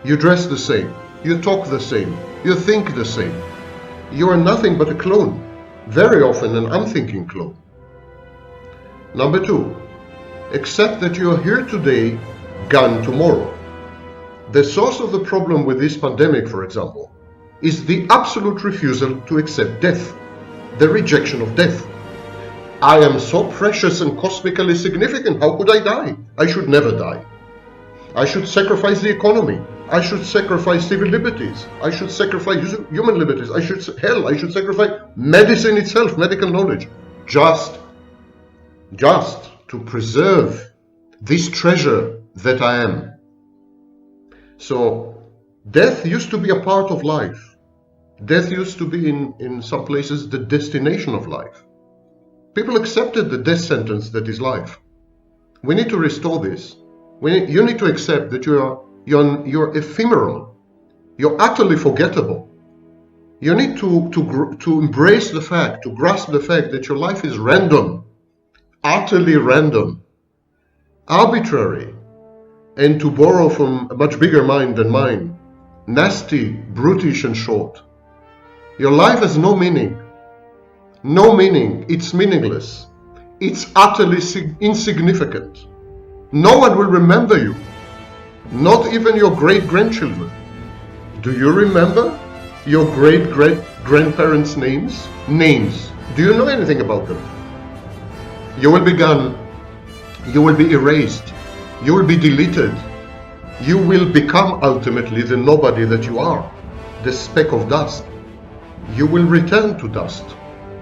You dress the same, you talk the same, you think the same. You are nothing but a clone, very often an unthinking clone. Number 2, accept that you are here today, gone tomorrow. The source of the problem with this pandemic, for example, is the absolute refusal to accept death, the rejection of death. I am so precious and cosmically significant, how could I die? I should never die. I should sacrifice the economy. I should sacrifice civil liberties. I should sacrifice human liberties. I should sacrifice medicine itself, medical knowledge, just to preserve this treasure that I am. So death used to be a part of life. Death used to be in some places the destination of life. People accepted the death sentence that is life. We need to restore this. You need to accept that you're ephemeral. You're utterly forgettable. You need to embrace the fact, to grasp the fact that your life is random, utterly random, arbitrary, and to borrow from a much bigger mind than mine, nasty, brutish, and short. Your life has no meaning. No meaning. It's meaningless. It's utterly insignificant. No one will remember you. Not even your great-grandchildren. Do you remember your great-grandparents' names? Names. Do you know anything about them? You will be gone. You will be erased. You will be deleted. You will become ultimately the nobody that you are, the speck of dust. You will return to dust,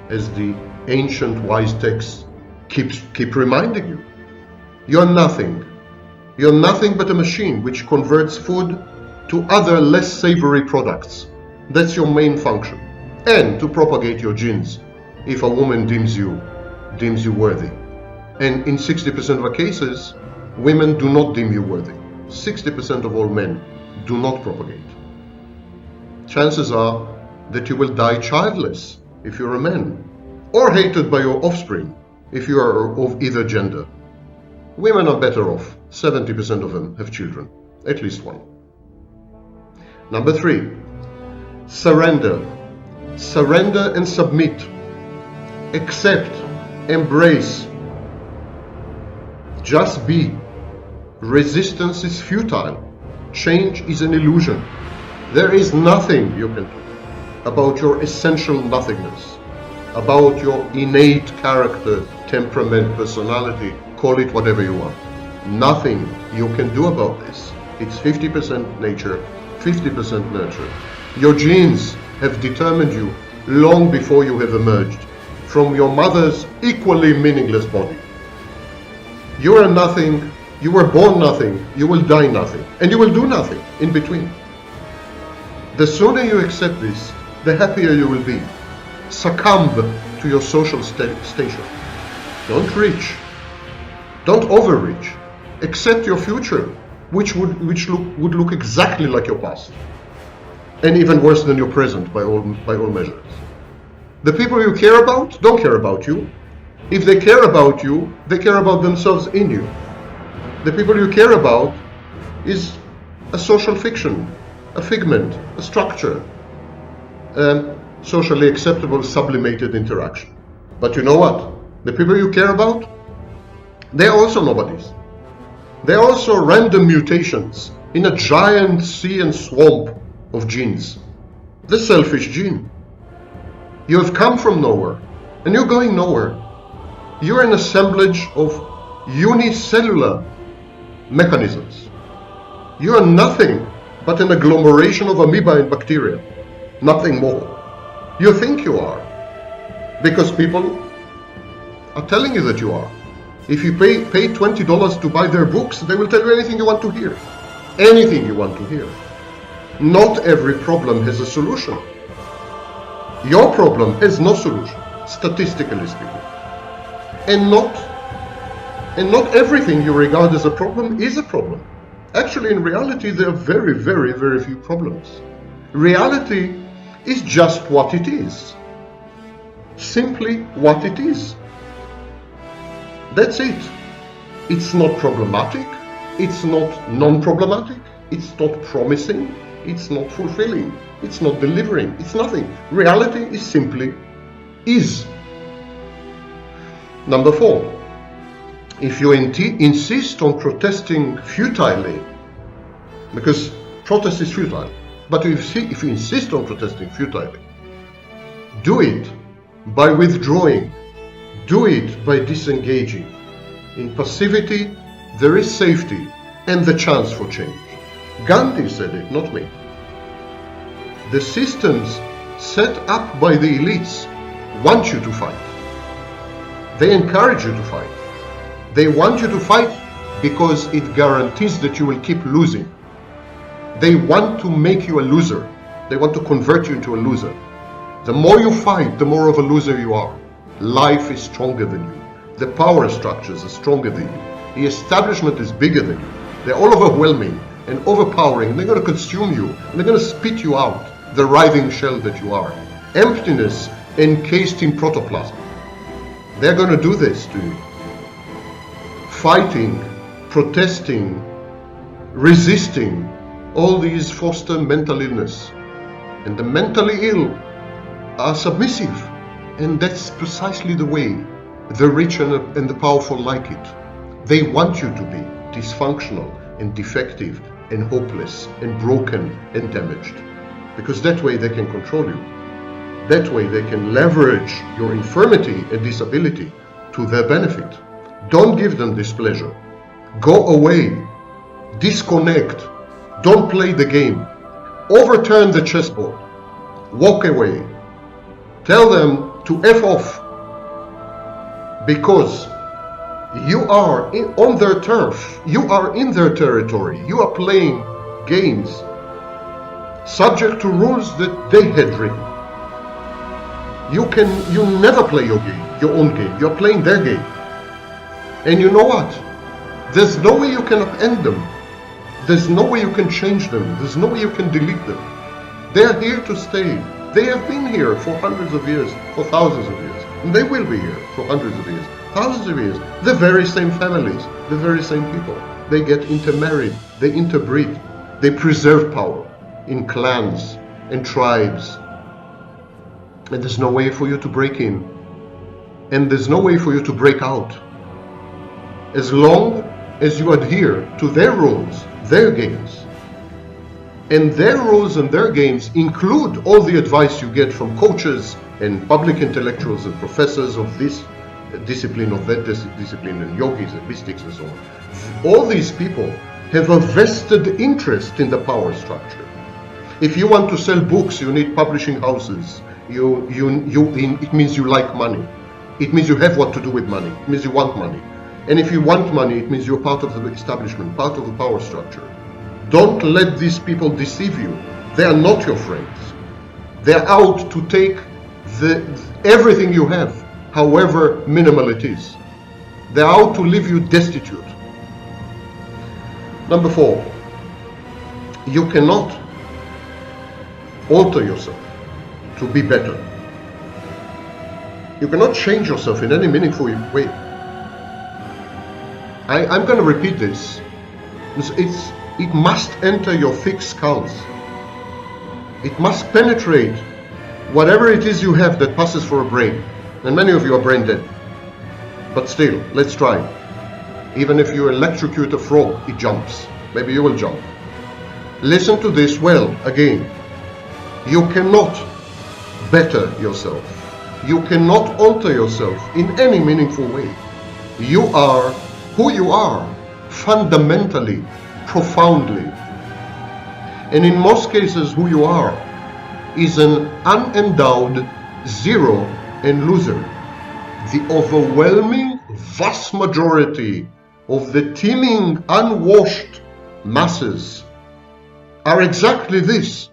as the ancient wise texts keep reminding you. You're nothing. You're nothing but a machine which converts food to other less savory products. That's your main function. And to propagate your genes, if a woman deems you worthy. And in 60% of cases, women do not deem you worthy. 60% of all men do not propagate. Chances are that you will die childless if you're a man, or hated by your offspring if you are of either gender. Women are better off. 70% of them have children, at least one. Number 3, surrender. Surrender and submit. Accept, embrace. Just be. Resistance is futile. Change is an illusion. There is nothing you can do about your essential nothingness, about your innate character, temperament, personality, call it whatever you want. Nothing you can do about this. It's 50% nature, 50% nurture. Your genes have determined you long before you have emerged from your mother's equally meaningless body. You are nothing, you were born nothing, you will die nothing, and you will do nothing in between. The sooner you accept this, the happier you will be. Succumb to your social station. Don't reach. Don't overreach. Accept your future, which would look exactly like your past, and even worse than your present by all measures. The people you care about don't care about you. If they care about you, they care about themselves in you. The people you care about is a social fiction, a figment, a structure, socially acceptable sublimated interaction. But you know what? The people you care about, they are also nobodies. They are also random mutations in a giant sea and swamp of genes. The selfish gene. You have come from nowhere, and you're going nowhere. You're an assemblage of unicellular mechanisms. You are nothing but an agglomeration of amoeba and bacteria. Nothing more. You think you are. Because people are telling you that you are. If you pay $20 to buy their books, they will tell you anything you want to hear. Anything you want to hear. Not every problem has a solution. Your problem has no solution, statistically speaking. And not everything you regard as a problem is a problem. Actually, in reality, there are very, very, very few problems. Reality is just what it is. Simply what it is. That's it. It's not problematic. It's not non-problematic. It's not promising. It's not fulfilling. It's not delivering. It's nothing. Reality is simply is. Number 4. If you insist on protesting futilely, because protest is futile, but if you insist on protesting futilely, do it by withdrawing, do it by disengaging. In passivity, there is safety and the chance for change. Gandhi said it, not me. The systems set up by the elites want you to fight. They encourage you to fight. They want you to fight because it guarantees that you will keep losing. They want to make you a loser. They want to convert you into a loser. The more you fight, the more of a loser you are. Life is stronger than you. The power structures are stronger than you. The establishment is bigger than you. They're all overwhelming and overpowering, and they're going to consume you, and they're going to spit you out, the writhing shell that you are. Emptiness encased in protoplasm. They're going to do this to you. Fighting, protesting, resisting, all these foster mental illness. And the mentally ill are submissive. And that's precisely the way the rich and the powerful like it. They want you to be dysfunctional and defective and hopeless and broken and damaged. Because that way they can control you. That way they can leverage your infirmity and disability to their benefit. Don't give them displeasure. Go away. Disconnect. Don't play the game. Overturn the chessboard. Walk away. Tell them to F off. Because you are on their turf. You are in their territory. You are playing games subject to rules that they had written. You never play your game, your own game. You're playing their game. And you know what? There's no way you can upend them. There's no way you can change them. There's no way you can delete them. They're here to stay. They have been here for hundreds of years, for thousands of years. And they will be here for hundreds of years, thousands of years. The very same families, the very same people. They get intermarried, they interbreed. They preserve power in clans and tribes. And there's no way for you to break in. And there's no way for you to break out. As long as you adhere to their rules, their games. And their rules and their games include all the advice you get from coaches and public intellectuals and professors of this discipline, of that discipline, and yogis and mystics and so on. All these people have a vested interest in the power structure. If you want to sell books, you need publishing houses. It means you like money. It means you have what to do with money. It means you want money. And if you want money, it means you're part of the establishment, part of the power structure. Don't let these people deceive you. They are not your friends. They're out to take everything you have, however minimal it is. They're out to leave you destitute. Number 4, you cannot alter yourself to be better. You cannot change yourself in any meaningful way. I'm going to repeat this. It must enter your thick skulls. It must penetrate whatever it is you have that passes for a brain. And many of you are brain dead. But still, let's try. Even if you electrocute a frog, it jumps. Maybe you will jump. Listen to this well again. You cannot better yourself. You cannot alter yourself in any meaningful way. You are who you are, fundamentally, profoundly, And in most cases, who you are is an unendowed zero and loser. The overwhelming vast majority of the teeming, unwashed masses are exactly this,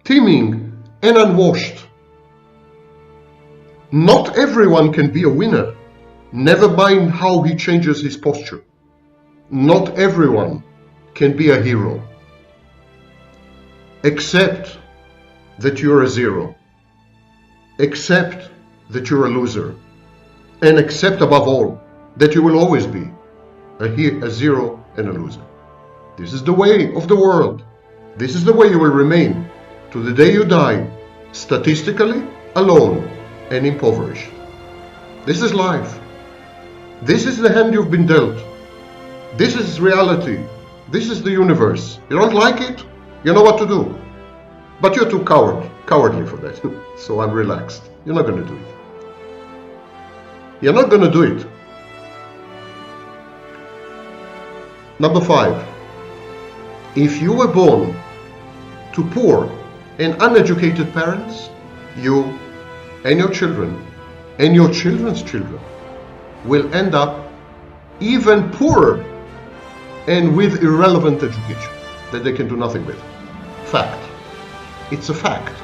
teeming and unwashed. Not everyone can be a winner, never mind how he changes his posture. Not everyone can be a hero. Accept that you're a zero. Accept that you're a loser. And accept above all that you will always be a zero and a loser. This is the way of the world. This is the way you will remain to the day you die, statistically alone and impoverished. This is life. This is the hand you've been dealt. This is reality. This is the universe. You don't like it? You know what to do. But you're too cowardly for that. So I'm relaxed. You're not going to do it. You're not going to do it. Number 5. If you were born to poor and uneducated parents, you and your children and your children's children will end up even poorer and with irrelevant education that they can do nothing with. Fact. It's a fact.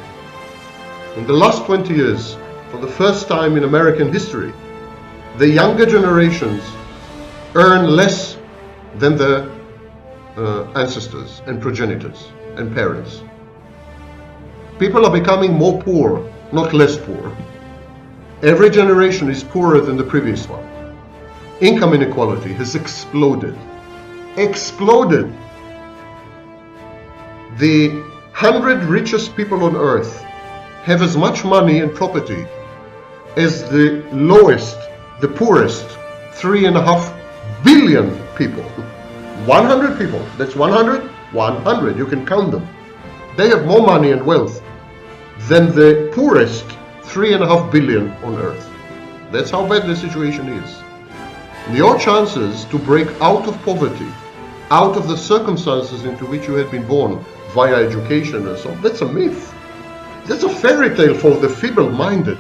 In the last 20 years, for the first time in American history, the younger generations earn less than their ancestors and progenitors and parents. People are becoming more poor, not less poor. Every generation is poorer than the previous one. Income inequality has exploded. Exploded. The 100 richest people on earth have as much money and property as the lowest, the poorest 3.5 billion people. 100 people, that's 100? 100, you can count them. They have more money and wealth than the poorest 3.5 billion on earth. That's how bad the situation is. Your chances to break out of poverty, out of the circumstances into which you had been born via education and so on, that's a myth. That's a fairy tale for the feeble-minded.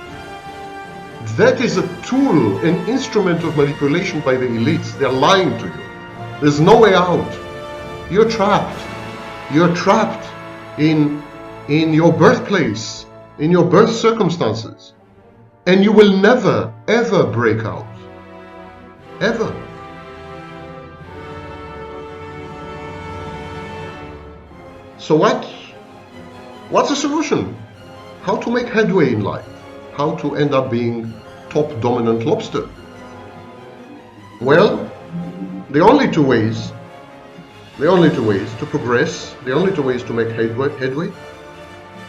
That is a tool, an instrument of manipulation by the elites. They're lying to you. There's no way out. You're trapped. You're trapped in your birthplace, in your birth circumstances. And you will never, ever break out. Ever. So what's the solution? How to make headway in life? How to end up being top dominant lobster? Well, the only two ways to progress, the only two ways to make headway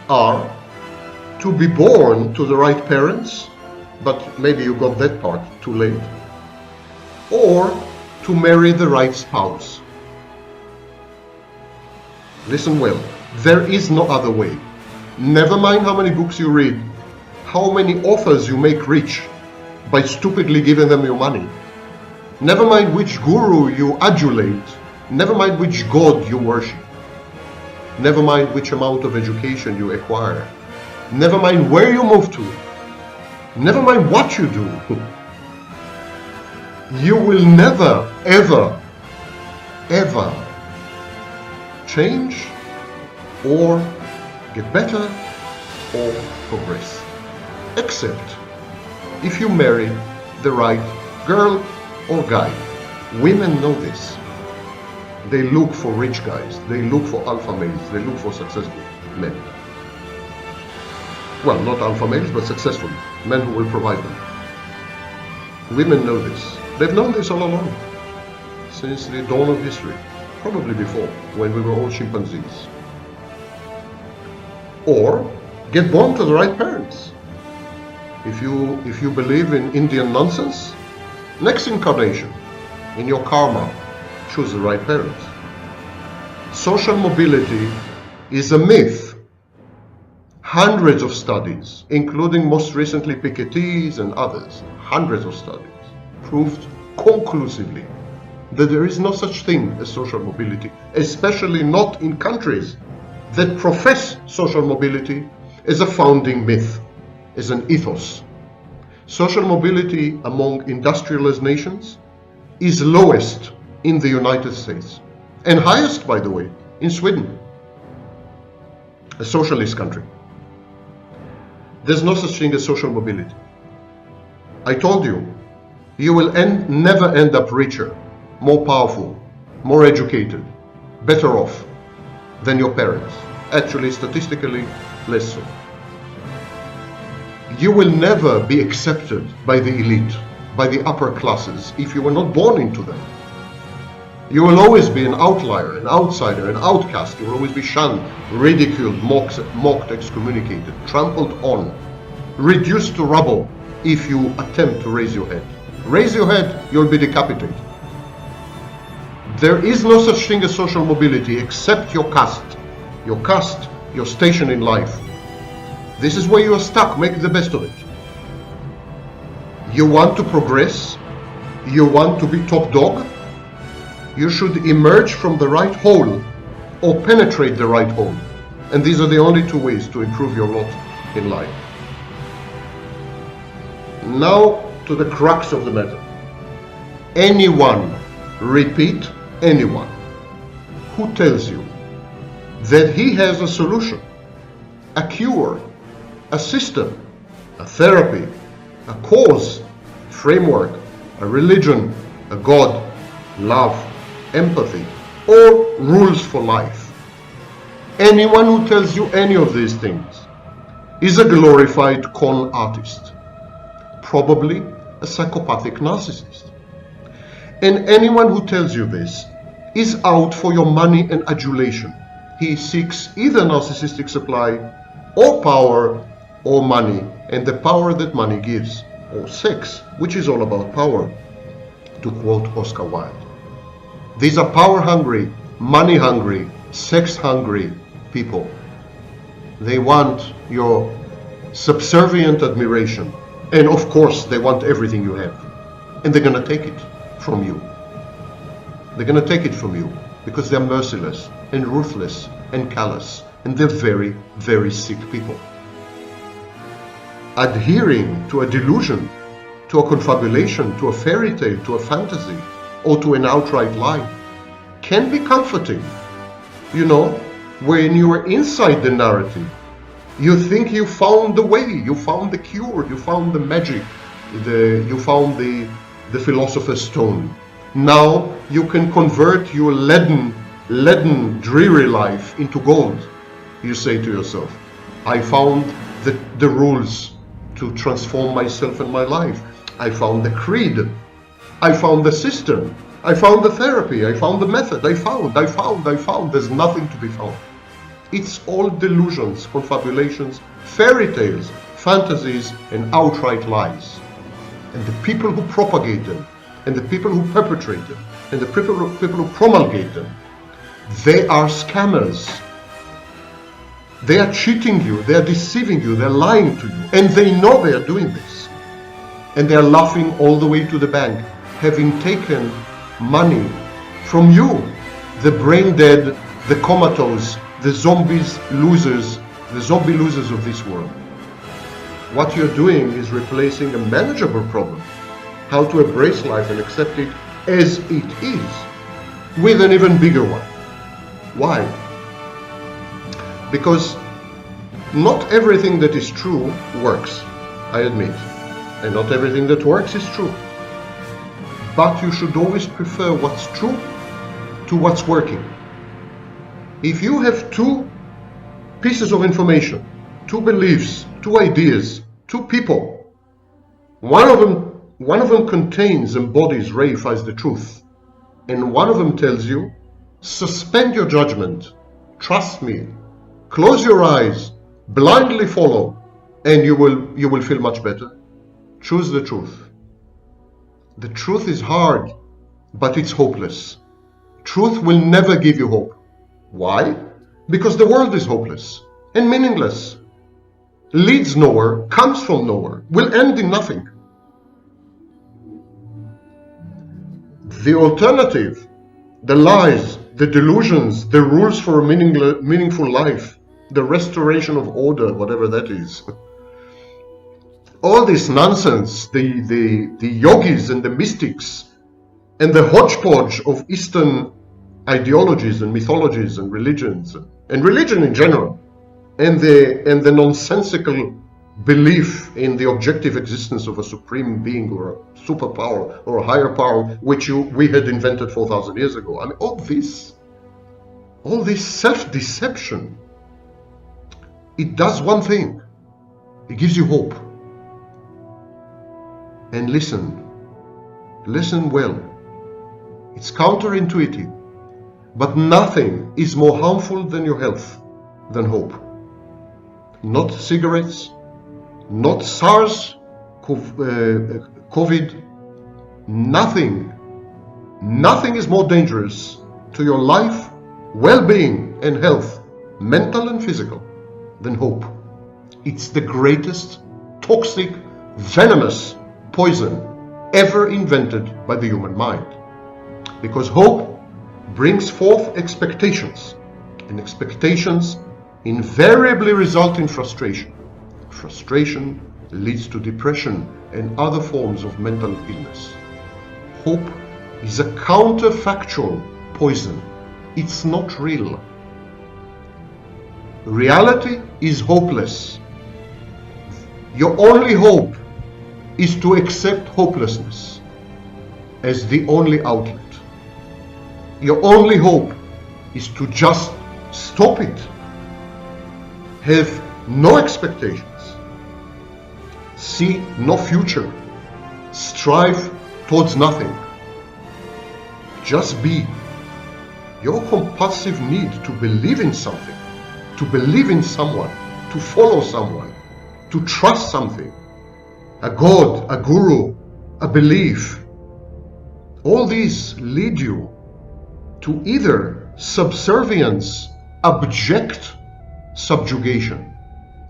are to be born to the right parents, but maybe you got that part too late, or to marry the right spouse. Listen well, there is no other way. Never mind how many books you read, how many authors you make rich by stupidly giving them your money. Never mind which guru you adulate, never mind which god you worship. Never mind which amount of education you acquire. Never mind where you move to. Never mind what you do. You will never, ever, ever change or get better or progress. Except if you marry the right girl or guy. Women know this. They look for rich guys. They look for alpha males. They look for successful men. Well, not alpha males, but successful men who will provide them. Women know this. They've known this all along, since the dawn of history, probably before, when we were all chimpanzees. Or get born to the right parents. If you believe in Indian nonsense, next incarnation, in your karma, choose the right parents. Social mobility is a myth. Hundreds of studies, including most recently Piketty's and others, hundreds of studies, proved conclusively that there is no such thing as social mobility, especially not in countries that profess social mobility as a founding myth, as an ethos. Social mobility among industrialized nations is lowest in the United States, and highest, by the way, in Sweden, a socialist country. There's no such thing as social mobility. I told you, you will never end up richer, more powerful, more educated, better off than your parents. Actually, statistically, less so. You will never be accepted by the elite, by the upper classes, if you were not born into them. You will always be an outlier, an outsider, an outcast. You will always be shunned, ridiculed, mocked, excommunicated, trampled on, reduced to rubble if you attempt to raise your head. Raise your head, you'll be decapitated. There is no such thing as social mobility except your caste, your station in life. This is where you are stuck. Make the best of it. You want to progress? You want to be top dog? You should emerge from the right hole or penetrate the right hole. And these are the only two ways to improve your lot in life. Now to the crux of the matter. Anyone, repeat, anyone, who tells you that he has a solution, a cure, a system, a therapy, a cause, framework, a religion, a God, love, empathy, or rules for life. Anyone who tells you any of these things is a glorified con artist, probably a psychopathic narcissist. And anyone who tells you this is out for your money and adulation. He seeks either narcissistic supply or power or money, and the power that money gives, or sex, which is all about power, to quote Oscar Wilde. These are power-hungry, money-hungry, sex-hungry people. They want your subservient admiration, and of course they want everything you have, and they're going to take it from you. They're going to take it from you because they're merciless and ruthless and callous, and they're very, very sick people. Adhering to a delusion, to a confabulation, to a fairy tale, to a fantasy, or to an outright lie can be comforting. You know, when you are inside the narrative, you think you found the way, you found the cure, you found the magic, you found the philosopher's stone. Now you can convert your leaden, dreary life into gold. You say to yourself, I found the rules to transform myself and my life. I found the creed. I found the system. I found the therapy. I found the method. I found. There's nothing to be found. It's all delusions, confabulations, fairy tales, fantasies, and outright lies. And the people who propagate them, and the people who perpetrate them, and the people who promulgate them, they are scammers. They are cheating you, they are deceiving you, they're lying to you, and they know they are doing this. And they are laughing all the way to the bank, having taken money from you, the brain dead, the comatose, the zombie losers of this world. What you're doing is replacing a manageable problem, how to embrace life and accept it as it is, with an even bigger one. Why? Because not everything that is true works, I admit, and not everything that works is true. But you should always prefer what's true to what's working. If you have two pieces of information, two beliefs, two ideas, two people, one of them contains, embodies, reifies the truth, and one of them tells you, suspend your judgment, trust me, close your eyes, blindly follow, and you will feel much better. Choose the truth. The truth is hard, but it's hopeless. Truth will never give you hope. Why? Because the world is hopeless and meaningless. Leads nowhere, comes from nowhere, will end in nothing. The alternative, the lies, the delusions, the rules for a meaningful life, the restoration of order, whatever that is. All this nonsense, the yogis and the mystics, and the hodgepodge of Eastern ideologies and mythologies and religions, and religion in general, and the nonsensical belief in the objective existence of a supreme being or a superpower or a higher power, which we had invented 4,000 years ago. I mean, all this self-deception, it does one thing. It gives you hope. And listen well. It's counterintuitive, but nothing is more harmful than your health than hope. Not cigarettes, not SARS, COVID, nothing is more dangerous to your life, well-being and health, mental and physical, than hope. It's the greatest toxic, venomous poison ever invented by the human mind. Because hope brings forth expectations, and expectations invariably result in frustration. Frustration leads to depression and other forms of mental illness. Hope is a counterfactual poison. It's not real. Reality is hopeless. Your only hope is to accept hopelessness as the only outlet. Your only hope is to just stop it. Have no expectations. See no future. Strive towards nothing. Just be. Your compulsive need to believe in something, to believe in someone, to follow someone, to trust something, a god, a guru, a belief, all these lead you to either subservience, abject subjugation,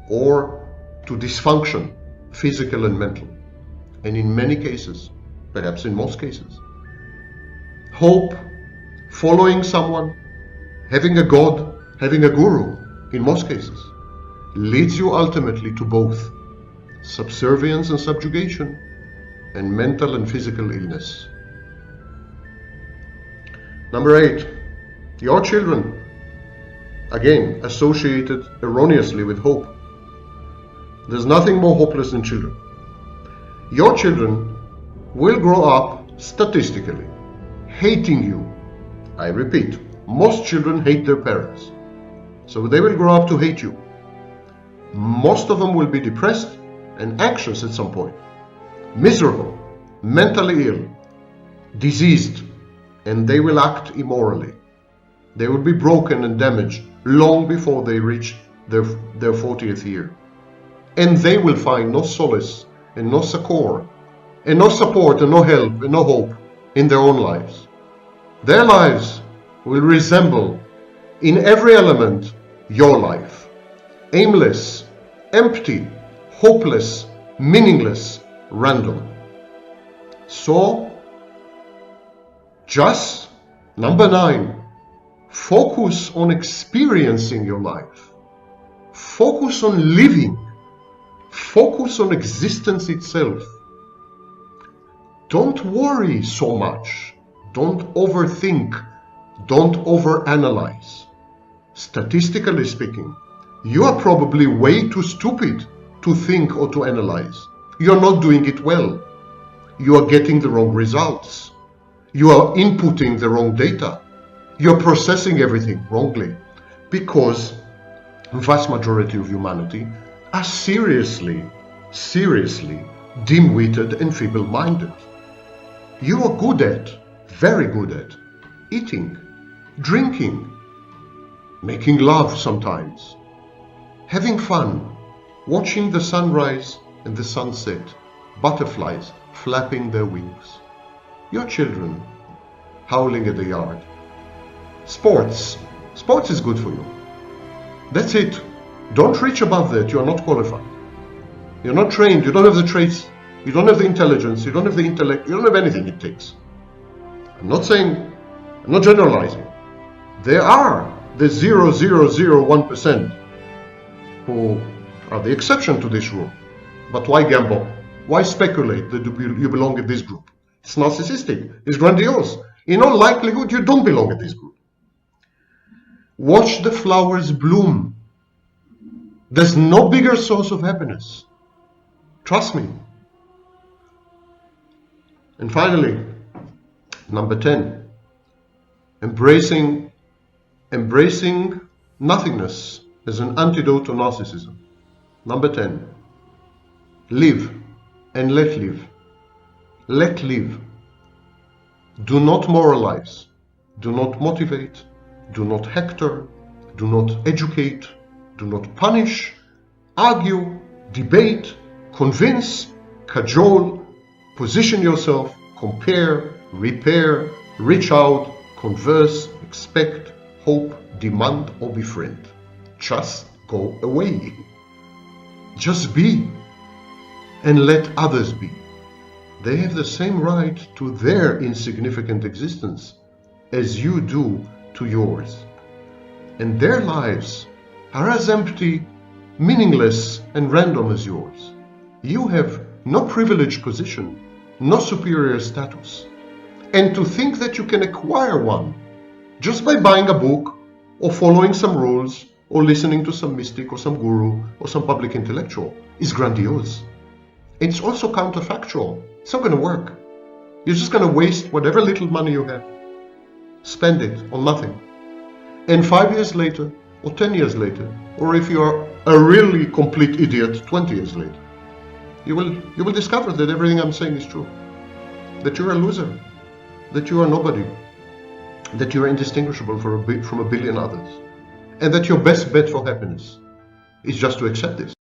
or to dysfunction, physical and mental. And in many cases, perhaps in most cases, hope, following someone, having a god, having a guru, in most cases, leads you ultimately to both subservience and subjugation, and mental and physical illness. Number 8, your children, again, associated erroneously with hope. There's nothing more hopeless than children. Your children will grow up, statistically, hating you. I repeat, most children hate their parents. So they will grow up to hate you. Most of them will be depressed and anxious at some point, miserable, mentally ill, diseased, and they will act immorally. They will be broken and damaged long before they reach their 40th year. And they will find no solace and no succor and no support and no help and no hope in their own lives. Their lives will resemble in every element your life. Aimless, empty, hopeless, meaningless, random. So, just number 9, focus on experiencing your life. Focus on living. Focus on existence itself. Don't worry so much. Don't overthink. Don't overanalyze. Statistically speaking, you are probably way too stupid to think or to analyze. You're not doing it well. You are getting the wrong results. You are inputting the wrong data. You're processing everything wrongly, because the vast majority of humanity are seriously dim-witted and feeble-minded. You are good at, very good at, eating, drinking, making love sometimes, having fun, watching the sunrise and the sunset, butterflies flapping their wings, your children howling at the yard. Sports is good for you. That's it. Don't reach above that. You are not qualified. You're not trained. You don't have the traits. You don't have the intelligence. You don't have the intellect. You don't have anything it takes. I'm not generalizing. There are the 0.001% who are the exception to this rule. But why gamble? Why speculate that you belong in this group? It's narcissistic. It's grandiose. In all likelihood, you don't belong in this group. Watch the flowers bloom. There's no bigger source of happiness. Trust me. And finally, number 10, embracing nothingness as an antidote to narcissism. Number 10, live and let live. Let live. Do not moralize. Do not motivate. Do not hector. Do not educate. Do not punish, argue, debate, convince, cajole, position yourself, compare, repair, reach out, converse, expect, hope, demand, or befriend. Just go away. Just be, and let others be. They have the same right to their insignificant existence as you do to yours. And their lives are as empty, meaningless, and random as yours. You have no privileged position, no superior status. And to think that you can acquire one just by buying a book, or following some rules, or listening to some mystic, or some guru, or some public intellectual is grandiose. It's also counterfactual. It's not going to work. You're just going to waste whatever little money you have. Spend it on nothing. And 5 years later, or 10 years later, or if you're a really complete idiot, 20 years later, you will discover that everything I'm saying is true. That you're a loser. That you are nobody. That you're indistinguishable from a billion others. And that your best bet for happiness is just to accept this.